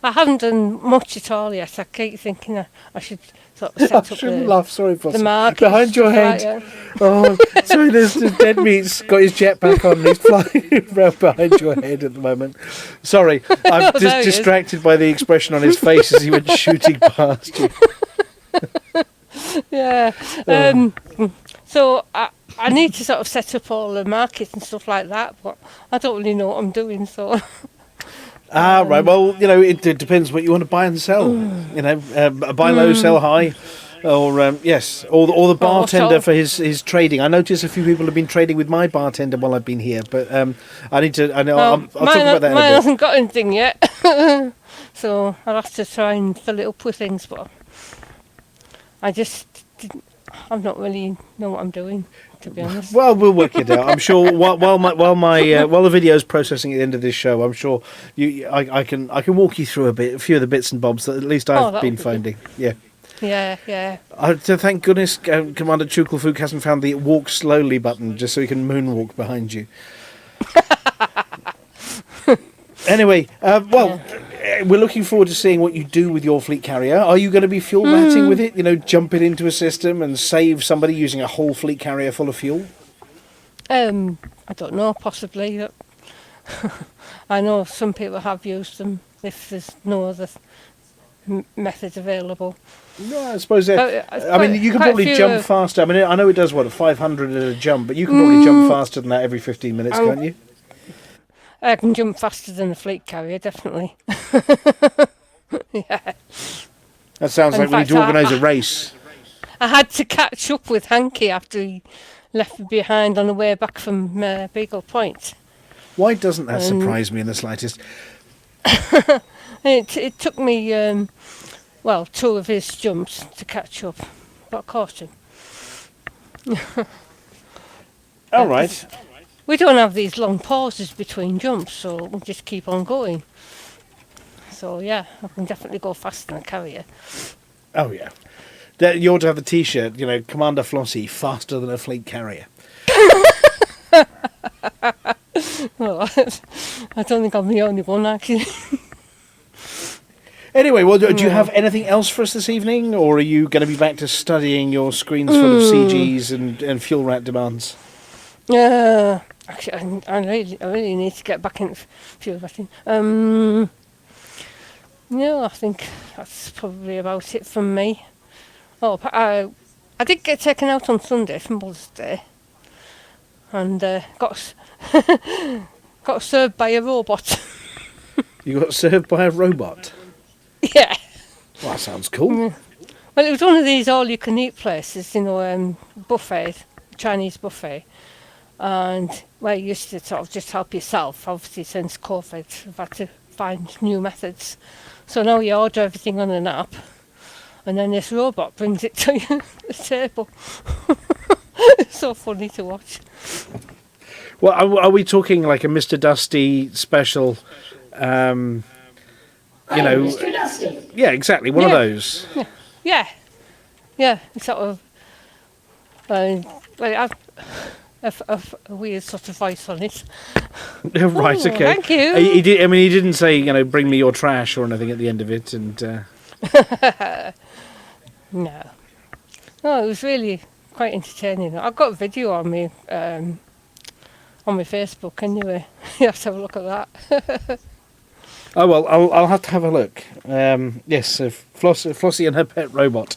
A: I haven't done much at all yet. I keep thinking I should sort of set up the market.
B: Behind your head. Oh, sorry, there's Dead Meat's got his jetpack on and he's flying around behind your head at the moment. Sorry, I'm just distracted by the expression on his face as he went shooting past you.
A: Yeah. So I need to sort of set up all the markets and stuff like that, but I don't really know what I'm doing, so...
B: right. Well, it depends what you want to buy and sell. Buy low, sell high, or yes, or the bartender for his trading. I notice a few people have been trading with my bartender while I've been here, but I need to. I know. I'll talk about that in a bit.
A: Mine hasn't got anything yet, so I'll have to try and fill it up with things. But I'm not really know what I'm doing, to be honest.
B: Well, we'll work it out. I'm sure while the video's processing at the end of this show, I'm sure I can walk you through a few of the bits and bobs that at least I've been finding. Yeah.
A: Yeah.
B: So thank goodness Commander Chukelfook hasn't found the walk slowly button just so he can moonwalk behind you. Anyway, we're looking forward to seeing what you do with your fleet carrier. Are you going to be fuel ratting with it? Jump it into a system and save somebody using a whole fleet carrier full of fuel?
A: I don't know, possibly. I know some people have used them if there's no other method available.
B: No, I suppose you can probably jump faster. I know it does 500 at a jump, but you can probably jump faster than that every 15 minutes, can't you?
A: I can jump faster than a fleet carrier, definitely. Yeah.
B: That sounds like we need to organise a race.
A: I had to catch up with Hanky after he left me behind on the way back from Beagle Point.
B: Why doesn't that surprise me in the slightest?
A: It took me, 2 of his jumps to catch up, but I caught him.
B: All right.
A: We don't have these long pauses between jumps, so we'll just keep on going. So, yeah, I can definitely go faster than a carrier.
B: Oh, yeah. You ought to have the T-shirt, Commander Flossy, faster than a fleet carrier.
A: Well, I don't think I'm the only one, actually.
B: Anyway, well, do you have anything else for us this evening, or are you going to be back to studying your screens full of CGs and fuel rat demands?
A: Actually, I really need to get back into fuel ratting. I think that's probably about it from me. Oh, I did get taken out on Sunday for Mother's Day, and got served by a robot.
B: You got served by a robot?
A: Yeah.
B: Well, that sounds cool.
A: Well, it was one of these all-you-can-eat places, buffet, Chinese buffet. And where you used to sort of just help yourself. Obviously, since COVID, we've had to find new methods. So now you order everything on an app, and then this robot brings it to you at the table. It's so funny to watch.
B: Well, are we talking like a Mr. Dusty special?
K: Mr. Dusty.
B: Yeah, exactly. One of those.
A: Yeah. Sort of. A weird sort of voice on it.
B: Right, okay.
A: Thank you.
B: He didn't say, bring me your trash or anything at the end of it, and.
A: No, it was really quite entertaining. I've got a video on me on my Facebook anyway. You have to have a look at that.
B: Oh well, I'll have to have a look. Yes, Flossy and her pet robot.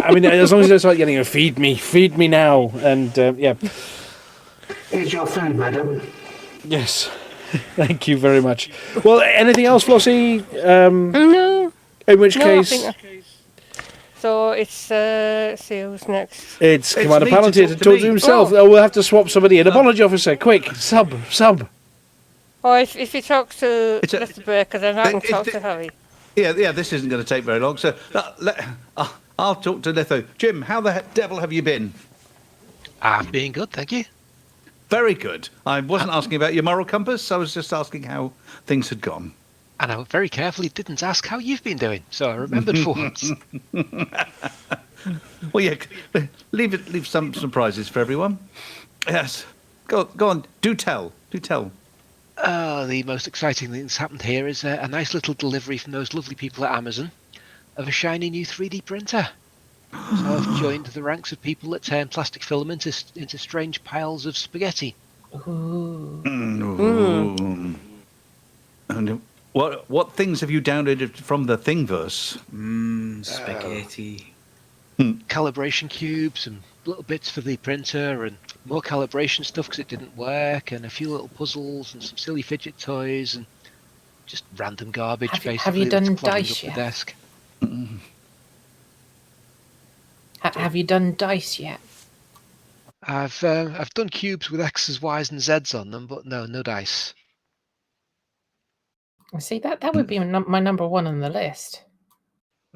B: As long as they start yelling, feed me now, and yeah.
K: Here's your phone, madam.
B: Yes. Thank you very much. Well, anything else, Flossy?
A: No.
B: In which
A: No,
B: case...
A: So it's, see who's next.
B: It's Commander Palantir to talk to himself. Oh, we'll have to swap somebody in. Apology officer, quick. Sub.
A: Or if you talk to Mr. Breaker, then I can talk to Harry.
C: Yeah, this isn't going to take very long. So I'll talk to Litho. Jim, how the devil have you been?
Q: I've been good, thank you.
C: Very good. I wasn't asking about your moral compass. I was just asking how things had gone.
Q: And I very carefully didn't ask how you've been doing, so I remembered for once.
C: Well, yeah, leave some surprises for everyone. Yes. Go on. Do tell.
Q: The most exciting thing that's happened here is a nice little delivery from those lovely people at Amazon of a shiny new 3D printer. So I've joined the ranks of people that turn plastic filament into strange piles of spaghetti.
C: Ooh. And what things have you downloaded from the Thingiverse?
E: Spaghetti.
Q: Calibration cubes and little bits for the printer and more calibration stuff because it didn't work, and a few little puzzles and some silly fidget toys and just random garbage.
D: Have you done dice
Q: the
D: yet?
Q: desk.
D: Have you done dice yet?
Q: I've done cubes with X's, Y's, and Z's on them, but no dice.
D: See, that would be my number one on the list.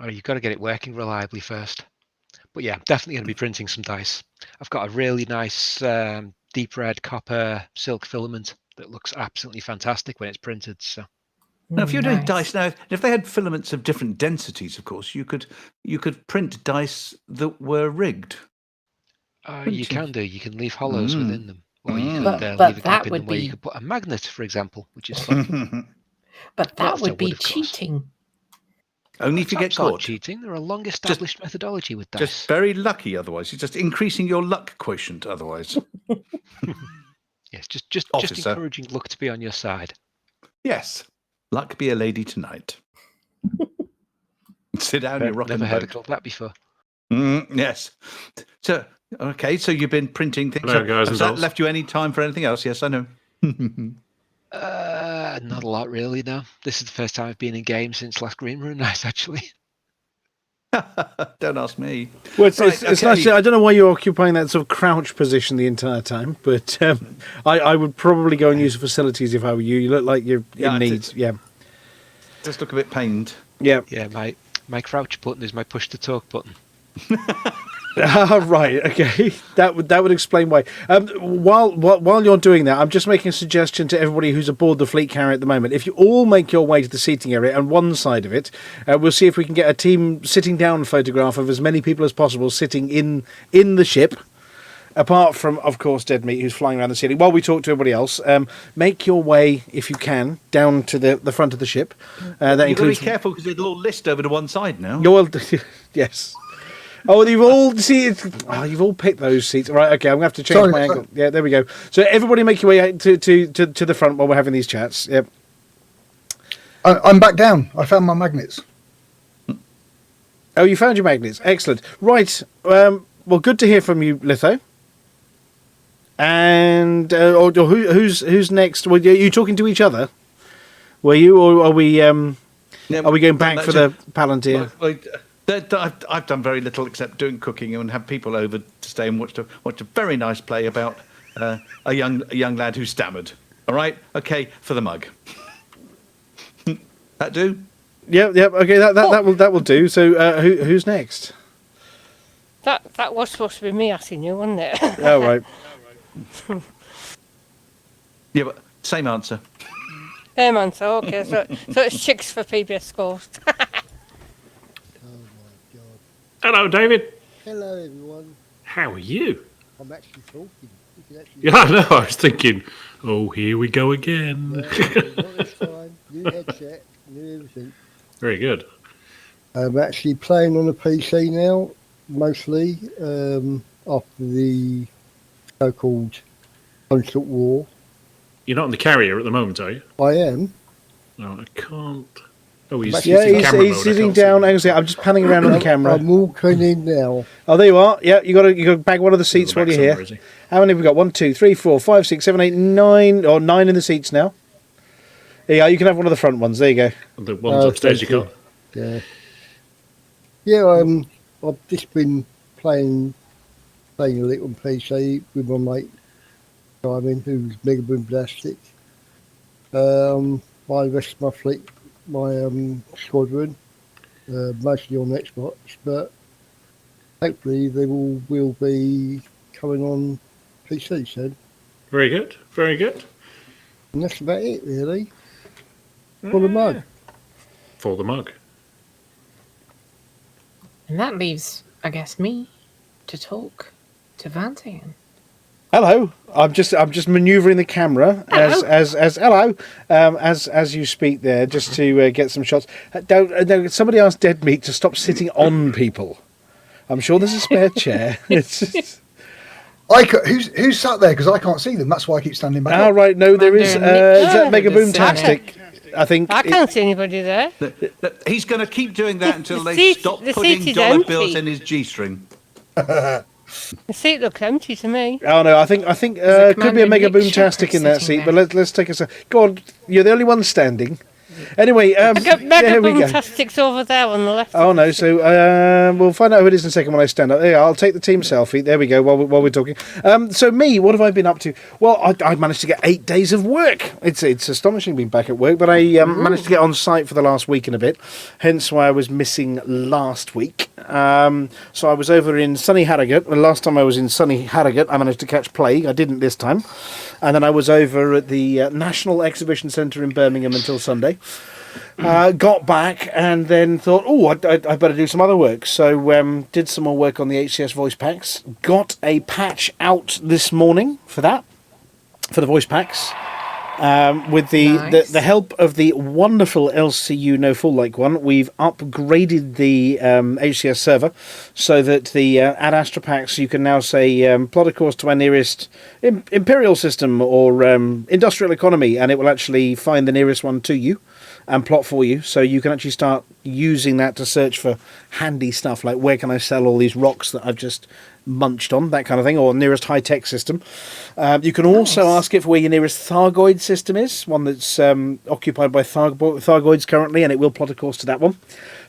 Q: Oh, you've got to get it working reliably first. But yeah, definitely going to be printing some dice. I've got a really nice deep red copper silk filament that looks absolutely fantastic when it's printed. So.
C: Now, if you're doing dice now, if they had filaments of different densities, of course, you could print dice that were rigged.
Q: You can do. You can leave hollows within them, or you could
D: but
Q: leave a
D: that
Q: gap in
D: would
Q: them where
D: be-
Q: you could put a magnet, for example, which is fun.
D: But that
Q: Well,
D: would
Q: so
D: be
Q: of course.
D: cheating.
C: Only if you get
Q: Dice aren't
C: caught.
Q: cheating. They're a long-established methodology with dice.
C: Just very lucky otherwise. You're just increasing your luck quotient otherwise.
Q: Yes, just
C: Officer.
Q: encouraging luck to be on your side.
C: Yes. Luck be a lady tonight. Sit down, you're rocking
Q: Never
C: the
Q: heard it
C: boat.
Q: called that before.
C: Yes. So, so you've been printing things.
F: Hello, guys and
C: Has that
F: dolls.
C: left you any time for anything else? Yes, I know.
Q: Not a lot really, no. This is the first time I've been in game since last Green Room night, actually.
C: Don't ask me.
B: Well, it's
C: Right,
B: nice.
C: okay.
B: I don't know why you're occupying that sort of crouch position the entire time, but I would probably go and use the facilities if I were you. You look like you're
C: Yeah,
B: in
C: I
B: need.
C: did.
B: Yeah.
C: Just look a bit pained.
B: Yeah.
Q: Yeah, my crouch button is my push to talk button.
B: Right. Okay. That would explain why. While you're doing that, I'm just making a suggestion to everybody who's aboard the fleet carrier at the moment. If you all make your way to the seating area and one side of it, we'll see if we can get a team sitting down photograph of as many people as possible sitting in the ship. Apart from, of course, Dead Meat, who's flying around the ceiling. While we talk to everybody else, make your way, if you can, down to the front of the ship. That
C: You've got to be
B: includes.
C: careful because it'll all list over to one side now.
B: Yes. Oh, you've all picked those seats. Right, okay, I'm going to have to change
J: Sorry,
B: my
J: sorry.
B: angle. Yeah, there we go. So everybody make your way out to the front while we're having these chats. Yep.
J: I'm back down. I found my magnets.
B: Oh, you found your magnets. Excellent. Right. Well, good to hear from you, Litho. And who's next? Were you talking to each other? Were you, or are we? Are we going back for the Palantir?
C: I've done very little except doing cooking and have people over to stay and watch a very nice play about a young lad who stammered. All right, okay, for the mug. That do?
B: Yep. Okay, that will do. So who's next?
A: That was supposed to be me asking you, wasn't it?
B: Oh right.
C: Yeah, but same answer.
A: Hey man, so okay, so it's chicks for PBS Ghost.
F: Hello, David.
R: Hello, everyone.
F: How are you?
R: I'm actually talking. You can actually
F: Yeah, I know. I was thinking, oh, here we go again.
R: not this time. New headset, new everything.
F: Very good.
R: I'm actually playing on a PC now, mostly, after the so-called constant war.
F: You're not on the carrier at the moment, are you?
R: I am.
F: No, I can't Oh, he's
B: sitting down. I'm just panning around on the camera.
R: I'm walking in now.
B: Oh, there you are. Yeah, you got to bag one of the seats while you're here. How many have we got? 1, 2, 3, 4, 5, 6, 7, 8, 9. Or 9 in the seats now. There you are. You can have one of the front ones. There you go.
F: The ones upstairs you got.
R: Yeah. Yeah, I've just been playing a little PC with my mate Simon, who's Mega Boom-tastic. My rest of my fleet, my squadron, mostly on Xbox, but hopefully they will be coming on PC soon.
F: Very good, very good.
R: And that's about it, really. For the mug.
F: For the mug.
D: And that leaves, I guess, me to talk to Vantian.
B: Hello. I'm just manoeuvring the camera as you speak there, just to get some shots. Somebody asked Dead Meat to stop sitting on people. I'm sure there's a spare chair. It's just...
J: Who's sat there? Because I can't see them. That's why I keep standing back.
B: Oh, right. No, there is. Is that Mega Boom-tastic? I think
A: I can't see anybody there.
C: He's going to keep doing that until they stop putting dollar bills in his G-string.
A: The seat looks empty to me.
B: Oh no, I think could be a Mega Boom-tastic in that seat, but let's take a. Go on, you're the only one standing. Anyway,
A: Mega Boom-tastic's over there on the left.
B: Oh no, so we'll find out who it is in a second when I stand up. There, I'll take the team selfie. There we go. While we're talking. So me, what have I been up to? Well, I managed to get 8 days of work. It's astonishing being back at work, but I managed to get on site for the last week and a bit. Hence why I was missing last week. So I was over in sunny Harrogate. The last time I was in sunny Harrogate, I managed to catch plague. I didn't this time. And then I was over at the National Exhibition Centre in Birmingham until Sunday. Got back and then thought, I better do some other work. So did some more work on the HCS voice packs. Got a patch out this morning for that, for the voice packs. With the help of the wonderful LCU No Full Like one, we've upgraded the HCS server so that the Ad Astra packs, you can now say plot a course to our nearest Imperial system or Industrial Economy, and it will actually find the nearest one to you and plot for you, so you can actually start using that to search for handy stuff like where can I sell all these rocks that I've just munched on, that kind of thing, or nearest high-tech system. You can also ask it for where your nearest Thargoid system is, one that's occupied by Thargoids currently, and it will plot a course to that one.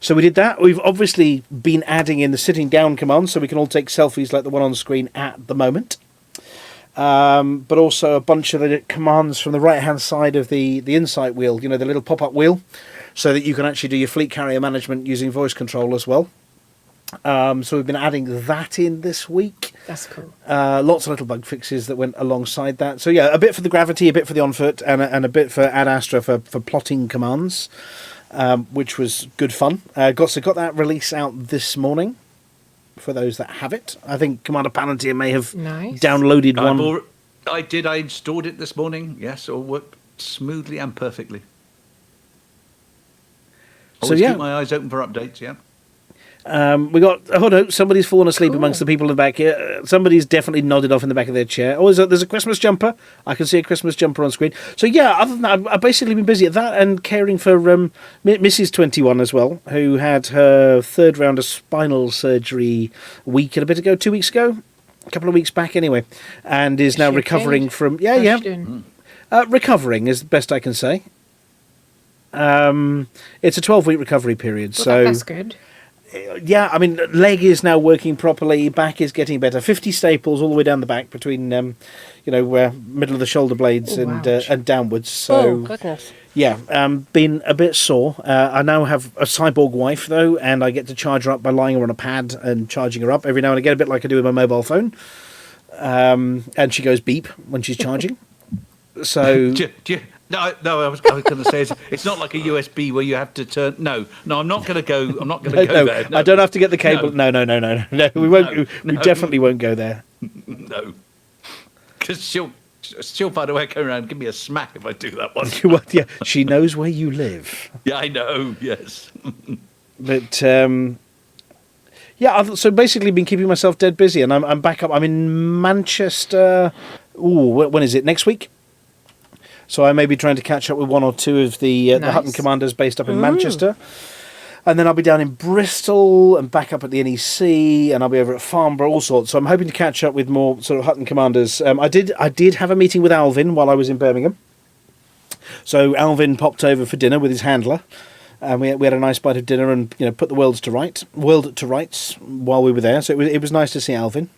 B: So we did that. We've obviously been adding in the sitting down command, so we can all take selfies like the one on screen at the moment. But also a bunch of the commands from the right-hand side of the insight wheel, the little pop-up wheel, so that you can actually do your fleet carrier management using voice control as well. So we've been adding that in this week.
D: That's cool.
B: Lots of little bug fixes that went alongside that. So yeah, a bit for the Gravity, a bit for the On-Foot, and a bit for Ad Astra for plotting commands, which was good fun. Got that release out this morning. For those that have it, I think Commander Palantir may have downloaded one.
C: I did. I installed it this morning. Yes, it all worked smoothly and perfectly. Always keep my eyes open for updates. Yeah.
B: We got. Hold on, somebody's fallen asleep amongst the people in the back here. Somebody's definitely nodded off in the back of their chair. Oh, there's a Christmas jumper. I can see a Christmas jumper on screen. So yeah, other than that, I've basically been busy at that and caring for Mrs. 21 as well, who had her third round of spinal surgery a week and a bit ago, 2 weeks ago, a couple of weeks back anyway, and is now recovering from. Recovering is the best I can say. It's a 12-week recovery period, so
D: that's good.
B: Yeah, I mean, leg is now working properly, back is getting better. 50 staples all the way down the back between, middle of the shoulder blades and downwards. So,
A: goodness.
B: Yeah, been a bit sore. I now have a cyborg wife, though, and I get to charge her up by lying her on a pad and charging her up every now and again, a bit like I do with my mobile phone. And she goes beep when she's charging. So...
C: No, I was going to say it's not like a USB where you have to turn. No, I'm not going to go. I'm not going to go there. No.
B: I don't have to get the cable. No. We won't. We definitely won't go there.
C: No, because she'll find a way to come around and give me a smack if I do that one.
B: Well, yeah, she knows where you live.
C: Yeah, I know. Yes,
B: but yeah. So basically, been keeping myself dead busy, and I'm back up. I'm in Manchester. When is it? Next week. So I may be trying to catch up with one or two of the
D: Nice.
B: Hutton commanders based up in Manchester. And then I'll be down in Bristol and back up at the NEC, and I'll be over at Farnborough, all sorts. So I'm hoping to catch up with more sort of Hutton commanders. I did have a meeting with Alvin while I was in Birmingham. So Alvin popped over for dinner with his handler, and we had a nice bite of dinner and put the world to rights while we were there. So it was nice to see Alvin.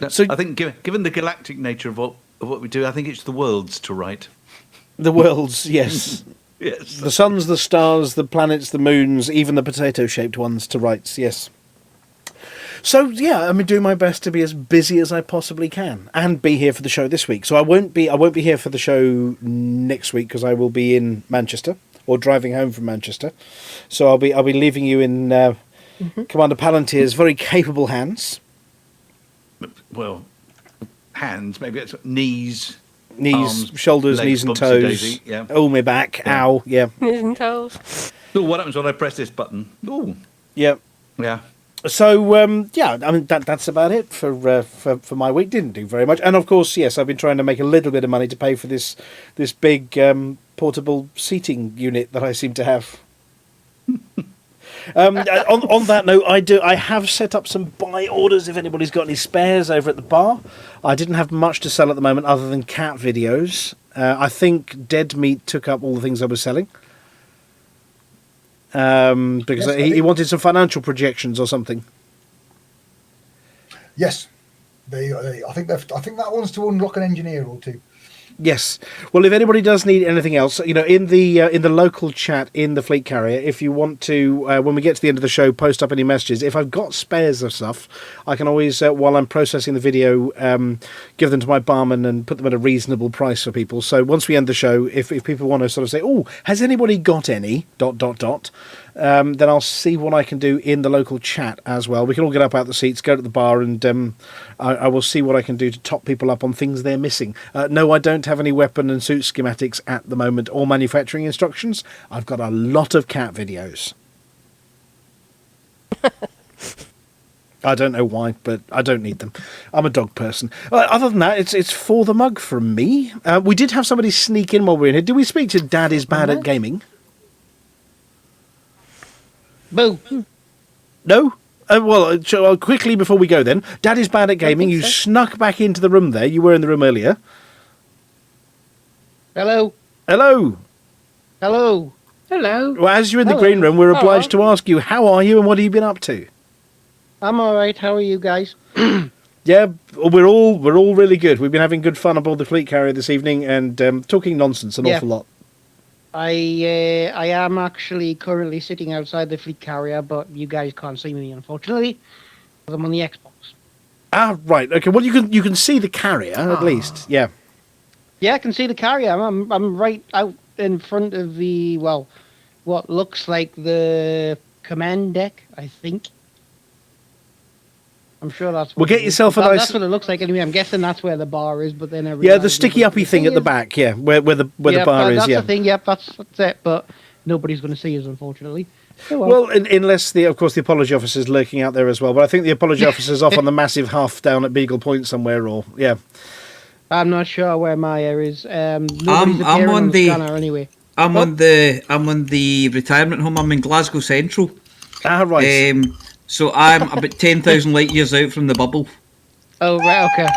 C: So I think given the galactic nature of what we do, I think it's the worlds to right.
B: The worlds, yes.
C: Yes.
B: The suns, the stars, the planets, the moons, even the potato-shaped ones to rights, yes. So, yeah, I'm doing my best to be as busy as I possibly can and be here for the show this week. So I won't be here for the show next week because I will be in Manchester or driving home from Manchester. So I'll be leaving you in Commander Palantir's very capable hands.
C: Well, hands, maybe it's knees,
B: arms,
C: legs,
B: shoulders, knees and toes.
C: daisy, yeah.
B: Oh, my back. Yeah. Ow. Yeah.
A: Knees and toes.
C: Oh, what happens when I press this button? Oh.
B: Yeah.
C: Yeah.
B: So, that's about it for my week. Didn't do very much. And, of course, yes, I've been trying to make a little bit of money to pay for this big portable seating unit that I seem to have. On that note, I have set up some buy orders if anybody's got any spares over at the bar. I didn't have much to sell at the moment other than cat videos. I think Dead Meat took up all the things I was selling. Because he wanted some financial projections or something.
J: Yes. I think that one's to unlock an engineer or two.
B: Yes. Well, if anybody does need anything else, in the local chat in the Fleet Carrier, if you want to, when we get to the end of the show, post up any messages. If I've got spares of stuff, I can always, while I'm processing the video, give them to my barman and put them at a reasonable price for people. So once we end the show, if people want to sort of say, "Oh, has anybody got any?" ... then I'll see what I can do in the local chat as well. We can all get up out the seats, go to the bar, and I will see what I can do to top people up on things they're missing. No, I don't have any weapon and suit schematics at the moment or manufacturing instructions. I've got a lot of cat videos. I don't know why, but I don't need them. I'm a dog person. Other than that, it's for the mug from me. We did have somebody sneak in while we were in here. Did we speak to Dad is Bad at Gaming?
S: Boo.
B: No? Well, quickly before we go then. Dad is Bad at Gaming. You snuck back into the room there. You were in the room earlier.
S: Hello.
B: Hello.
S: Hello.
D: Hello.
B: Well, as you're in the green room, we're obliged to ask you, how are you and what have you been up to?
S: I'm all right. How are you guys?
B: Yeah, we're all really good. We've been having good fun aboard the Fleet Carrier this evening and talking nonsense an awful lot.
S: I am actually currently sitting outside the Fleet Carrier, but you guys can't see me, unfortunately, because I'm on the Xbox.
B: Ah, right. Okay. Well, you can see the carrier at least. Yeah.
S: Yeah, I can see the carrier. I'm right out in front of the what looks like the command deck. I think. I'm sure that's.
B: Well, get yourself a nice.
S: That's what it looks like anyway. I'm guessing that's where the bar is, but then
B: the sticky uppy thing at the back. Yeah, where the bar is.
S: That's
B: Yeah.
S: the thing. Yep, that's it. But nobody's going to see us, unfortunately. Oh,
B: well, unless of course the apology officer's lurking out there as well. But I think the apology officer's off on the massive huff down at Beagle Point somewhere, or yeah.
S: I'm not sure where Maya is.
E: I'm on the
S: scanner anyway.
E: I'm on the retirement home. I'm in Glasgow Central.
B: Ah, right.
E: So I'm about 10,000 light years out from the bubble.
S: Oh, right, okay.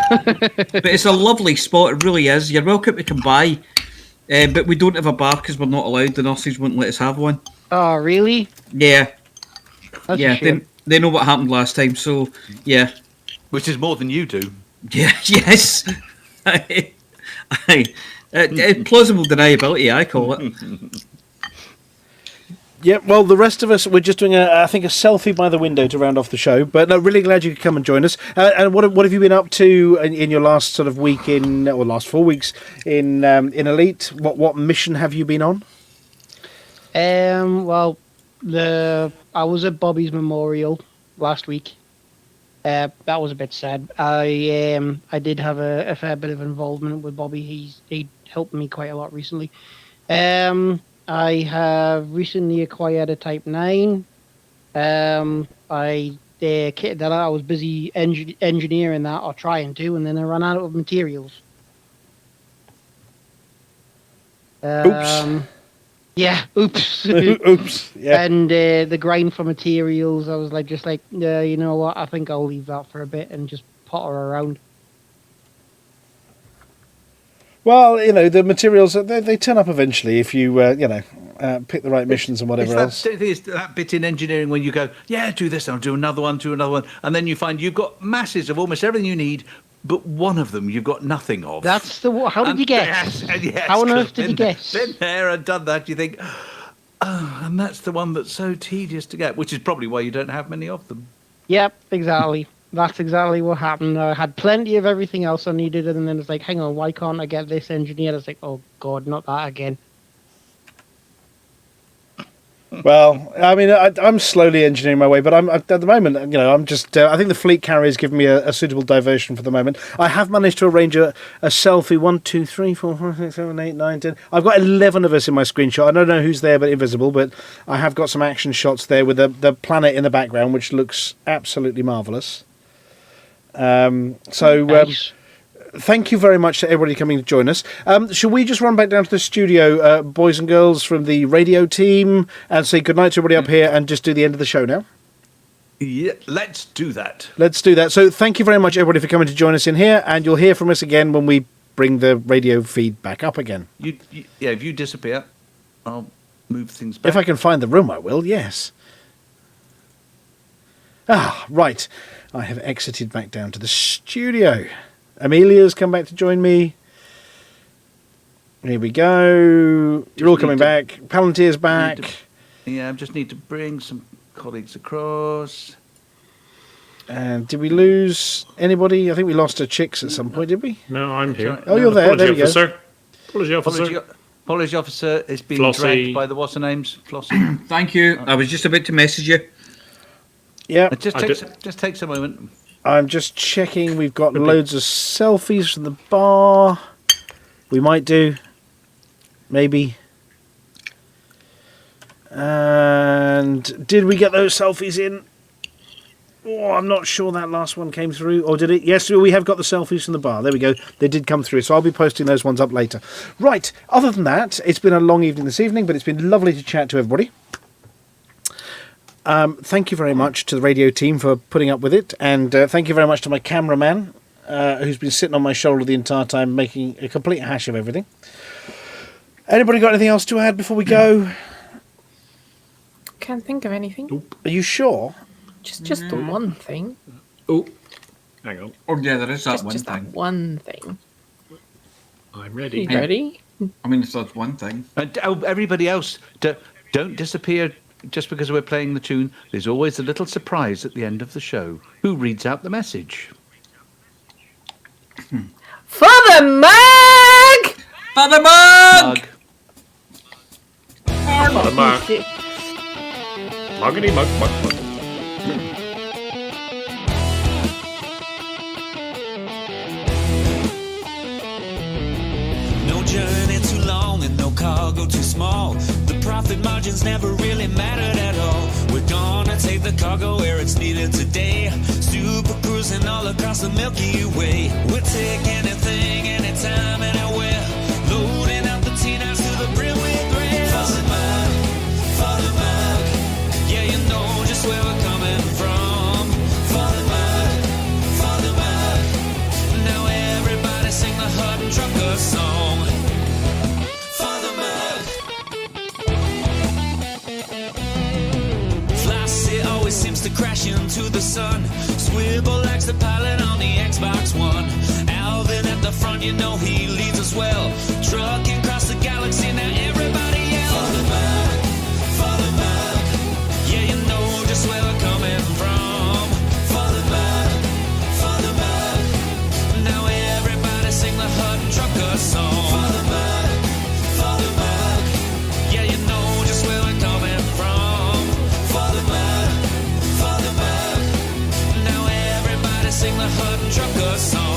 E: But it's a lovely spot, it really is. You're welcome to come by. But we don't have a bar because we're not allowed. The nurses wouldn't let us have one.
S: Oh, really?
E: Yeah.
S: That's
E: yeah,
S: a shame.
E: they know what happened last time, so yeah.
C: Which is more than you do.
E: Yeah, yes. Plausible deniability, I call it.
B: Yeah, well, the rest of us, we're just doing, I think, a selfie by the window to round off the show. But no, really glad you could come and join us. And what have you been up to in your last sort of week or last 4 weeks in Elite? What mission have you been on?
S: Well, I was at Bobby's memorial last week. That was a bit sad. I did have a fair bit of involvement with Bobby. He helped me quite a lot recently. I have recently acquired a Type 9. I was busy engineering that or trying to, and then I ran out of materials.
B: Oops.
S: Yeah, oops.
B: Oops. Yeah.
S: And the grind for materials, I was like, you know what? I think I'll leave that for a bit and just potter around.
B: Well, the materials, they turn up eventually if you, pick the right missions and whatever else.
C: It's that bit in engineering when you go, yeah, do this, I'll do another one, and then you find you've got masses of almost everything you need, but one of them you've got nothing of.
S: That's how did you guess?
C: Yes,
S: How on earth did you guess?
C: Been there and done that, you think, and that's the one that's so tedious to get, which is probably why you don't have many of them.
S: Yep, exactly. That's exactly what happened. I had plenty of everything else I needed, and then it's like, hang on, why can't I get this engineered? I was like, oh god, not that again.
B: Well, I mean, I'm slowly engineering my way, but I'm at the moment, I'm just. I think the fleet carrier has given me a suitable diversion for the moment. I have managed to arrange a selfie. 1, 2, 3, 4, 5, 6, 7, 8, 9, 10. I've got 11 of us in my screenshot. I don't know who's there, but invisible. But I have got some action shots there with the planet in the background, which looks absolutely marvelous.
S: Nice.
B: Thank you very much to everybody coming to join us. Shall we just run back down to the studio, boys and girls from the radio team, and say goodnight to everybody up here and just do the end of the show now?
C: Yeah, let's do that.
B: Let's do that. So thank you very much, everybody, for coming to join us in here, and you'll hear from us again when we bring the radio feed back up again.
C: If you disappear, I'll move things back.
B: If I can find the room, I will, yes. Right. I have exited back down to the studio. Amelia's come back to join me. Here we go. You're all coming back. Palantir's back.
C: I just need to bring some colleagues across.
B: And did we lose anybody? I think we lost our chicks at some point, did we?
F: No, I'm here.
B: Oh, you're there. There we go.
F: Apology officer.
C: Apology officer has been
F: Flossy.
C: dragged by the what's-her-names. Flossy.
E: Thank you. I was just about to message you.
B: Yeah.
C: It just takes a moment.
B: I'm just checking. We've got loads of selfies from the bar. We might do. Maybe. And did we get those selfies in? Oh, I'm not sure that last one came through. Or did it? Yes, we have got the selfies from the bar. There we go. They did come through. So I'll be posting those ones up later. Right. Other than that, it's been a long evening this evening, but it's been lovely to chat to everybody. Thank you very much to the radio team for putting up with it, and thank you very much to my cameraman who's been sitting on my shoulder the entire time making a complete hash of everything. Anybody got anything else to add before we go?
D: Can't think of anything.
F: Nope.
B: Are you sure?
D: Just the one thing.
F: Oh, hang on.
E: Oh yeah, there is that one
D: just
E: thing.
D: That one thing.
F: I'm ready.
D: You ready?
E: I mean, it's that one thing.
C: And everybody else, don't disappear just because we're playing the tune. There's always a little surprise at the end of the show. Who reads out the message?
D: Father Mug!
E: Father Mug!
F: Father Mug. Muggity mug, mug, mug.
T: No journey too long and no cargo too small. The profit margins never really mattered at all. We're gonna take the cargo where it's needed today. Super cruising all across the Milky Way. We'll take anything, anytime, anywhere. Loading up the T-9s to the brim with grain. Father Mug, yeah, you know just where we're coming from. Father Mug, now everybody sing the Hutton Trucker song. Father Mug. Flossy always seems to crash into the sun. Swivel likes the pilot on the Xbox One. Alvin at the front, you know he leads us well. Trucking across the galaxy, now everybody yell. Father Mug, yeah, you know just where we're coming from. Father Mug, now everybody sing the Hutton Trucker song. Father Mug, yeah, you know just where we're coming from. Father Mug, now everybody sing the Hutton Trucker song.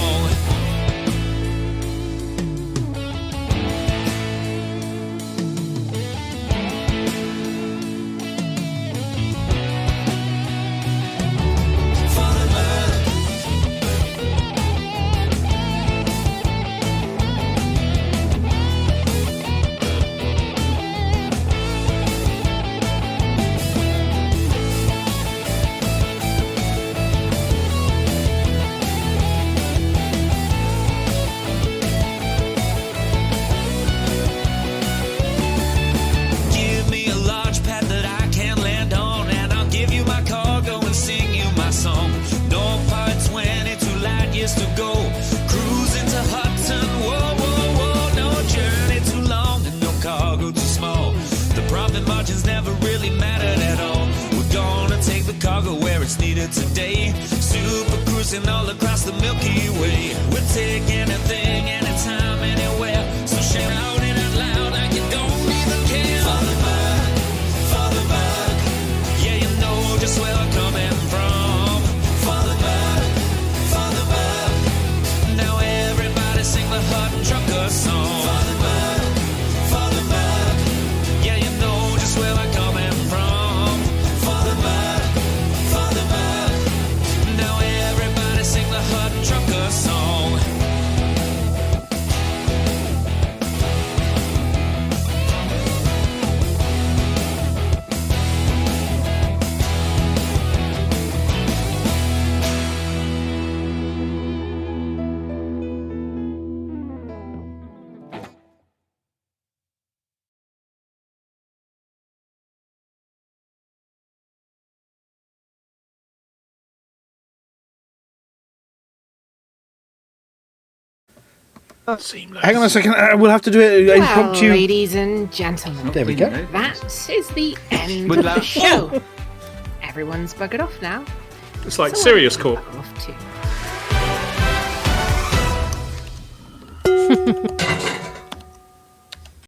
T: years to go. Cruising to Hutton, whoa, whoa, whoa. No journey too long and no cargo too small. The profit margins never really mattered at all. We're gonna take the cargo where it's needed today. Super cruising all across the Milky Way. We'll take anything, anytime, anywhere. So shout out it out loud like you don't even care. For the bug, yeah, you know just where I'm coming from. For the bug, now everybody sing the Hutton Trucker song. For the bug, yeah, you know just where I'm coming from. For the bug, now everybody sing the Hutton Trucker song.
B: Hang on a second. We'll have to do it
D: Well,
B: impromptu.
D: ladies and gentlemen,
B: There we go.
D: that is the end
B: With
D: of the
B: that-
D: show. Everyone's buggered off now.
F: It's like
D: So
F: Sirius
D: I'm
F: Corp.
D: bugger off too.